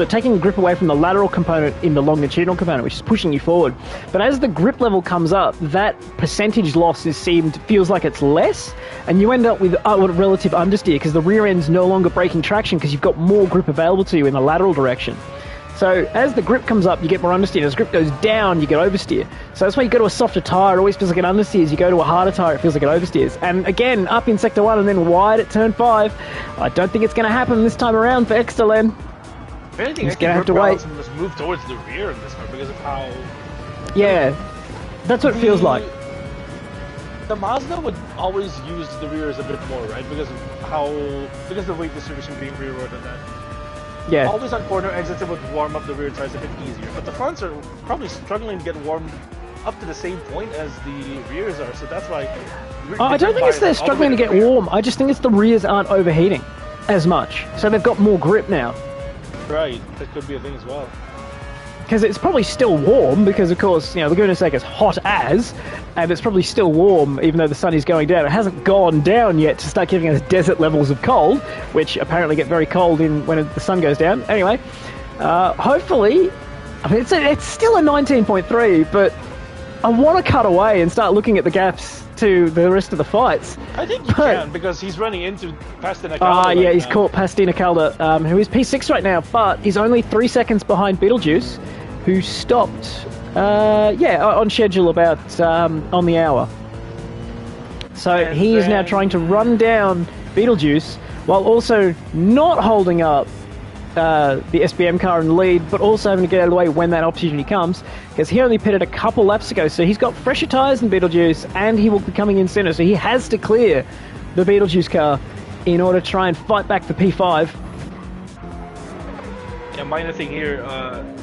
taking grip away from the lateral component in the longitudinal component, which is pushing you forward. But as the grip level comes up, that percentage loss feels like it's less, and you end up with relative understeer because the rear end's no longer breaking traction because you've got more grip available to you in the lateral direction. So as the grip comes up, you get more understeer. As grip goes down, you get oversteer. So that's why you go to a softer tyre, it always feels like it understeers. You go to a harder tyre, it feels like it oversteers. And again, up in Sector 1 and then wide at Turn 5. I don't think it's going to happen this time around for Excellent. He's going to have to wait. Must move towards the rear in this car because of how... Yeah, that's what it feels like. The Mazda would always use the rears a bit more, right? Because of the weight distribution being rearward and that. Yeah. Always on corner exits, it would warm up the rear tires a bit easier. But the fronts are probably struggling to get warmed up to the same point as the rears are, so that's why... I don't think it's they're struggling to get warm. I just think it's the rears aren't overheating as much. So they've got more grip now. Right, that could be a thing as well. Because it's probably still warm, because of course, Laguna Seca is hot as, and it's probably still warm even though the sun is going down. It hasn't gone down yet to start giving us desert levels of cold, which apparently get very cold when the sun goes down. Anyway, hopefully, I mean, it's still a 19.3, but I want to cut away and start looking at the gaps to the rest of the fights. I think you can, because he's running into Pastina Calda. Yeah, he's caught Pastina Calda, who is P6 right now, but he's only 3 seconds behind Beetlejuice, who stopped, on schedule about on the hour. So he is now trying to run down Beetlejuice while also not holding up the SBM car in the lead, but also having to get out of the way when that opportunity comes, because he only pitted a couple laps ago, so he's got fresher tyres than Beetlejuice, and he will be coming in center, so he has to clear the Beetlejuice car in order to try and fight back the P5. Yeah, minor thing here,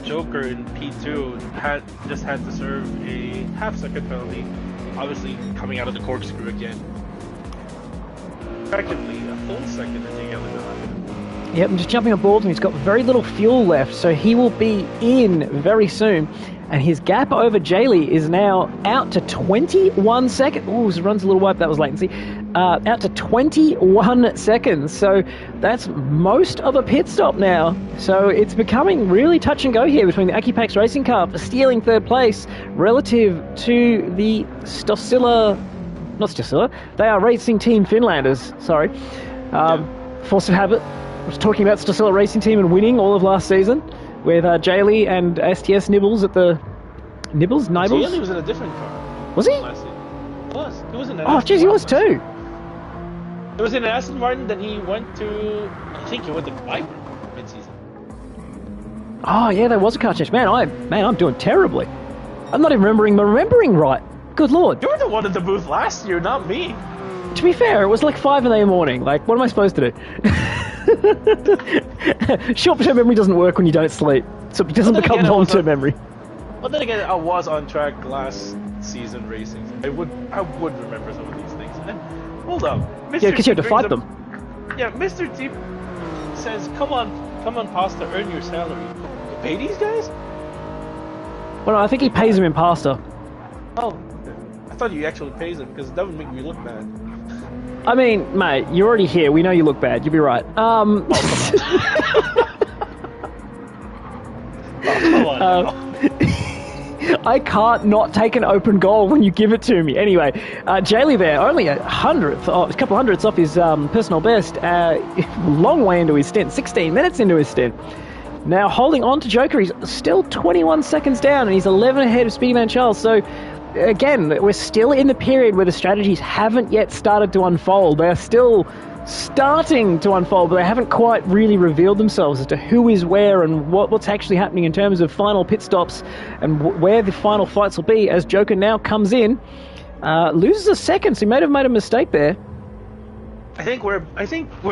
Joker in P2 had to serve a half-second penalty, obviously coming out of the corkscrew again. Effectively, a full second to take out the gun. Yep, I'm just jumping on board, and he's got very little fuel left, so he will be in very soon. And his gap over Jaylee is now out to 21 seconds. Ooh, it runs a little wipe. That was latency. Out to 21 seconds. So that's most of a pit stop now. So it's becoming really touch and go here between the AequepaX racing car stealing third place relative to the not Stosilla. They are Racing Team Finlanders. Sorry. Force of habit. I was talking about Stosilla Racing Team and winning all of last season with Jaylee and STS Nibbles at the... Nibbles? Jaylee was in a different car. Was he? He was in an Oh, jeez, he was too. It was in an Aston Martin, then he went to... I think he went to Viper mid-season. Oh, yeah, there was a car change. Man, I'm doing terribly. I'm not even remembering right. Good lord. You were the one at the booth last year, not me. To be fair, it was like 5 in the morning. Like, what am I supposed to do? Short-term memory doesn't work when you don't sleep, so it doesn't become long-term memory. But then again, I was on track last season racing. I would remember some of these things. And hold up, Mr. Yeah, because you had to fight them. Yeah, Mr. T says, "Come on, Pasta, earn your salary." You pay these guys? Well, no, I think he pays them in pasta. Oh, I thought you actually pays them because that would make me look bad. I mean, mate, you're already here. We know you look bad. You'll be right. Oh, come on now. I can't not take an open goal when you give it to me. Anyway, Jaylee there, only a couple hundredths off his personal best. Long way into his stint, 16 minutes into his stint. Now holding on to Joker, he's still 21 seconds down, and he's 11 ahead of Speedyman Charles. So again, we're still in the period where the strategies haven't yet started to unfold. They're still starting to unfold, but they haven't quite really revealed themselves as to who is where and what's actually happening in terms of final pit stops and where the final fights will be, as Joker now comes in, loses a second, so he may have made a mistake there. I think we're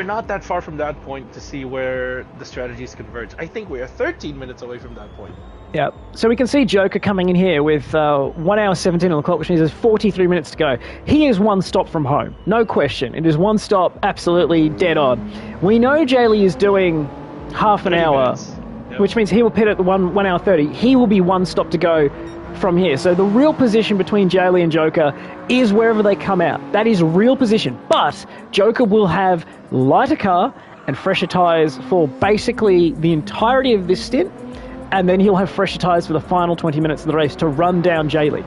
not that far from that point to see where the strategies converge. I think we are 13 minutes away from that point. Yeah, so we can see Joker coming in here with 1 hour 17 on the clock, which means there's 43 minutes to go. He is one stop from home, no question. It is one stop, absolutely dead on. We know Jaylee is doing half an hour, yep, which means he will pit at the 1 hour 30. He will be one stop to go from here. So the real position between Jaylee and Joker is wherever they come out. That is real position. But Joker will have lighter car and fresher tyres for basically the entirety of this stint, and then he'll have fresher tyres for the final 20 minutes of the race to run down Jaylee.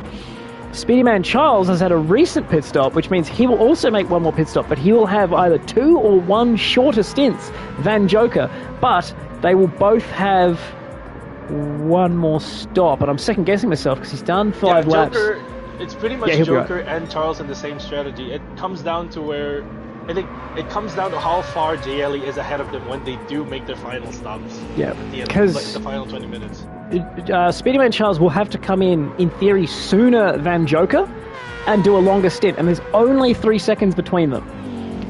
Speedyman Charles has had a recent pit stop, which means he will also make one more pit stop, but he will have either 2 or 1 shorter stints than Joker, but they will both have 1 more stop, and I'm second guessing myself because he's done 5 laps. Joker, it's pretty much Joker and Charles in the same strategy. It comes down to where I think it comes down to how far Jaylee is ahead of them when they do make their final stops. Yeah, because like the final 20 minutes. Speedyman Charles will have to come in theory, sooner than Joker and do a longer stint, and there's only 3 seconds between them.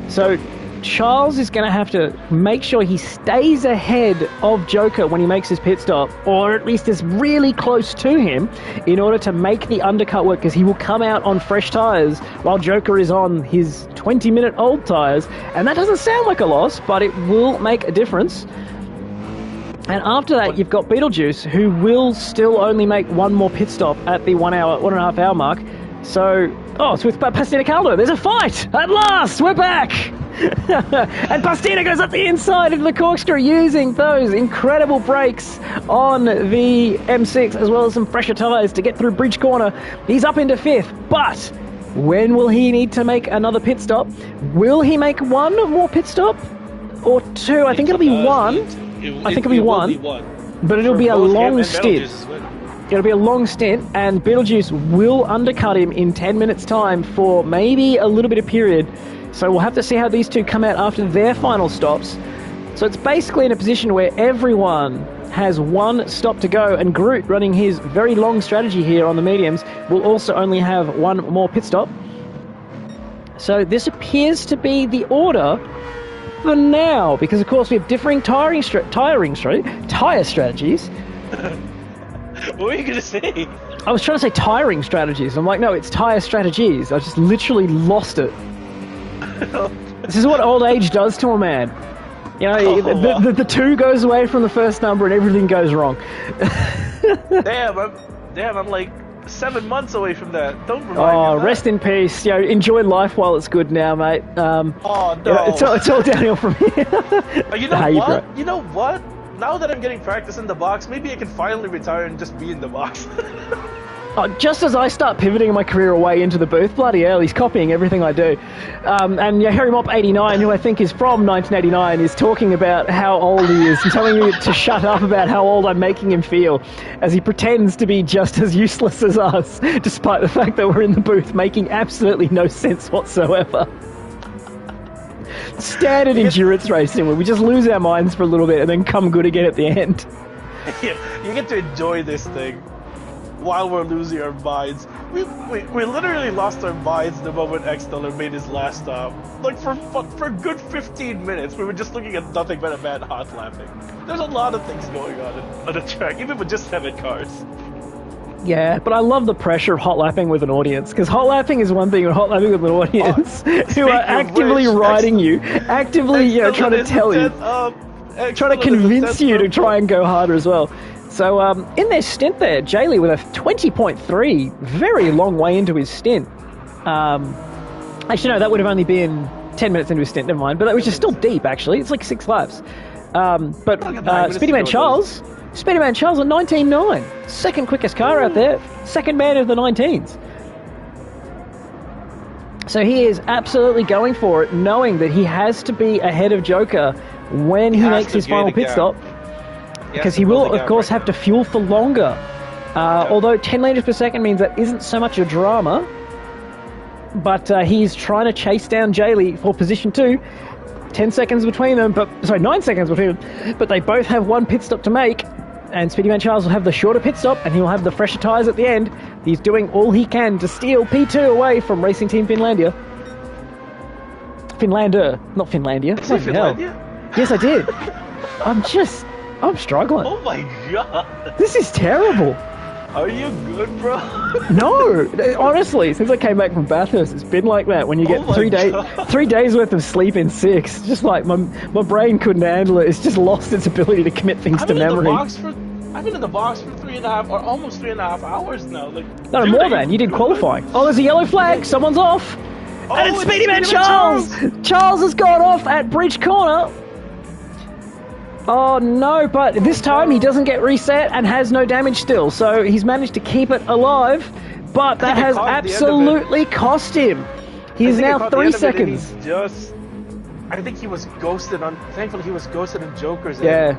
So Charles is going to have to make sure he stays ahead of Joker when he makes his pit stop, or at least is really close to him in order to make the undercut work, because he will come out on fresh tyres while Joker is on his 20-minute-old tyres, and that doesn't sound like a loss, but it will make a difference. And after that, you've got Beetlejuice, who will still only make 1 more pit stop at the 1.5 hour mark. So, it's with Pastina Caldo. There's a fight! At last! We're back! And Pastina goes up the inside into the corkscrew using those incredible brakes on the M6 as well as some fresher tyres to get through Bridge Corner. He's up into 5th, but when will he need to make another pit stop? Will he make 1 more pit stop? Or 2? I think it'll be 1. I think it'll be 1. But it'll be a long stint. It'll be a long stint, and Beetlejuice will undercut him in 10 minutes' time for maybe a little bit of period. So we'll have to see how these two come out after their final stops. So it's basically in a position where everyone has 1 stop to go, and Groot, running his very long strategy here on the mediums, will also only have 1 more pit stop. So this appears to be the order for now, because of course we have differing tyre strategies. What were you going to say? I was trying to say tiring strategies. I'm like, no, it's tyre strategies. I just literally lost it. This is what old age does to a man. You know, the 2 goes away from the first number and everything goes wrong. Damn, Damn, I'm like 7 months away from that. Don't remind me of that. Rest in peace. You know, enjoy life while it's good now, mate. Oh, no. You know, it's all downhill from here. You know what? You know what? Now that I'm getting practice in the box, maybe I can finally retire and just be in the box. Just as I start pivoting my career away into the booth, bloody hell, he's copying everything I do. And yeah, Harry Mop 89, who I think is from 1989, is talking about how old he is and telling me to shut up about how old I'm making him feel, as he pretends to be just as useless as us, despite the fact that we're in the booth making absolutely no sense whatsoever. Standard endurance racing, where we just lose our minds for a little bit and then come good again at the end. Yeah, you get to enjoy this thing while we're losing our minds. We literally lost our minds the moment X-Teller made his last stop. Like, for a good 15 minutes, we were just looking at nothing but a man hot lapping. There's a lot of things going on the track, even with just 7 cars. Yeah, but I love the pressure of hot lapping with an audience, because hot lapping is one thing, and hot lapping with an audience who are actively riding you, actively trying to tell you, trying to convince you to try and go harder as well. So in their stint there, Jaylee with a 20.3, very long way into his stint. Actually, no, that would have only been 10 minutes into his stint, never mind, but that was just still deep, actually. It's like 6 laps. But Speedy Man Charles at 19.9, second quickest car out there, second man of the 19s. So he is absolutely going for it, knowing that he has to be ahead of Joker when he makes his final pit stop. Because he will, of course, have to fuel for longer. Although 10 litres per second means that isn't so much a drama. But he's trying to chase down Jaylee for position 2. 10 seconds between them, 9 seconds between them. But they both have one pit stop to make. And Speedy Man Charles will have the shorter pit stop, and he'll have the fresher tyres at the end. He's doing all he can to steal P2 away from Racing Team Finlandia. Finlander, not Finlandia. Say Finlandia? Yes, I did. I'm struggling. Oh my god. This is terrible. Are you good, bro? No, honestly, since I came back from Bathurst, it's been like that when you get 3 days worth of sleep in 6. Just like my brain couldn't handle it. It's just lost its ability to commit things to memory. I've been in the box for 3.5 or almost 3.5 hours now. No, more than. You did qualifying. Oh, there's a yellow flag. Someone's off. And it's Speedy Man Charles. Charles has gone off at Bridge Corner. Oh no, but this time he doesn't get reset and has no damage still, so he's managed to keep it alive, but that has absolutely cost him. He is now 3 seconds. I think he was ghosted thankfully he was ghosted in Joker's end. Yeah.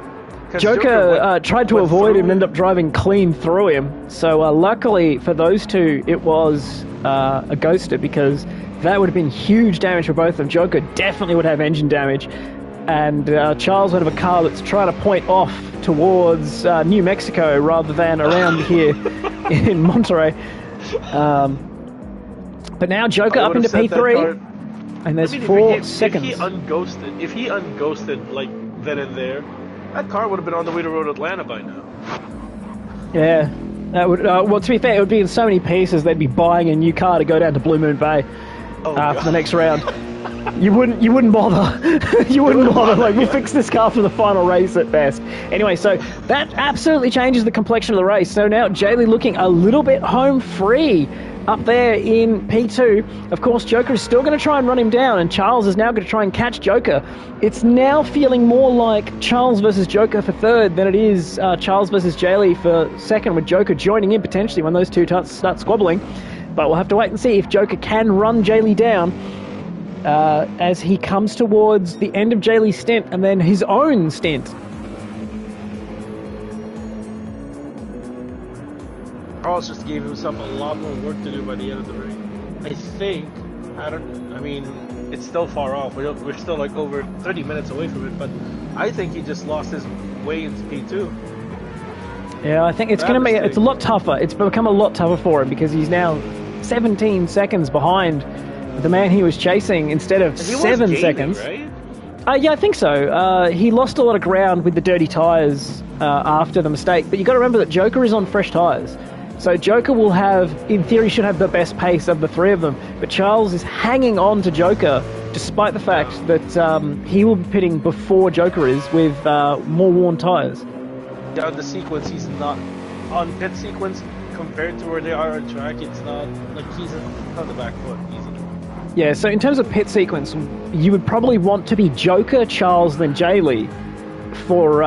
Joker tried to avoid him and ended up driving clean through him, so luckily for those two it was a ghoster, because that would have been huge damage for both of them. Joker definitely would have engine damage. And Charles would have a car that's trying to point off towards New Mexico rather than around here in Monterey. But now Joker up into P3, and there's 4 seconds. If he unghosted like then and there, that car would have been on the way to Road Atlanta by now. Yeah, that would. Well, to be fair, it would be in so many pieces. They'd be buying a new car to go down to Blue Moon Bay for the next round. You wouldn't bother. You wouldn't bother. Like, we'll fix this car for the final race at best. Anyway, so that absolutely changes the complexion of the race. So now Jaylee looking a little bit home free up there in P2. Of course, Joker is still going to try and run him down, and Charles is now going to try and catch Joker. It's now feeling more like Charles versus Joker for third than it is Charles versus Jaylee for second, with Joker joining in potentially when those two start squabbling. But we'll have to wait and see if Joker can run Jaylee down as he comes towards the end of Jaylee's stint and then his own stint. Charles just gave himself a lot more work to do by the end of the race. I mean, it's still far off. We're still like over 30 minutes away from it, but I think he just lost his way into P2. Yeah, I think it's going to be, it's a lot tougher. It's become a lot tougher for him because he's now 17 seconds behind the man he was chasing instead of 7 seconds. Right? Yeah, I think so. He lost a lot of ground with the dirty tyres after the mistake, but you've got to remember that Joker is on fresh tyres. So Joker will have, in theory, should have the best pace of the three of them, but Charles is hanging on to Joker despite the fact that he will be pitting before Joker is with more worn tyres. Down the sequence, he's not on pit sequence. compared to where they are on track, it's not like he's on the back foot easily. Yeah, so in terms of pit sequence, you would probably want to be Joker, Charles, then Jaylee for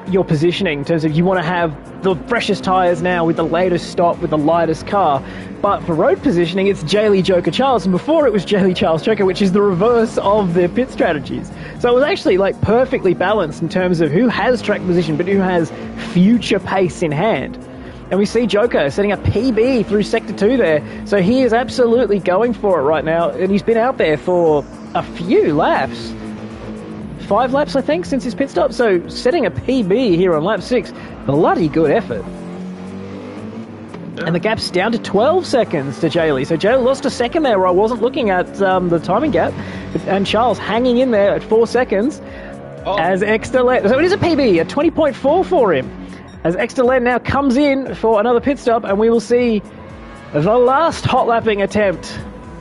your positioning in terms of you want to have the freshest tyres now with the latest stop with the lightest car. But for road positioning, it's Jaylee, Joker, Charles. And before it was Jaylee, Charles, Joker, which is the reverse of their pit strategies. So it was actually like perfectly balanced in terms of who has track position, but who has future pace in hand. And we see Joker setting a PB through Sector 2 there. So he is absolutely going for it right now. And he's been out there for a few laps. 5 laps, I think, since his pit stop. So setting a PB here on lap 6, bloody good effort. Yeah. And the gap's down to 12 seconds to Jaylee. So Jaylee lost a second there where I wasn't looking at the timing gap. And Charles hanging in there at 4 seconds as Exterlen. So it is a PB, a 20.4 for him. As Exterlen now comes in for another pit stop, and we will see the last hot lapping attempt.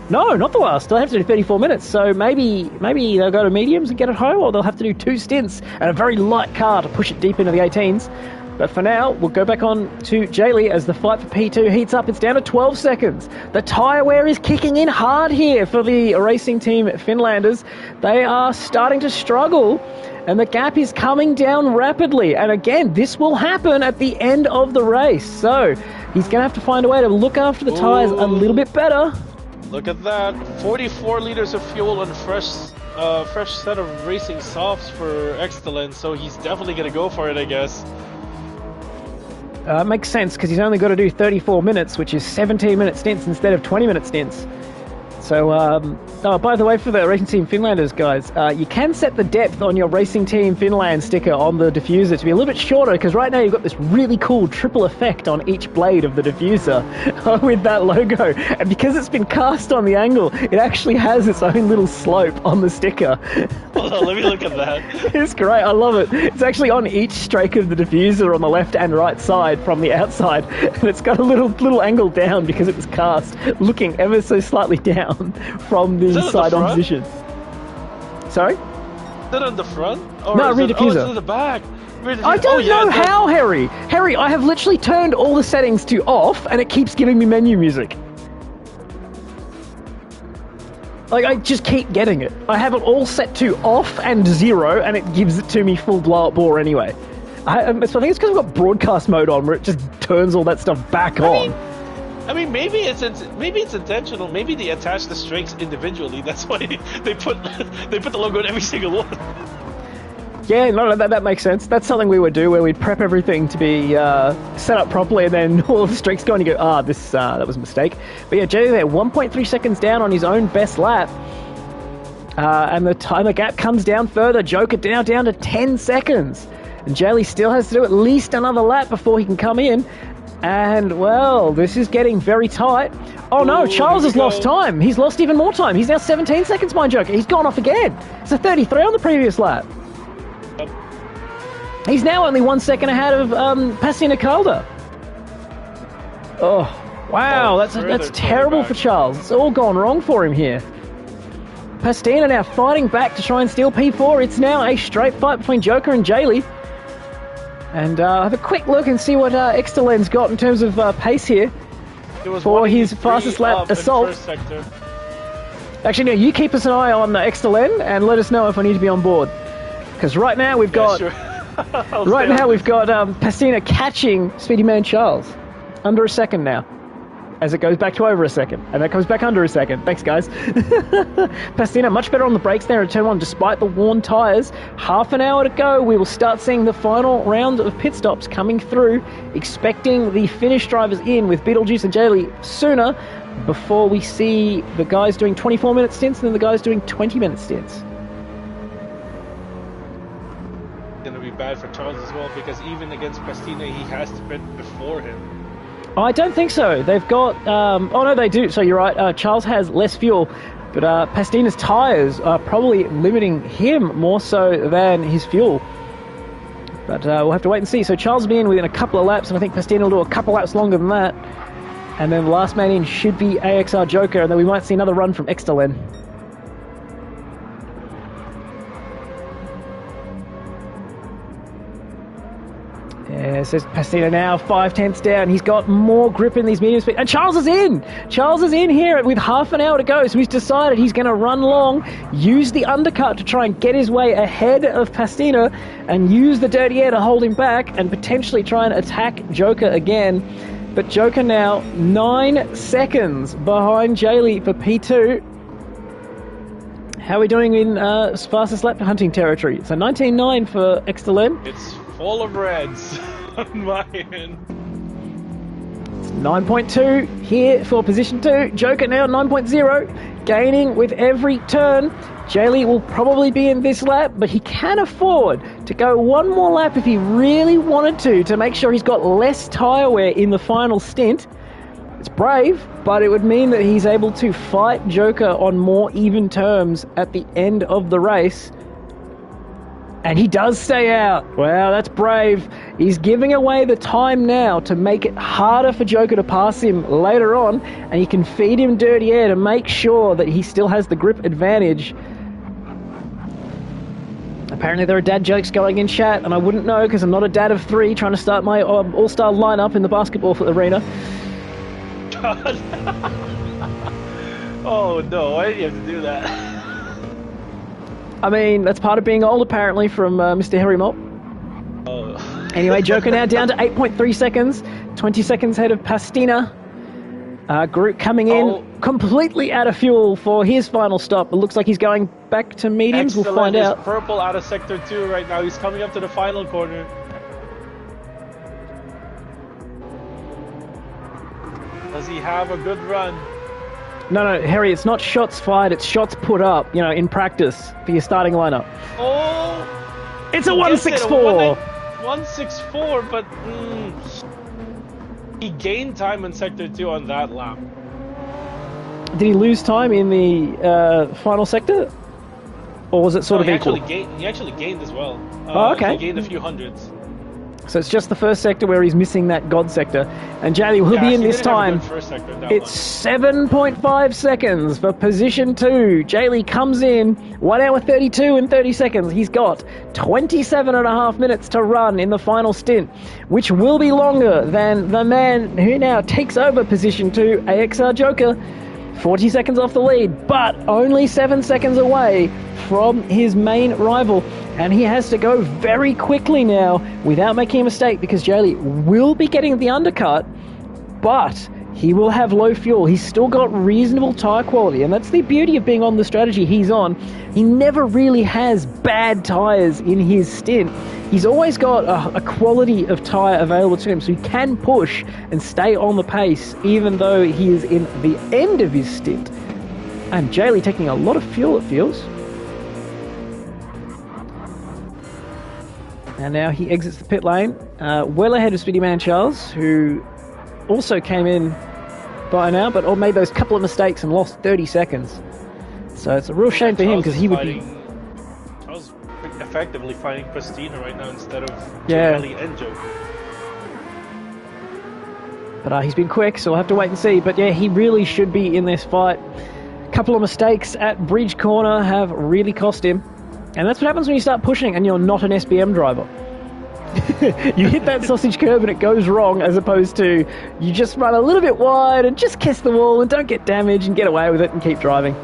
No, not the last. They'll have to do 34 minutes. So maybe they'll go to mediums and get it home, or they'll have to do 2 stints and a very light car to push it deep into the 18s. But for now, we'll go back on to Jaylee as the fight for P2 heats up. It's down to 12 seconds. The tyre wear is kicking in hard here for the racing team Finlanders. They are starting to struggle, and the gap is coming down rapidly. And again, this will happen at the end of the race. So he's going to have to find a way to look after the tyres a little bit better. Look at that. 44 liters of fuel and fresh set of racing softs for Exterlen. So he's definitely going to go for it, I guess. Makes sense, because he's only got to do 34 minutes, which is 17-minute stints instead of 20-minute stints. So, oh, by the way, for the Racing Team Finlanders, guys, you can set the depth on your Racing Team Finland sticker on the diffuser to be a little bit shorter, because right now you've got this really cool triple effect on each blade of the diffuser with that logo. And because it's been cast on the angle, it actually has its own little slope on the sticker. Hold on, let me look at that. It's great, I love it. It's actually on each strake of the diffuser on the left and right side from the outside, and it's got a little angle down because it was cast, looking ever so slightly down from the side-on position. Sorry? Is that on the front? Or no, rear diffuser. Oh, it's in the back. I don't know how, Harry. Harry, I have literally turned all the settings to off, and it keeps giving me menu music. Like, I just keep getting it. I have it all set to off and 0, and it gives it to me full blow-up bore anyway. So I think it's because I've got broadcast mode on, where it just turns all that stuff back on. I mean, maybe it's intentional. Maybe they attach the strakes individually. That's why they put the logo on every single one. Yeah, no, that makes sense. That's something we would do, where we'd prep everything to be set up properly, and then all the streaks go and you go, that was a mistake. But yeah, Jay there, 1.3 seconds down on his own best lap. And the gap comes down further. Joker now down to 10 seconds. And Jaylee still has to do at least another lap before he can come in. And, well, this is getting very tight. Oh, no, Charles has lost time. He's lost even more time. He's now 17 seconds behind Joker. He's gone off again. It's a 33 on the previous lap. He's now only 1 second ahead of Pasina Calder. Oh, wow, that's terrible for Charles. It's all gone wrong for him here. Pastina now fighting back to try and steal P4. It's now a straight fight between Joker and Jaylee. And have a quick look and see what Exterlen's got in terms of pace here for his fastest lap assault. Actually, no, you keep us an eye on Exterlen and let us know if I need to be on board. Because right now we've got Pastina catching Speedy Man Charles. Under a second now. As it goes back to over a second. And that comes back under a second. Thanks, guys. Pastina much better on the brakes there at turn 1 despite the worn tyres. Half an hour to go. We will start seeing the final round of pit stops coming through. Expecting the finish drivers in with Beetlejuice and Jaylee sooner before we see the guys doing 24-minute stints and then the guys doing 20-minute stints. Going to be bad for Charles as well, because even against Pastina, he has to pit before him. I don't think so. They've got... oh, no, they do. So you're right. Charles has less fuel, but Pastina's tyres are probably limiting him more so than his fuel. But we'll have to wait and see. So Charles will be in within a couple of laps, and I think Pastina will do a couple laps longer than that. And then the last man in should be AXR Joker, and then we might see another run from Exterlen. Yeah, There's Pastina now, 5/10 down. He's got more grip in these medium speed. And Charles is in! Charles is in here with half an hour to go. So he's decided he's going to run long, use the undercut to try and get his way ahead of Pastina, and use the dirty air to hold him back and potentially try and attack Joker again. But Joker now 9 seconds behind Jaylee for P2. How are we doing in fastest lap hunting territory? So 19.9 for Extelem. It's full of reds on my end. 9.2 here for position 2. Joker now 9.0, gaining with every turn. Jaylee will probably be in this lap, but he can afford to go one more lap if he really wanted to make sure he's got less tyre wear in the final stint. It's brave, but it would mean that he's able to fight Joker on more even terms at the end of the race. And he does stay out. Wow, that's brave. He's giving away the time now to make it harder for Joker to pass him later on, and he can feed him dirty air to make sure that he still has the grip advantage. Apparently there are dad jokes going in chat, and I wouldn't know because I'm not a dad of 3 trying to start my all-star lineup in the basketball arena. God. Oh no, why did you have to do that? I mean, that's part of being old, apparently, from Mr. Harry Mop. Oh. Anyway, Joker now down to 8.3 seconds, 20 seconds ahead of Pastina. Groot coming in, completely out of fuel for his final stop. It looks like he's going back to mediums. Excellent. We'll find out. Purple out of sector 2 right now. He's coming up to the final corner. Does he have a good run? No, Harry, it's not shots fired, it's shots put up, you know, in practice for your starting lineup. Oh! It's a 164! 164, but he gained time in sector 2 on that lap. Did he lose time in the final sector? Or was it sort of equal? He actually gained as well. Oh, okay. He gained a few hundreds. So it's just the first sector where he's missing that God sector. And Jaylee will be in this time. It's 7.5 seconds for position 2. Jaylee comes in, 1 hour 32 and 30 seconds. He's got 27.5 minutes to run in the final stint, which will be longer than the man who now takes over position 2, AXR Joker. 40 seconds off the lead, but only 7 seconds away from his main rival. And he has to go very quickly now without making a mistake because Jaylee will be getting the undercut, but he will have low fuel. He's still got reasonable tyre quality, and that's the beauty of being on the strategy he's on. He never really has bad tyres in his stint. He's always got a quality of tyre available to him, so he can push and stay on the pace even though he is in the end of his stint. And Jaylee taking a lot of fuel, it feels. And now he exits the pit lane, well ahead of Speedy Man Charles, who also came in by now, but made those couple of mistakes and lost 30 seconds. So it's a real shame for him because he would be... Charles effectively fighting Pastina right now instead of Jaylee and Joker. But he's been quick, so we'll have to wait and see. But yeah, he really should be in this fight. A couple of mistakes at Bridge Corner have really cost him. And that's what happens when you start pushing and you're not an SBM driver. You hit that sausage curb and it goes wrong, as opposed to you just run a little bit wide and just kiss the wall and don't get damaged and get away with it and keep driving.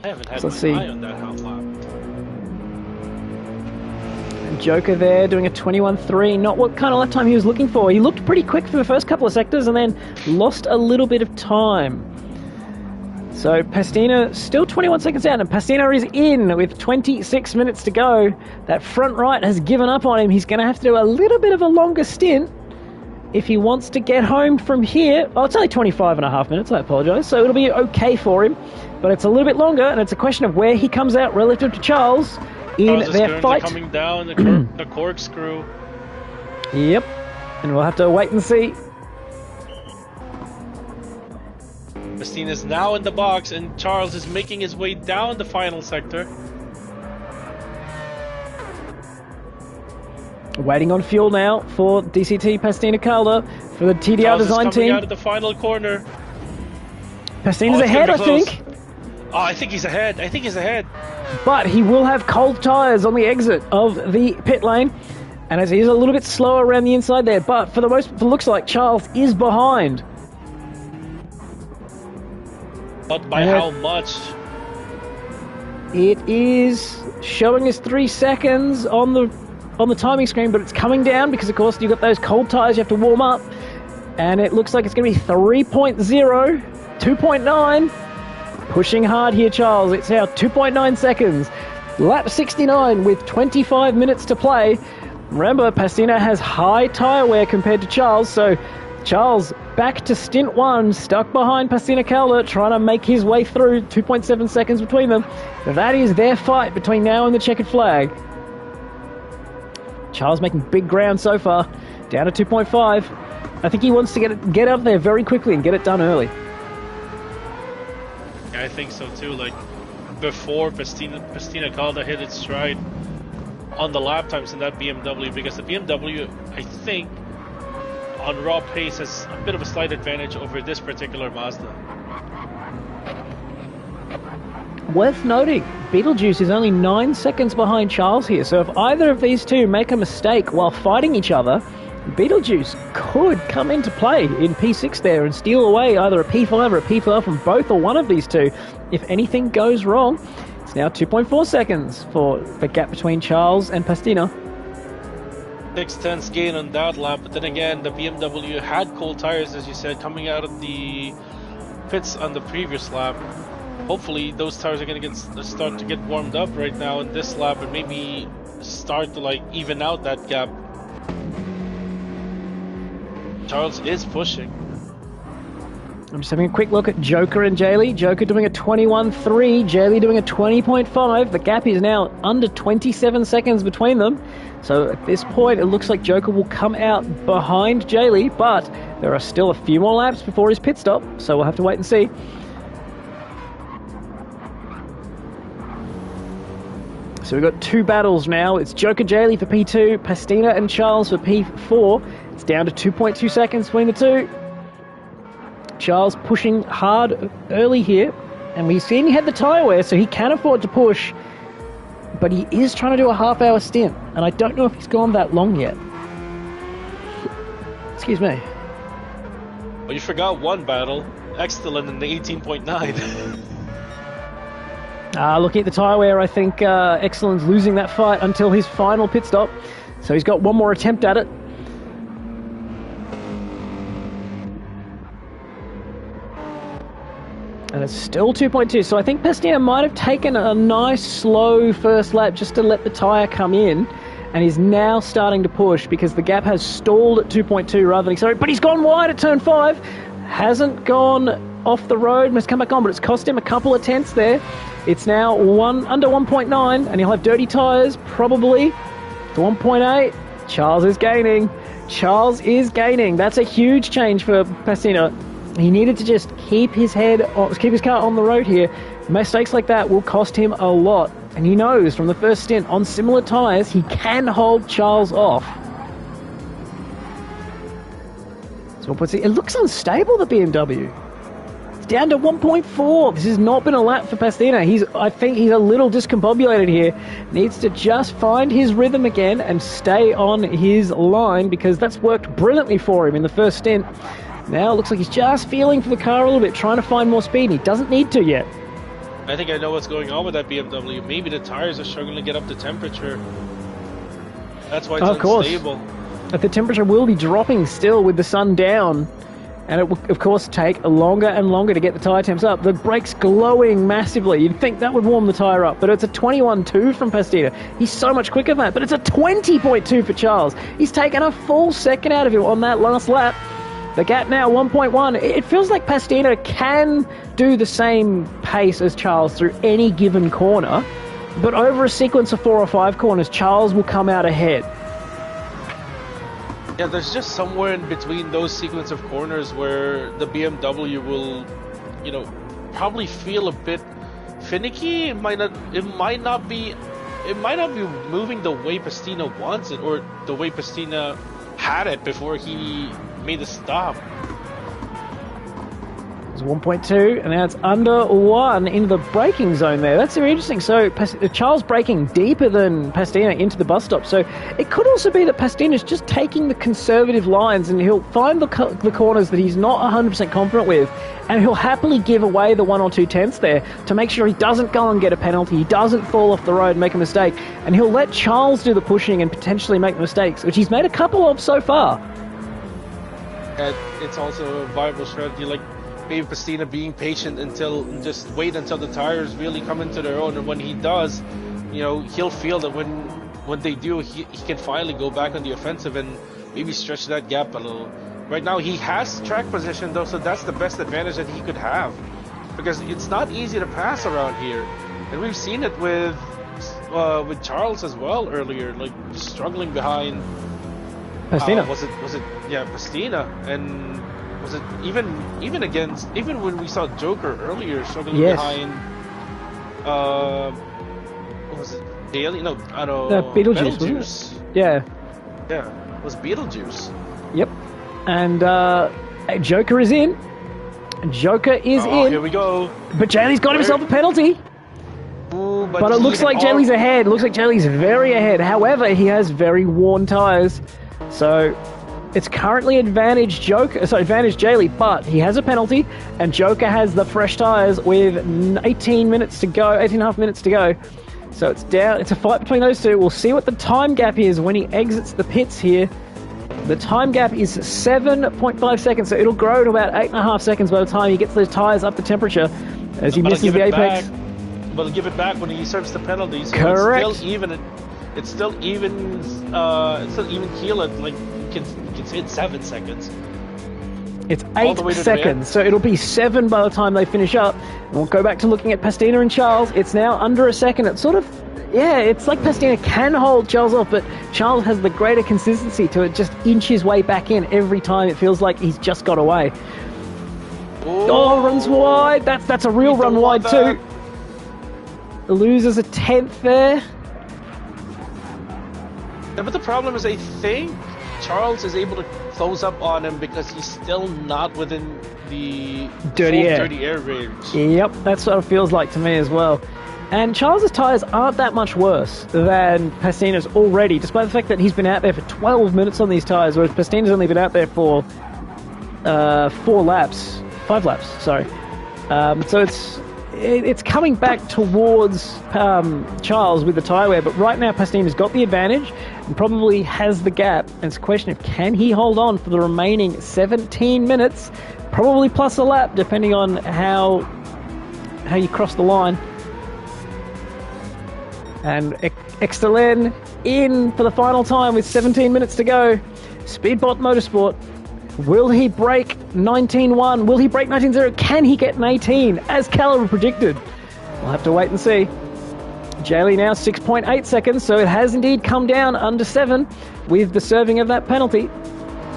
I haven't had my eye on that half lap. And Joker there doing a 21.3, not what kind of lap time he was looking for. He looked pretty quick for the first couple of sectors and then lost a little bit of time. So Pastina still 21 seconds down, and Pastina is in with 26 minutes to go. That front right has given up on him. He's going to have to do a little bit of a longer stint if he wants to get home from here. Oh, it's only 25.5 minutes, I apologise. So it'll be okay for him, but it's a little bit longer, and it's a question of where he comes out relative to Charles in their fight. Coming down the corkscrew. Yep, and we'll have to wait and see. Pastina's now in the box, and Charles is making his way down the final sector. Waiting on fuel now for DCT Pastina Calder for the TDR Charles design is coming team. Out of the final corner. Pastina's ahead, I think. Oh, I think he's ahead. but he will have cold tyres on the exit of the pit lane. And as he's a little bit slower around the inside there, but for the most, it looks like Charles is behind. But by how much? It is showing us 3 seconds on the timing screen, but it's coming down because, of course, you've got those cold tyres you have to warm up. And it looks like it's going to be 3.0, 2.9. Pushing hard here, Charles. It's now 2.9 seconds. Lap 69 with 25 minutes to play. Remember, Pastina has high tyre wear compared to Charles, so Charles back to stint 1, stuck behind Pastina Calder, trying to make his way through, 2.7 seconds between them. That is their fight between now and the checkered flag. Charles making big ground so far, down to 2.5. I think he wants to get up there very quickly and get it done early. Yeah, I think so too. Like before Pastina Calder hit its stride on the lap times in that BMW, because the BMW, I think, on raw pace has a bit of a slight advantage over this particular Mazda. Worth noting, Beetlejuice is only 9 seconds behind Charles here, so if either of these two make a mistake while fighting each other, Beetlejuice could come into play in P6 there and steal away either a P5 or a P4 from both or one of these two. If anything goes wrong, it's now 2.4 seconds for the gap between Charles and Pastina. 6/10 gain on that lap, but then again, the BMW had cold tires, as you said, coming out of the pits on the previous lap. Hopefully, those tires are going to start to get warmed up right now in this lap, and maybe start to like even out that gap. Charles is pushing. I'm just having a quick look at Joker and Jaylee. Joker doing a 21.3, Jaylee doing a 20.5. The gap is now under 27 seconds between them. So at this point, it looks like Joker will come out behind Jaylee, but there are still a few more laps before his pit stop, so we'll have to wait and see. So we've got two battles now. It's Joker Jaylee for P2, Pastina and Charles for P4. It's down to 2.2 seconds between the two. Charles pushing hard early here, and we've seen he had the tyre wear, so he can afford to push, but he is trying to do a half-hour stint, and I don't know if he's gone that long yet. Excuse me. Well, you forgot one battle, Excellent in the 18.9. Looking at the tyre wear, I think Excellent's losing that fight until his final pit stop, so he's got one more attempt at it. And it's still 2.2, so I think Pastina might have taken a nice slow first lap just to let the tyre come in, and he's now starting to push because the gap has stalled at 2.2 rather than accelerate, but he's gone wide at turn 5, hasn't gone off the road, must come back on, but it's cost him a couple of tenths there. It's now under 1.9, and he'll have dirty tyres probably to 1.8. Charles is gaining. Charles is gaining. That's a huge change for Pastina. He needed to just keep his car on the road here. Mistakes like that will cost him a lot. And he knows from the first stint on similar tyres, he can hold Charles off. So it looks unstable, the BMW. It's down to 1.4. This has not been a lap for Pastina. I think he's a little discombobulated here. Needs to just find his rhythm again and stay on his line, because that's worked brilliantly for him in the first stint. Now it looks like he's just feeling for the car a little bit, trying to find more speed. He doesn't need to yet. I think I know what's going on with that BMW. Maybe the tires are struggling to get up to temperature. That's why it's unstable. But the temperature will be dropping still with the sun down. And it will, of course, take longer and longer to get the tyre temps up. The brake's glowing massively. You'd think that would warm the tyre up, but it's a 21.2 from Pastina. He's so much quicker than that, but it's a 20.2 for Charles. He's taken a full second out of him on that last lap. The gap now 1.1. It feels like Pastina can do the same pace as Charles through any given corner, but over a sequence of 4 or 5 corners, Charles will come out ahead. Yeah, there's just somewhere in between those sequence of corners where the BMW will, probably feel a bit finicky. It might not be moving the way Pastina wants it, or the way Pastina had it before he made a stop. It's 1.2, and now it's under 1 into the braking zone there. That's very interesting. So Charles braking deeper than Pastina into the bus stop. So it could also be that Pastina's just taking the conservative lines, and he'll find the corners that he's not 100% confident with, and he'll happily give away the 1 or 2 tenths there to make sure he doesn't go and get a penalty, he doesn't fall off the road and make a mistake, and he'll let Charles do the pushing and potentially make the mistakes, which he's made a couple of so far. It's also a viable strategy, like maybe Pastina being patient just wait until the tires really come into their own, and when he does, he'll feel that when they do, he can finally go back on the offensive and maybe stretch that gap a little. Right now he has track position though, so that's the best advantage that he could have, because it's not easy to pass around here, and we've seen it with Charles as well earlier, like struggling behind Pastina. Was it Pastina, and was it even when we saw Joker earlier struggling behind what was it, Daly? No, I don't know. Beetlejuice. Yeah, it was Beetlejuice. Yep. And Joker is in. Joker is in. Here we go. But Jaylee's got himself a penalty. Ooh, but it looks like Jaylee's ahead. It looks like Jaylee's very ahead. However, he has very worn tires. So it's currently advantage Jaylee, but he has a penalty, and Joker has the fresh tires with 18 minutes to go, 18.5 minutes to go. So it's down. It's a fight between those two. We'll see what the time gap is when he exits the pits here. The time gap is 7.5 seconds, so it'll grow to about 8.5 seconds by the time he gets those tires up to temperature as he misses the apex. But he'll give it back when he serves the penalty. So correct. It's still even keel at, like, you can say it's 7 seconds. It's 8 seconds, so it'll be 7 by the time they finish up. And we'll go back to looking at Pastina and Charles. It's now under a second. It's sort of, it's like Pastina can hold Charles off, but Charles has the greater consistency to it, just inch his way back in every time. It feels like he's just got away. Oh, runs wide. That's a real run wide too. Loses a tenth there. Yeah, but the problem is, I think Charles is able to close up on him because he's still not within the dirty air range. Yep, that's what it feels like to me as well. And Charles's tyres aren't that much worse than Pastina's already, despite the fact that he's been out there for 12 minutes on these tyres, whereas Pastina's only been out there for 5 laps, sorry. So it's coming back towards Charles with the tyre wear, but right now Pastina's got the advantage and probably has the gap. And it's a question of, can he hold on for the remaining 17 minutes, probably plus a lap, depending on how you cross the line. And Extelen in for the final time with 17 minutes to go. Speedbot Motorsport. Will he break 19.1? Will he break 19.0? Can he get an 18, as Caliber predicted? We'll have to wait and see. Jaylee now 6.8 seconds, so it has indeed come down under 7 with the serving of that penalty.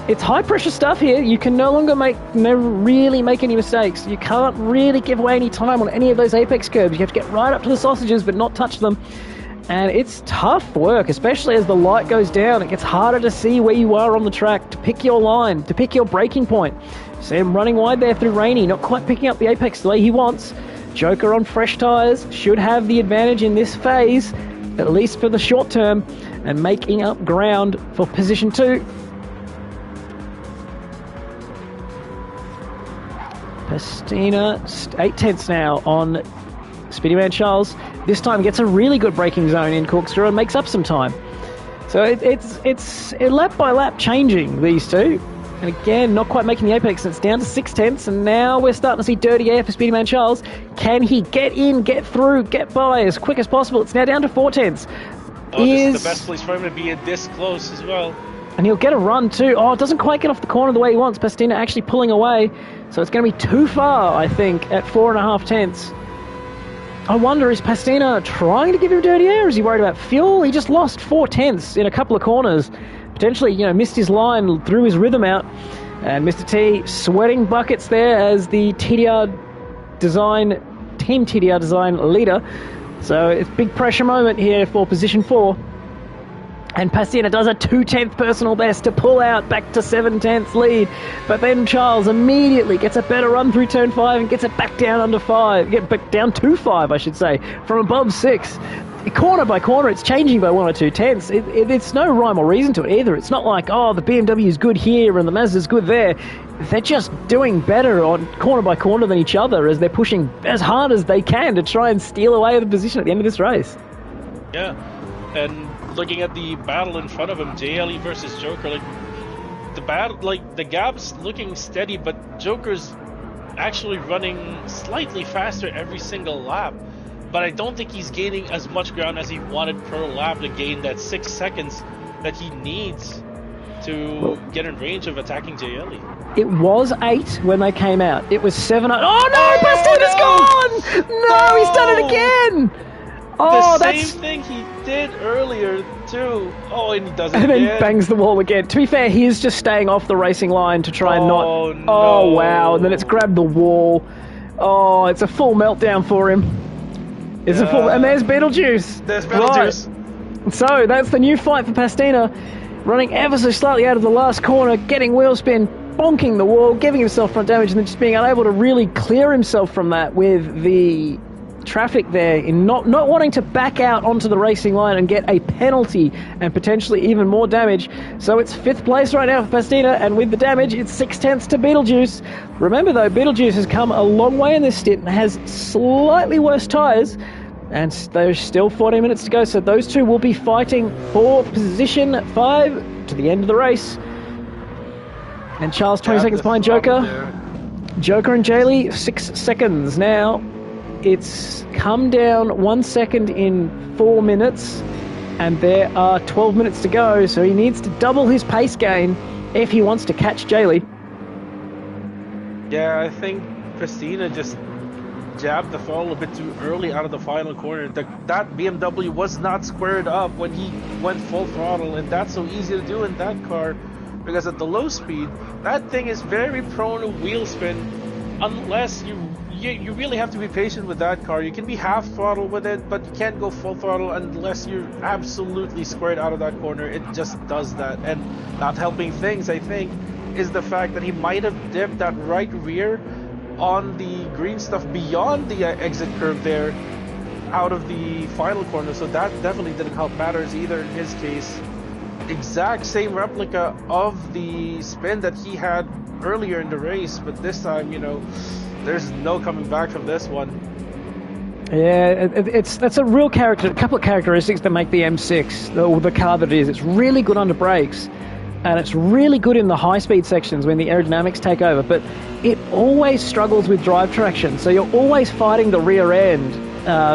It's high-pressure stuff here. You can no longer really make any mistakes. You can't really give away any time on any of those apex curbs. You have to get right up to the sausages but not touch them. And it's tough work, especially as the light goes down. It gets harder to see where you are on the track, to pick your line, to pick your braking point. See him running wide there through Rainy, not quite picking up the apex the way he wants. Joker on fresh tyres should have the advantage in this phase, at least for the short term, and making up ground for position 2. Pastina, 8 tenths now on Speedy Man Charles. This time gets a really good braking zone in corkscrew and makes up some time. So it's lap by lap changing, these two. And again, not quite making the apex. It's down to 6 tenths, and now we're starting to see dirty air for Speedy Man Charles. Can he get in, get through, get by as quick as possible? It's now down to 4 tenths. Oh, this is the best place for him to be this close as well. And he'll get a run too. Oh, it doesn't quite get off the corner the way he wants. Pastina actually pulling away. So it's going to be too far, I think, at 4.5 tenths. I wonder, is Pastina trying to give him dirty air? Is he worried about fuel? He just lost 4 tenths in a couple of corners. Potentially, missed his line, threw his rhythm out. And Mr. T sweating buckets there as the Team TDR Design leader. So it's a big pressure moment here for position 4. And Pastina does a 2/10 personal best to pull out back to 7/10 lead. But then Charles immediately gets a better run through turn 5 and gets it back down under 5. Get back down to 5, I should say, from above 6. Corner by corner, it's changing by 1 or 2 tenths. It's no rhyme or reason to it either. It's not like, oh, the BMW is good here and the Mazda's good there. They're just doing better on corner by corner than each other as they're pushing as hard as they can to try and steal away the position at the end of this race. Yeah, and looking at the battle in front of him, JLE versus Joker, like the battle, like the gap's looking steady, but Joker's actually running slightly faster every single lap. But I don't think he's gaining as much ground as he wanted per lap to gain that 6 seconds that he needs to get in range of attacking JLE. It was 8 when they came out. It was 7. Oh no, Bastina's gone! No, he's done it again! Oh, the same thing he did earlier too. Oh, and he does it and again. then bangs the wall again. To be fair, he is just staying off the racing line to try and not... No. Oh, wow. And then it's grabbed the wall. Oh, it's a full meltdown for him. It's a full... And there's Beetlejuice. There's Beetlejuice. Right. So, that's the new fight for Pastina. Running ever so slightly out of the last corner, getting wheel spin, bonking the wall, giving himself front damage, and then just being unable to really clear himself from that with the traffic there, in not wanting to back out onto the racing line and get a penalty and potentially even more damage. So it's 5th place right now for Pastina, and with the damage, it's 6 tenths to Beetlejuice. Remember though, Beetlejuice has come a long way in this stint and has slightly worse tyres, and there's still 14 minutes to go, so those two will be fighting for position 5 to the end of the race. And Charles 20 seconds behind Joker. Joker and Jaylee 6 seconds now. It's come down 1 second in 4 minutes, and there are 12 minutes to go, so he needs to double his pace gain if he wants to catch Jaylee. Yeah, I think Christina just jabbed the throttle a bit too early out of the final corner. That BMW was not squared up when he went full throttle, and that's so easy to do in that car, because at the low speed, that thing is very prone to wheel spin unless you really have to be patient with that car. You can be half throttle with it, but you can't go full throttle unless you're absolutely squared out of that corner. It just does that. And not helping things, I think, is the fact that he might have dipped that right rear on the green stuff beyond the exit curve there out of the final corner. So that definitely didn't help matters either in his case. Exact same replica of the spin that he had earlier in the race, but this time, you know, there's no coming back from this one. Yeah, that's a real a couple of characteristics that make the M6, or the car that it is. It's really good under brakes, and it's really good in the high-speed sections when the aerodynamics take over, but it always struggles with drive traction, so you're always fighting the rear end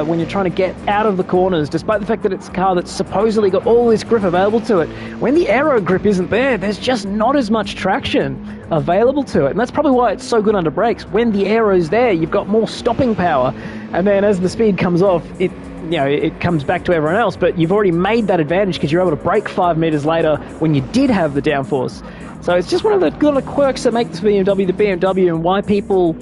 when you're trying to get out of the corners, despite the fact that it's a car that's supposedly got all this grip available to it. When the aero grip isn't there, there's just not as much traction available to it, and that's probably why it's so good under brakes. When the aero's there, you've got more stopping power, and then as the speed comes off, it comes back to everyone else, but you've already made that advantage because you're able to brake 5 meters later when you did have the downforce. So it's just one of the kind of quirks that make this BMW the BMW, and why people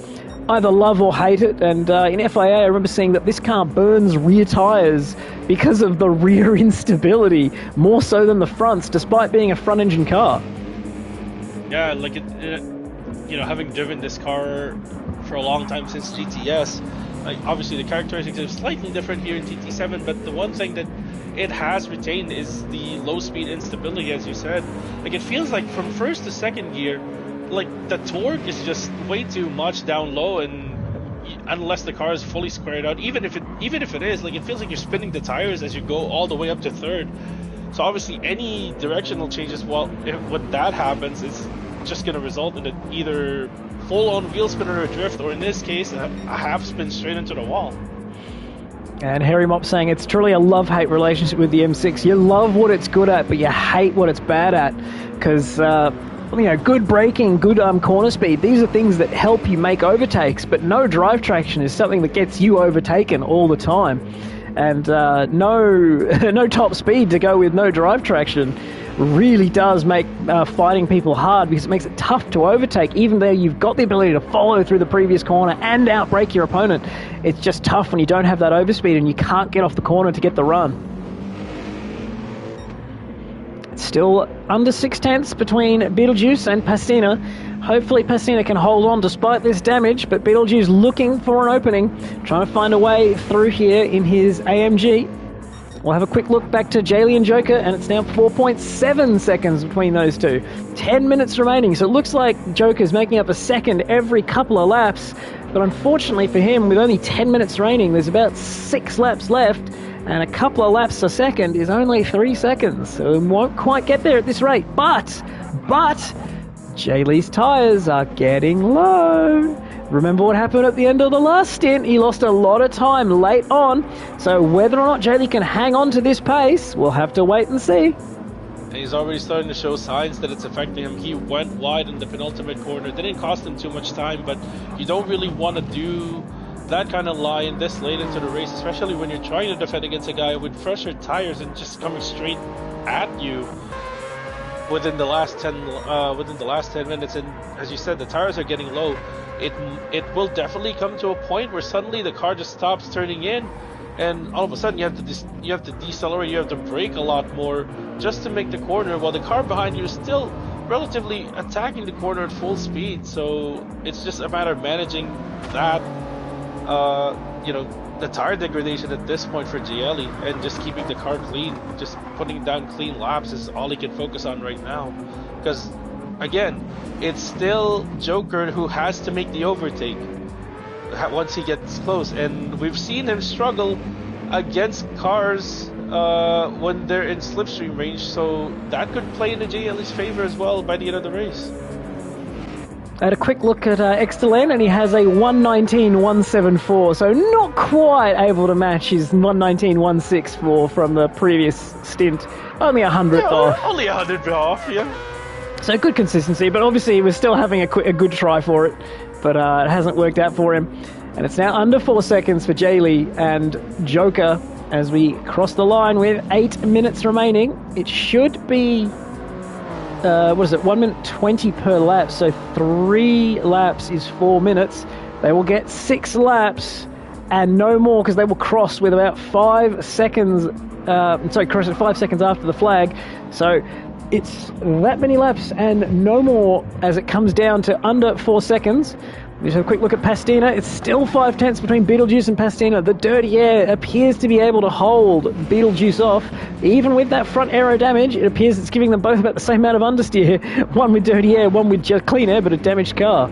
either love or hate it. And in FIA, I remember seeing that this car burns rear tyres because of the rear instability, more so than the fronts, despite being a front-engine car. Yeah, like having driven this car for a long time since GTS, obviously the characteristics are slightly different here in TT7, but the one thing that it has retained is the low-speed instability, as you said. Like, it feels like from first to second gear, like the torque is just way too much down low, and unless the car is fully squared out, even if it is, like, it feels like you're spinning the tires as you go all the way up to third. So obviously any directional changes, when that happens, is just going to result in either full-on wheel spin or a drift, or in this case, a half spin straight into the wall. And Harry Mop saying it's truly a love-hate relationship with the M6. You love what it's good at, but you hate what it's bad at, because good braking, good corner speed, these are things that help you make overtakes, but no drive traction is something that gets you overtaken all the time. And no top speed to go with no drive traction really does make fighting people hard, because it makes it tough to overtake, even though you've got the ability to follow through the previous corner and outbrake your opponent. It's just tough when you don't have that overspeed and you can't get off the corner to get the run. Still under 6/10 between Beetlejuice and Pastina. Hopefully Pastina can hold on despite this damage, but Beetlejuice looking for an opening, trying to find a way through here in his AMG. We'll have a quick look back to Jaylee and Joker, and it's now 4.7 seconds between those two. 10 minutes remaining, so it looks like Joker's making up a second every couple of laps, but unfortunately for him, with only 10 minutes remaining, there's about 6 laps left, and a couple of laps a second is only 3 seconds, so we won't quite get there at this rate. But Jaylee's tyres are getting low. Remember what happened at the end of the last stint? He lost a lot of time late on, so whether or not Jaylee can hang on to this pace, we'll have to wait and see. He's already starting to show signs that it's affecting him. He went wide in the penultimate corner. Didn't cost him too much time, but you don't really want to do that kind of line this late into the race, especially when you're trying to defend against a guy with fresher tires and just coming straight at you within the last 10 minutes. And as you said, the tires are getting low. It will definitely come to a point where suddenly the car just stops turning in, and all of a sudden you have to decelerate, you have to brake a lot more just to make the corner, while the car behind you is still relatively attacking the corner at full speed. So it's just a matter of managing that, the tire degradation at this point for Jaylee, and just keeping the car clean, just putting down clean laps is all he can focus on right now. Because again, it's still Joker who has to make the overtake once he gets close, and we've seen him struggle against cars when they're in slipstream range, so that could play into Jaylee's favor as well by the end of the race. I had a quick look at Exterland, and he has a 119.174, so not quite able to match his 119.164 from the previous stint. Only 100th off. Only 100 off, yeah. So good consistency, but obviously he was still having a good try for it, but it hasn't worked out for him. And it's now under 4 seconds for Jaylee and Joker as we cross the line with 8 minutes remaining. It should be 1 minute 20 per lap, so 3 laps is 4 minutes. They will get 6 laps and no more, because they will cross with about 5 seconds, cross at 5 seconds after the flag. So it's that many laps and no more as it comes down to under 4 seconds. Just have a quick look at Pastina. It's still 5/10 between Beetlejuice and Pastina. The dirty air appears to be able to hold Beetlejuice off. Even with that front aero damage, it appears it's giving them both about the same amount of understeer. One with dirty air, one with just clean air, but a damaged car.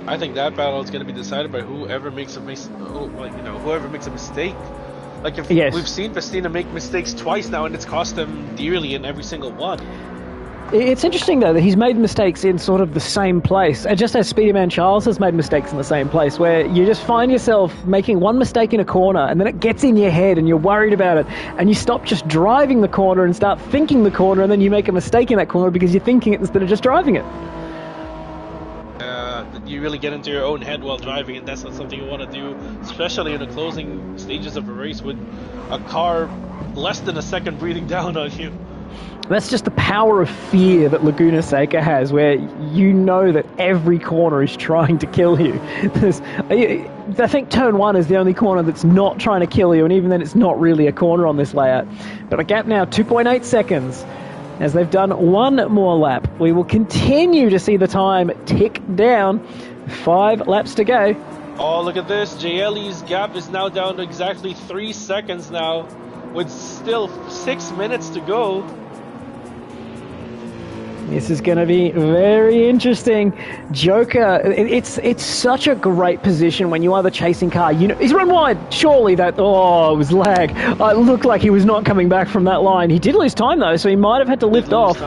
I think that battle is going to be decided by whoever makes a mistake. Like, if we've seen Pastina make mistakes twice now, and it's cost him dearly in every single one. It's interesting, though, that he's made mistakes in sort of the same place. Just as Speederman Charles has made mistakes in the same place, where you just find yourself making one mistake in a corner, and then it gets in your head, and you're worried about it, and you stop just driving the corner and start thinking the corner, and then you make a mistake in that corner because you're thinking it instead of just driving it. You really get into your own head while driving, and that's not something you want to do, especially in the closing stages of a race with a car less than a second breathing down on you. That's just the power of fear that Laguna Seca has, where you know that every corner is trying to kill you. I think turn 1 is the only corner that's not trying to kill you, and even then it's not really a corner on this layout. But a gap now, 2.8 seconds. As they've done one more lap, we will continue to see the time tick down. 5 laps to go. Oh, look at this. Jaylee's gap is now down to exactly 3 seconds now, with still 6 minutes to go. This is going to be very interesting. Joker, it's such a great position when you are the chasing car. You know, he's run wide. Surely that, it was lag. It looked like he was not coming back from that line. He did lose time, though, so he might have had to lift off.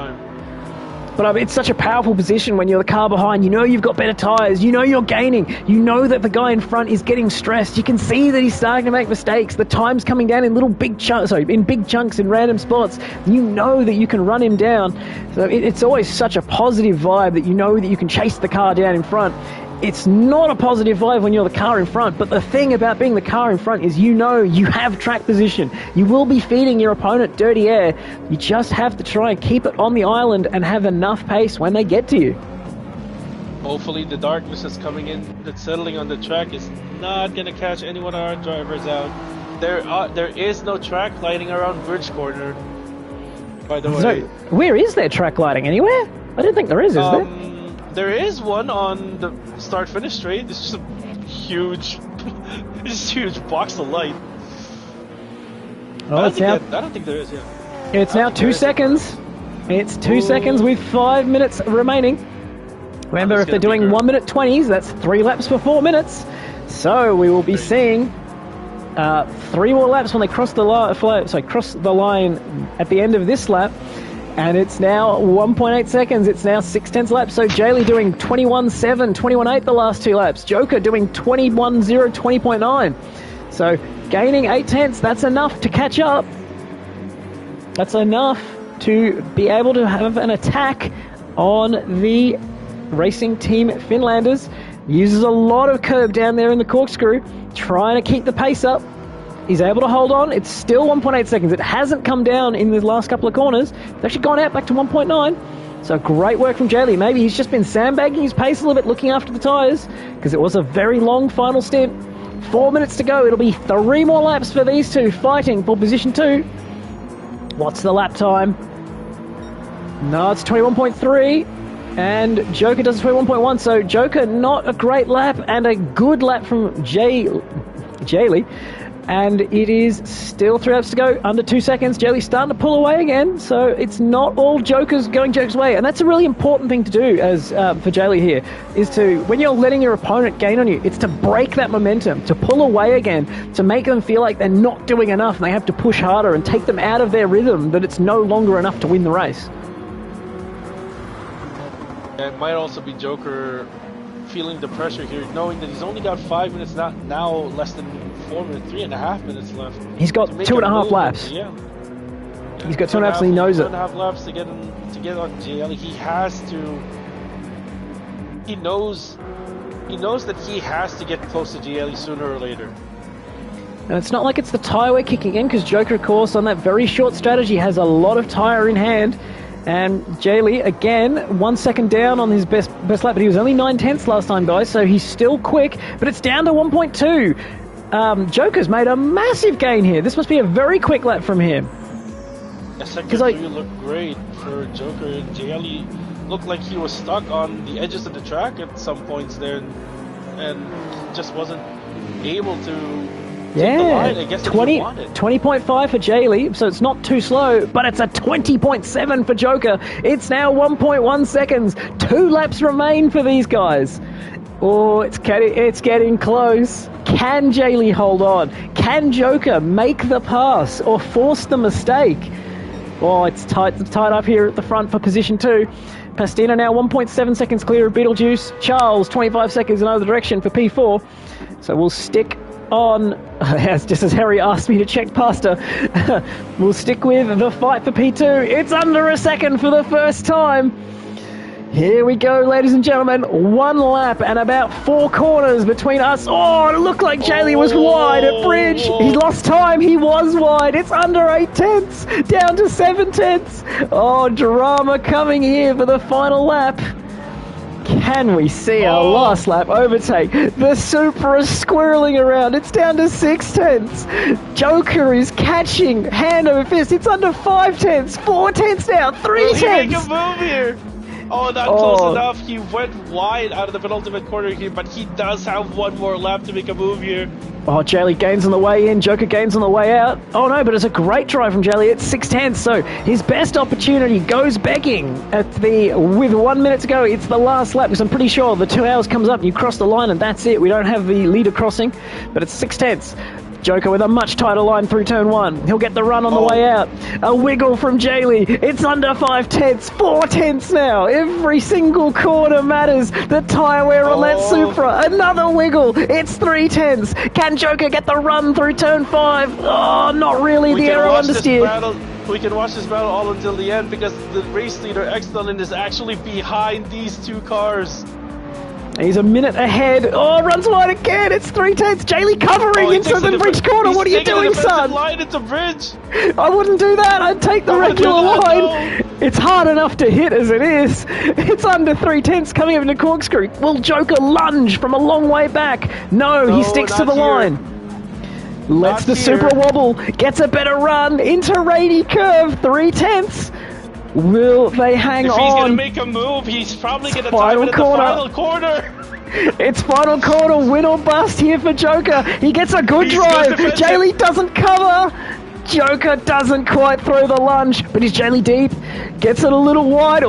But it's such a powerful position when you're the car behind. You know you've got better tyres. You know you're gaining. You know that the guy in front is getting stressed. You can see that he's starting to make mistakes. The time's coming down in big chunks in random spots. You know that you can run him down. So it's always such a positive vibe that you know that you can chase the car down in front. It's not a positive vibe when you're the car in front, but the thing about being the car in front is you know you have track position. You will be feeding your opponent dirty air. You just have to try and keep it on the island and have enough pace when they get to you. Hopefully the darkness that's coming in, that's settling on the track, is not gonna catch any one of our drivers out. There is no track lighting around Bridge Corner, by the way. So, where is there track lighting? Anywhere? I don't think there is there? There is one on the start-finish straight. It's just a huge, it's a huge box of light. Oh, I don't think there is, yeah. It's now 2 seconds. It's 2 seconds with 5 minutes remaining. Remember, if they're doing 1 minute 20s, that's 3 laps for 4 minutes. So we will be seeing 3 more laps when they cross the line at the end of this lap. And it's now 1.8 seconds. It's now 6/10 laps. So Jaylee doing 21.7, 21.8 the last 2 laps. Joker doing 21.0, 20.9. So gaining 8/10. That's enough to catch up. That's enough to be able to have an attack on the Racing Team Finlanders. Uses a lot of curb down there in the corkscrew, trying to keep the pace up. He's able to hold on. It's still 1.8 seconds. It hasn't come down in the last couple of corners. It's actually gone out back to 1.9. So great work from Jaylee. Maybe he's just been sandbagging his pace a little bit, looking after the tyres, because it was a very long final stint. 4 minutes to go. It'll be 3 more laps for these two fighting for position 2. What's the lap time? No, it's 21.3. And Joker does 21.1. So Joker, not a great lap, and a good lap from Jaylee. And it is still 3 laps to go, under 2 seconds. Jaylee's starting to pull away again, so it's not all Joker's going Joker's way. And that's a really important thing to do as for Jaylee here, is to, when you're letting your opponent gain on you, it's to break that momentum, to pull away again, to make them feel like they're not doing enough and they have to push harder and take them out of their rhythm, that it's no longer enough to win the race. It might also be Joker feeling the pressure here, knowing that he's only got 5 minutes, now less than 4 minutes, 3.5 minutes left. He's got 2.5 laps. Yeah. He's got 2.5 laps and he knows it. 2.5 laps to get on JL. He has to. He knows that he has to get close to GLE sooner or later. And it's not like it's the tyre we're kicking in, because Joker, of course, on that very short strategy has a lot of tyre in hand. And Jaylee, again, 1 second down on his best lap, but he was only 9/10 last time, guys, so he's still quick, but it's down to 1.2. Joker's made a massive gain here. This must be a very quick lap from him. Sector 3 looked great for Joker. Jaylee looked like he was stuck on the edges of the track at some points there, and just wasn't able to. Yeah, 20.5 for Jaylee, so it's not too slow, but it's a 20.7 for Joker. It's now 1.1 seconds. 2 laps remain for these guys. Oh, it's getting close. Can Jaylee hold on? Can Joker make the pass or force the mistake? Oh, it's tight up here at the front for position 2. Pastina now 1.7 seconds clear of Beetlejuice. Charles 25 seconds in either direction for P4. So we'll stick on, just as Harry asked me to check past her, we'll stick with the fight for P2. It's under a second for the first time. Here we go, ladies and gentlemen. 1 lap and about 4 corners between us. Oh, it looked like Jaylee was wide at Bridge. He lost time. He was wide. It's under 8/10, down to 7/10. Oh, drama coming here for the final lap. Can we see a last lap overtake? The Supra is squirreling around. It's down to 6/10. Joker is catching hand over fist. It's under 5/10, 4/10 now, 3/10. Will he make a move here? Oh, not close enough. He went wide out of the penultimate corner here, but he does have 1 more lap to make a move here. Oh, Jaylee gains on the way in, Joker gains on the way out. Oh no, but it's a great drive from Jaylee. It's 6/10, so his best opportunity goes begging with 1 minute to go. It's the last lap, because I'm pretty sure the 2 hours comes up and you cross the line and that's it. We don't have the leader crossing, but it's 6/10. Joker with a much tighter line through turn 1. He'll get the run on the way out. A wiggle from Jaylee. It's under 5/10, 4/10 now. Every single corner matters. The tyre wear on that Supra. Another wiggle. It's 3/10. Can Joker get the run through turn 5? Oh, not really. The aero understeer. We can watch this battle all until the end, because the race leader, Excellent, is actually behind these 2 cars. He's a minute ahead. Oh, runs wide again. It's 3/10. Jaylee covering into the bridge corner. What are you doing, son? Line into bridge. I wouldn't do that. I'd take the regular line. It's hard enough to hit as it is. It's under 3/10 coming up into corkscrew. Will Joker lunge from a long way back? No, he sticks to the line. Lets the super wobble, gets a better run into Rainy Curve, 3/10. Will they hang on? If he's going to make a move, he's probably going to time it at the final corner. It's final quarter, win or bust here for Joker. He gets a good drive. Jaylee doesn't cover. Joker doesn't quite throw the lunge, but is Jaylee deep? Gets it a little wide,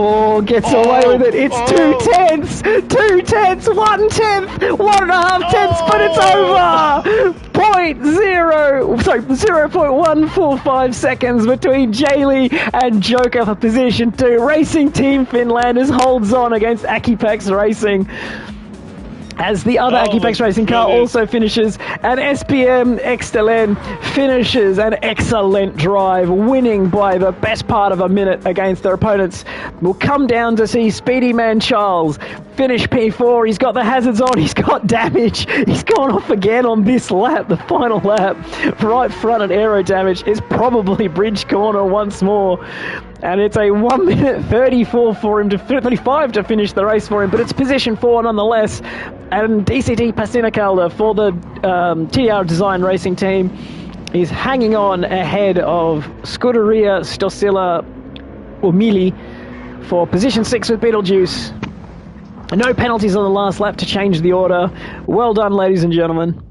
gets away with it. It's 2/10, 2/10, 1/10, 1.5 tenths, but it's over. 0.145 seconds between Jaylee and Joker for position 2. Racing Team Finlanders holds on against AequepaX Racing, as the other AequepaX Racing car also finishes, and SPM Extelen finishes an excellent drive, winning by the best part of a minute against their opponents. We'll come down to see Speedy Man Charles finish P4. He's got the hazards on, he's got damage, he's gone off again on this lap, the final lap. Right front and aero damage is probably bridge corner once more. And it's a 1 minute 34 for him, 35 to finish the race for him, but it's position 4 nonetheless. And DCT Pasinacalda for the TR Design Racing team is hanging on ahead of Scuderia Stosilla Umili for position 6 with Beetlejuice. No penalties on the last lap to change the order. Well done, ladies and gentlemen.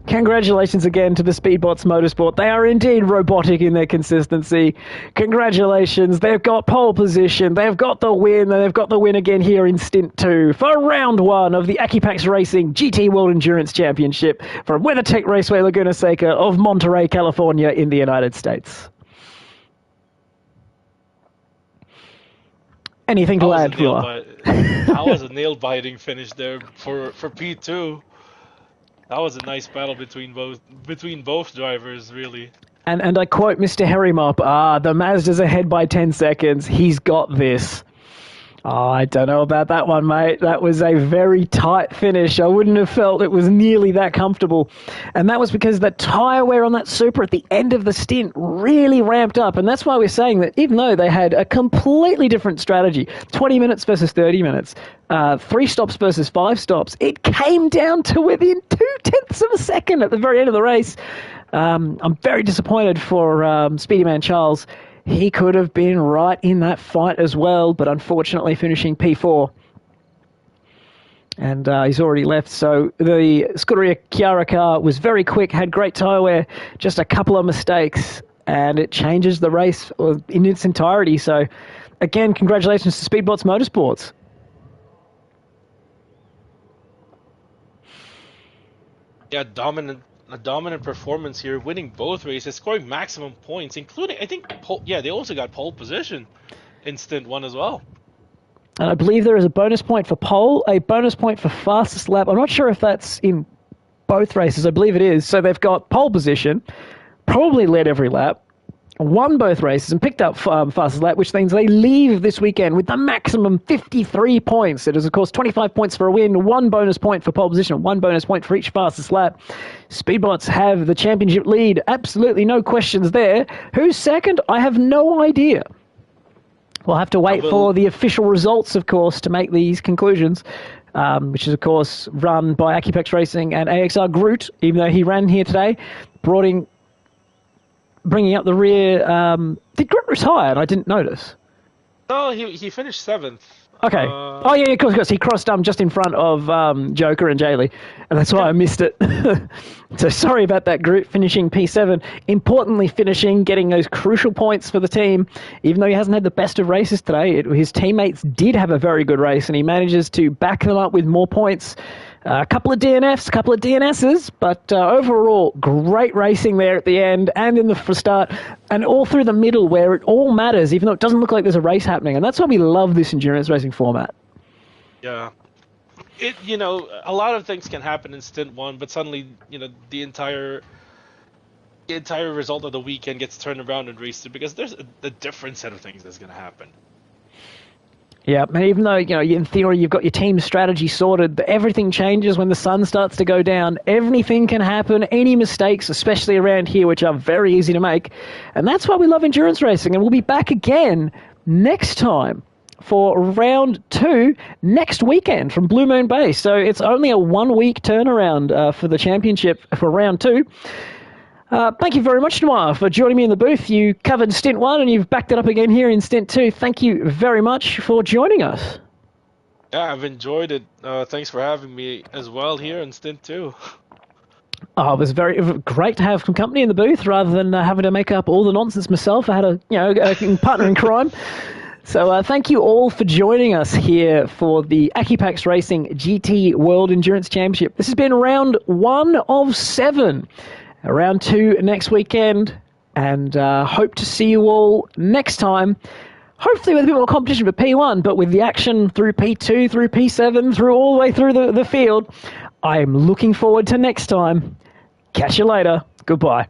Congratulations again to the Speedbots Motorsport. They are indeed robotic in their consistency. Congratulations. They've got pole position. They've got the win. And they've got the win again here in Stint 2 for round 1 of the AequepaX Racing GT World Endurance Championship from WeatherTech Raceway Laguna Seca of Monterey, California in the United States. Anything to add, Phil? That was a nail-biting finish there for P2. That was a nice battle between both drivers, really. And I quote Mr. Harrymop, the Mazda's ahead by 10 seconds. He's got this. I don't know about that one, mate. That was a very tight finish. I wouldn't have felt it was nearly that comfortable. And that was because the tyre wear on that Super at the end of the stint really ramped up. And that's why we're saying that even though they had a completely different strategy, 20 minutes versus 30 minutes, 3 stops versus 5 stops, it came down to within 0.2 of a second at the very end of the race. I'm very disappointed for Speedy Man Charles. He could have been right in that fight as well, but unfortunately finishing P4. And he's already left. So the Scuderia Chiara car was very quick, had great tyre wear, just a couple of mistakes, and it changes the race in its entirety. So, again, congratulations to Speedbots Motorsports. Yeah, a dominant performance here, winning both races, scoring maximum points, including, I think, they also got pole position in Stint 1 as well. And I believe there is a bonus point for pole, a bonus point for fastest lap. I'm not sure if that's in both races. I believe it is. So they've got pole position, probably led every lap, won both races and picked up fastest lap, which means they leave this weekend with the maximum 53 points. It is, of course, 25 points for a win, 1 bonus point for pole position, 1 bonus point for each fastest lap. Speedbots have the championship lead. Absolutely no questions there. Who's second? I have no idea. We'll have to wait for the official results, of course, to make these conclusions, which is, of course, run by AquepaX Racing and AXR Groot, even though he ran here today, bringing up the rear. Did Groot retire? I didn't notice. No, he finished 7th. Okay. Of course. He crossed just in front of Joker and Jaylee, and that's why I missed it. So sorry about that, Groot, finishing P7. Importantly, getting those crucial points for the team, even though he hasn't had the best of races today. His teammates did have a very good race, and he manages to back them up with more points. A couple of DNFs, a couple of DNSs, but overall, great racing there at the end and in the start and all through the middle where it all matters, even though it doesn't look like there's a race happening. And that's why we love this endurance racing format. Yeah. A lot of things can happen in Stint 1, but suddenly, the entire result of the weekend gets turned around in race 2 because there's a different set of things that's going to happen. Yeah, and even though, in theory, you've got your team strategy sorted, everything changes when the sun starts to go down. Everything can happen, any mistakes, especially around here, which are very easy to make. And that's why we love endurance racing. And we'll be back again next time for round 2 next weekend from Blue Moon Base. So it's only a 1-week turnaround for the championship for round 2. Thank you very much, Noir, for joining me in the booth. You covered Stint 1 and you've backed it up again here in Stint 2. Thank you very much for joining us. Yeah, I've enjoyed it. Thanks for having me as well here in Stint 2. Oh, it was very great to have some company in the booth rather than having to make up all the nonsense myself. I had a partner in crime. So thank you all for joining us here for the AequepaX Racing GT World Endurance Championship. This has been round 1 of 7. Round 2 next weekend, and hope to see you all next time. Hopefully with a bit more competition for P1, but with the action through P2, through P7, through all the way through the field. I am looking forward to next time. Catch you later. Goodbye.